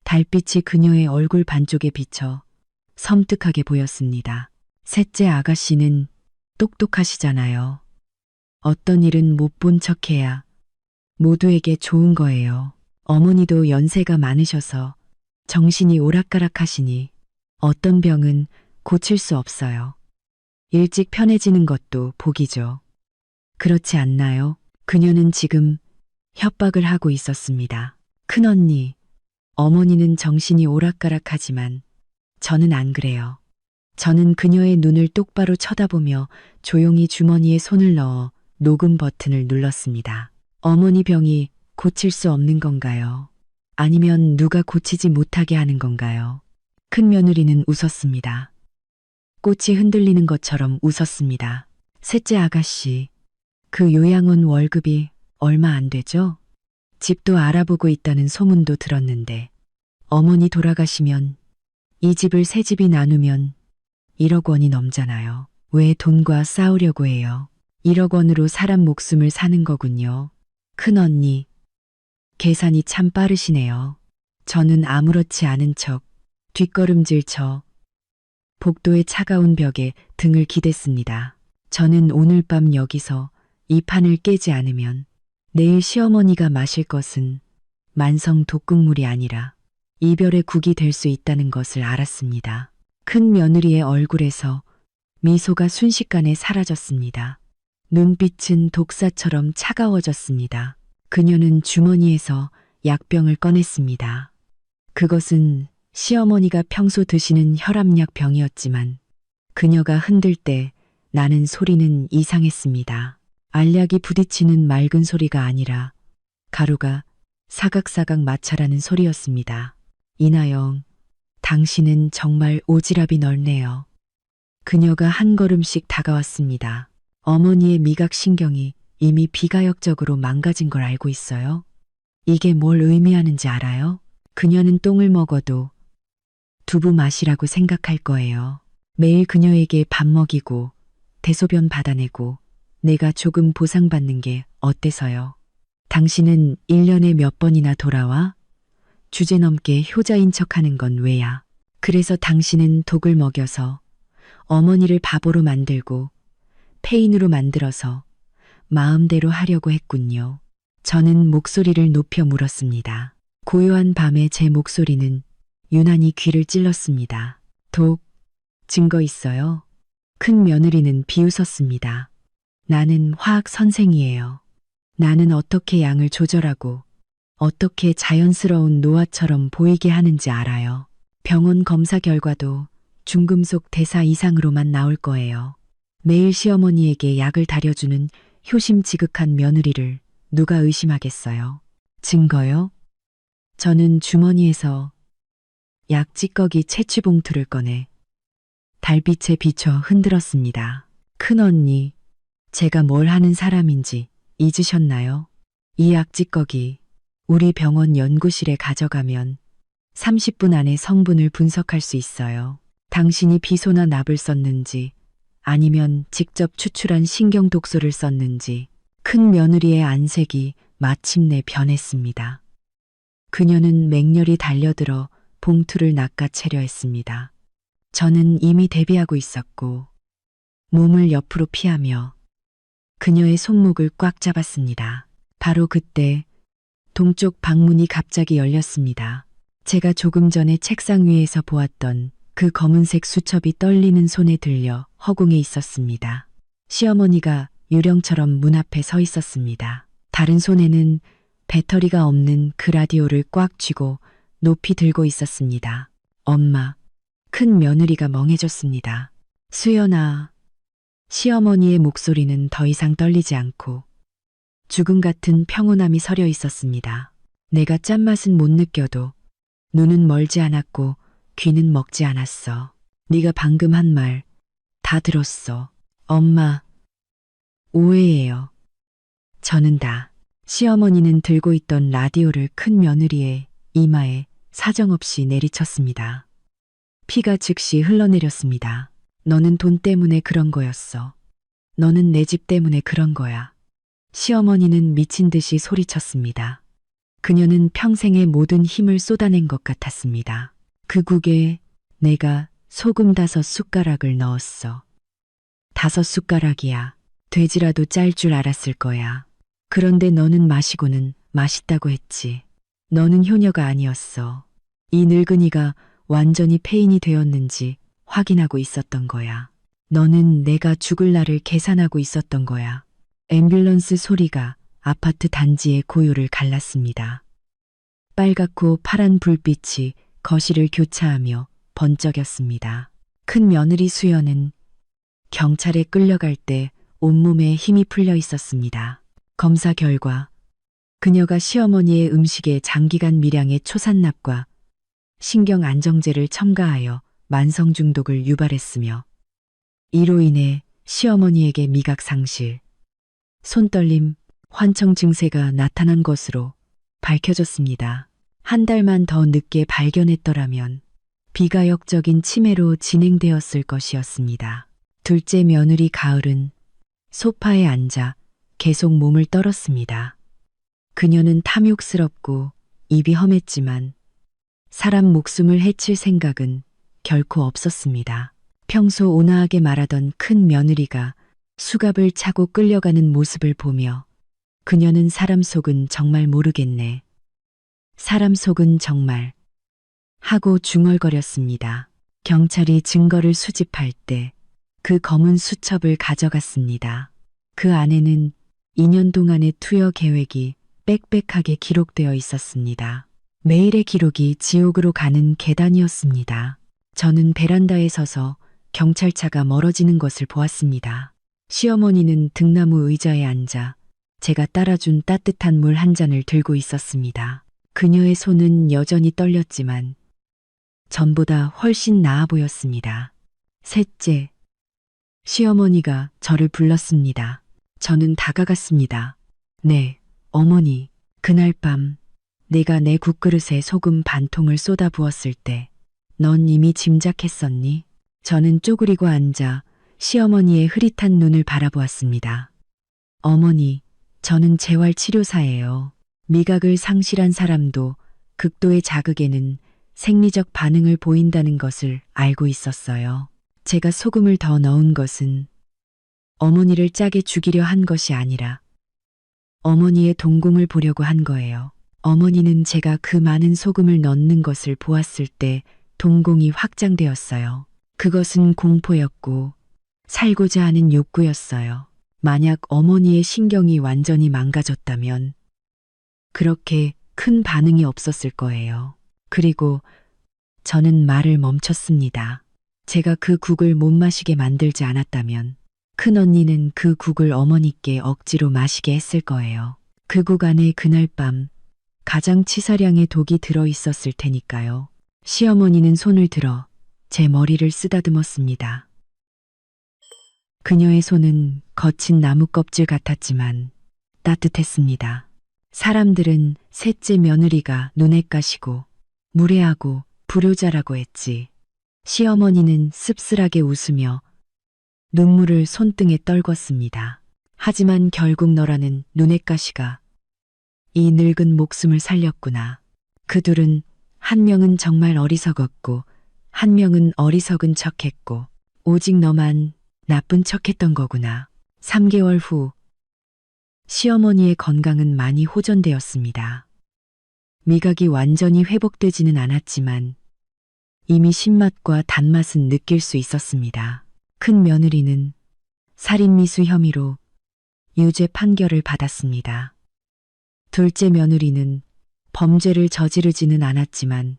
달빛이 그녀의 얼굴 반쪽에 비쳐 섬뜩하게 보였습니다. 셋째 아가씨는 똑똑하시잖아요. 어떤 일은 못 본 척해야 모두에게 좋은 거예요. 어머니도 연세가 많으셔서 정신이 오락가락하시니 어떤 병은 고칠 수 없어요. 일찍 편해지는 것도 복이죠. 그렇지 않나요? 그녀는 지금 협박을 하고 있었습니다. 큰언니, 어머니는 정신이 오락가락하지만 저는 안 그래요. 저는 그녀의 눈을 똑바로 쳐다보며 조용히 주머니에 손을 넣어 녹음 버튼을 눌렀습니다. 어머니 병이 고칠 수 없는 건가요? 아니면 누가 고치지 못하게 하는 건가요? 큰 며느리는 웃었습니다. 꽃이 흔들리는 것처럼 웃었습니다. 셋째 아가씨, 그 요양원 월급이 얼마 안 되죠? 집도 알아보고 있다는 소문도 들었는데 어머니 돌아가시면 이 집을 세 집이 나누면 1억 원이 넘잖아요. 왜 돈과 싸우려고 해요? 1억 원으로 사람 목숨을 사는 거군요. 큰언니, 계산이 참 빠르시네요. 저는 아무렇지 않은 척 뒷걸음질 쳐 복도의 차가운 벽에 등을 기댔습니다. 저는 오늘 밤 여기서 이 판을 깨지 않으면 내일 시어머니가 마실 것은 만성 독극물이 아니라 이별의 국이 될 수 있다는 것을 알았습니다. 큰 며느리의 얼굴에서 미소가 순식간에 사라졌습니다. 눈빛은 독사처럼 차가워졌습니다. 그녀는 주머니에서 약병을 꺼냈습니다. 그것은 시어머니가 평소 드시는 혈압약 병이었지만 그녀가 흔들 때 나는 소리는 이상했습니다. 알약이 부딪히는 맑은 소리가 아니라 가루가 사각사각 마찰하는 소리였습니다. 이나영, 당신은 정말 오지랖이 넓네요. 그녀가 한 걸음씩 다가왔습니다. 어머니의 미각신경이 이미 비가역적으로 망가진 걸 알고 있어요? 이게 뭘 의미하는지 알아요? 그녀는 똥을 먹어도 두부 맛이라고 생각할 거예요. 매일 그녀에게 밥 먹이고 대소변 받아내고 내가 조금 보상받는 게 어때서요? 당신은 1년에 몇 번이나 돌아와? 주제넘게 효자인 척하는 건 왜야? 그래서 당신은 독을 먹여서 어머니를 바보로 만들고 폐인으로 만들어서 마음대로 하려고 했군요. 저는 목소리를 높여 물었습니다. 고요한 밤에 제 목소리는 유난히 귀를 찔렀습니다. 독, 증거 있어요? 큰 며느리는 비웃었습니다. 나는 화학 선생이에요. 나는 어떻게 양을 조절하고 어떻게 자연스러운 노화처럼 보이게 하는지 알아요. 병원 검사 결과도 중금속 대사 이상으로만 나올 거예요. 매일 시어머니에게 약을 다려주는 효심지극한 며느리를 누가 의심하겠어요? 증거요? 저는 주머니에서 약 찌꺼기 채취봉투를 꺼내 달빛에 비춰 흔들었습니다. 큰언니, 제가 뭘 하는 사람인지 잊으셨나요? 이 약 찌꺼기 우리 병원 연구실에 가져가면 30분 안에 성분을 분석할 수 있어요. 당신이 비소나 납을 썼는지 아니면 직접 추출한 신경 독소를 썼는지 큰 며느리의 안색이 마침내 변했습니다. 그녀는 맹렬히 달려들어 봉투를 낚아채려 했습니다. 저는 이미 대비하고 있었고 몸을 옆으로 피하며 그녀의 손목을 꽉 잡았습니다. 바로 그때 동쪽 방문이 갑자기 열렸습니다. 제가 조금 전에 책상 위에서 보았던 그 검은색 수첩이 떨리는 손에 들려 허공에 있었습니다. 시어머니가 유령처럼 문 앞에 서 있었습니다. 다른 손에는 배터리가 없는 그 라디오를 꽉 쥐고 높이 들고 있었습니다. 엄마, 큰 며느리가 멍해졌습니다. 수연아, 시어머니의 목소리는 더 이상 떨리지 않고 죽음 같은 평온함이 서려 있었습니다. 내가 짠맛은 못 느껴도 눈은 멀지 않았고 귀는 먹지 않았어. 네가 방금 한 말 다 들었어. 엄마, 오해예요. 저는 다. 시어머니는 들고 있던 라디오를 큰 며느리의 이마에 사정없이 내리쳤습니다. 피가 즉시 흘러내렸습니다. 너는 돈 때문에 그런 거였어. 너는 내 집 때문에 그런 거야. 시어머니는 미친 듯이 소리쳤습니다. 그녀는 평생의 모든 힘을 쏟아낸 것 같았습니다. 그 국에 내가 소금 5숟가락을 넣었어. 5숟가락이야. 돼지라도 짤 줄 알았을 거야. 그런데 너는 마시고는 맛있다고 했지. 너는 효녀가 아니었어. 이 늙은이가 완전히 폐인이 되었는지 확인하고 있었던 거야. 너는 내가 죽을 날을 계산하고 있었던 거야. 앰뷸런스 소리가 아파트 단지의 고요를 갈랐습니다. 빨갛고 파란 불빛이 거실을 교차하며 번쩍였습니다. 큰 며느리 수연은 경찰에 끌려갈 때 온몸에 힘이 풀려 있었습니다. 검사 결과 그녀가 시어머니의 음식에 장기간 미량의 초산납과 신경안정제를 첨가하여 만성 중독을 유발했으며 이로 인해 시어머니에게 미각 상실, 손떨림, 환청 증세가 나타난 것으로 밝혀졌습니다. 한 달만 더 늦게 발견했더라면 비가역적인 치매로 진행되었을 것이었습니다. 둘째 며느리 가을은 소파에 앉아 계속 몸을 떨었습니다. 그녀는 탐욕스럽고 입이 험했지만 사람 목숨을 해칠 생각은 결코 없었습니다. 평소 온화하게 말하던 큰 며느리가 수갑을 차고 끌려가는 모습을 보며 그녀는 사람 속은 정말 모르겠네. 사람 속은 정말 하고 중얼거렸습니다. 경찰이 증거를 수집할 때 그 검은 수첩을 가져갔습니다. 그 안에는 2년 동안의 투여 계획이 빽빽하게 기록되어 있었습니다. 매일의 기록이 지옥으로 가는 계단이었습니다. 저는 베란다에 서서 경찰차가 멀어지는 것을 보았습니다. 시어머니는 등나무 의자에 앉아 제가 따라준 따뜻한 물 한 잔을 들고 있었습니다. 그녀의 손은 여전히 떨렸지만 전보다 훨씬 나아 보였습니다. 셋째, 시어머니가 저를 불렀습니다. 저는 다가갔습니다. 네, 어머니. 그날 밤 내가 내 국그릇에 소금 반 통을 쏟아 부었을 때 넌 이미 짐작했었니? 저는 쪼그리고 앉아 시어머니의 흐릿한 눈을 바라보았습니다. 어머니, 저는 재활치료사예요. 미각을 상실한 사람도 극도의 자극에는 생리적 반응을 보인다는 것을 알고 있었어요. 제가 소금을 더 넣은 것은 어머니를 짜게 죽이려 한 것이 아니라 어머니의 동공을 보려고 한 거예요. 어머니는 제가 그 많은 소금을 넣는 것을 보았을 때 동공이 확장되었어요. 그것은 공포였고 살고자 하는 욕구였어요. 만약 어머니의 신경이 완전히 망가졌다면 그렇게 큰 반응이 없었을 거예요. 그리고 저는 말을 멈췄습니다. 제가 그 국을 못 마시게 만들지 않았다면 큰언니는 그 국을 어머니께 억지로 마시게 했을 거예요. 그 국 안에 그날 밤 가장 치사량의 독이 들어 있었을 테니까요. 시어머니는 손을 들어 제 머리를 쓰다듬었습니다. 그녀의 손은 거친 나무 껍질 같았지만 따뜻했습니다. 사람들은 셋째 며느리가 눈에 까시고 무례하고 불효자라고 했지. 시어머니는 씁쓸하게 웃으며 눈물을 손등에 떨궜습니다. 하지만 결국 너라는 눈엣가시가 이 늙은 목숨을 살렸구나. 그 둘은 한 명은 정말 어리석었고 한 명은 어리석은 척했고 오직 너만 나쁜 척했던 거구나. 3개월 후 시어머니의 건강은 많이 호전되었습니다. 미각이 완전히 회복되지는 않았지만 이미 신맛과 단맛은 느낄 수 있었습니다. 큰 며느리는 살인미수 혐의로 유죄 판결을 받았습니다. 둘째 며느리는 범죄를 저지르지는 않았지만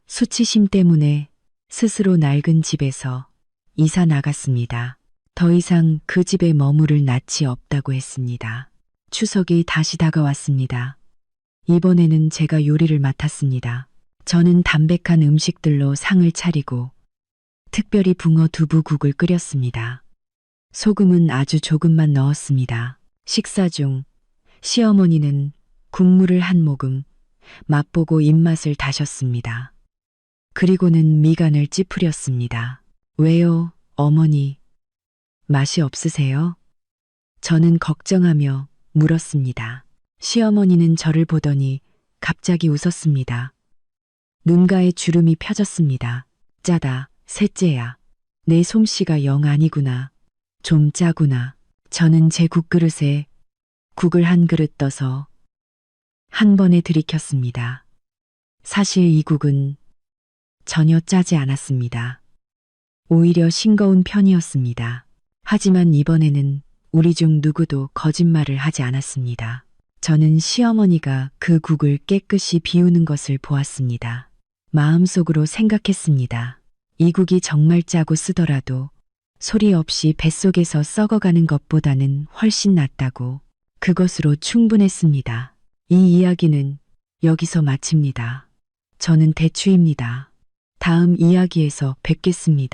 수치심 때문에 스스로 낡은 집에서 이사 나갔습니다. 더 이상 그 집에 머무를 낯이 없다고 했습니다. 추석이 다시 다가왔습니다. 이번에는 제가 요리를 맡았습니다. 저는 담백한 음식들로 상을 차리고 특별히 붕어 두부국을 끓였습니다. 소금은 아주 조금만 넣었습니다. 식사 중 시어머니는 국물을 한 모금 맛보고 입맛을 다셨습니다. 그리고는 미간을 찌푸렸습니다. 왜요, 어머니? 맛이 없으세요? 저는 걱정하며 물었습니다. 시어머니는 저를 보더니 갑자기 웃었습니다. 눈가에 주름이 펴졌습니다. 짜다, 셋째야. 내 솜씨가 영 아니구나. 좀 짜구나. 저는 제 국그릇에 국을 한 그릇 떠서 한 번에 들이켰습니다. 사실 이 국은 전혀 짜지 않았습니다. 오히려 싱거운 편이었습니다. 하지만 이번에는 우리 중 누구도 거짓말을 하지 않았습니다. 저는 시어머니가 그 국을 깨끗이 비우는 것을 보았습니다. 마음속으로 생각했습니다. 이 국이 정말 짜고 쓰더라도 소리 없이 뱃속에서 썩어가는 것보다는 훨씬 낫다고. 그것으로 충분했습니다. 이 이야기는 여기서 마칩니다. 저는 대추입니다. 다음 이야기에서 뵙겠습니다.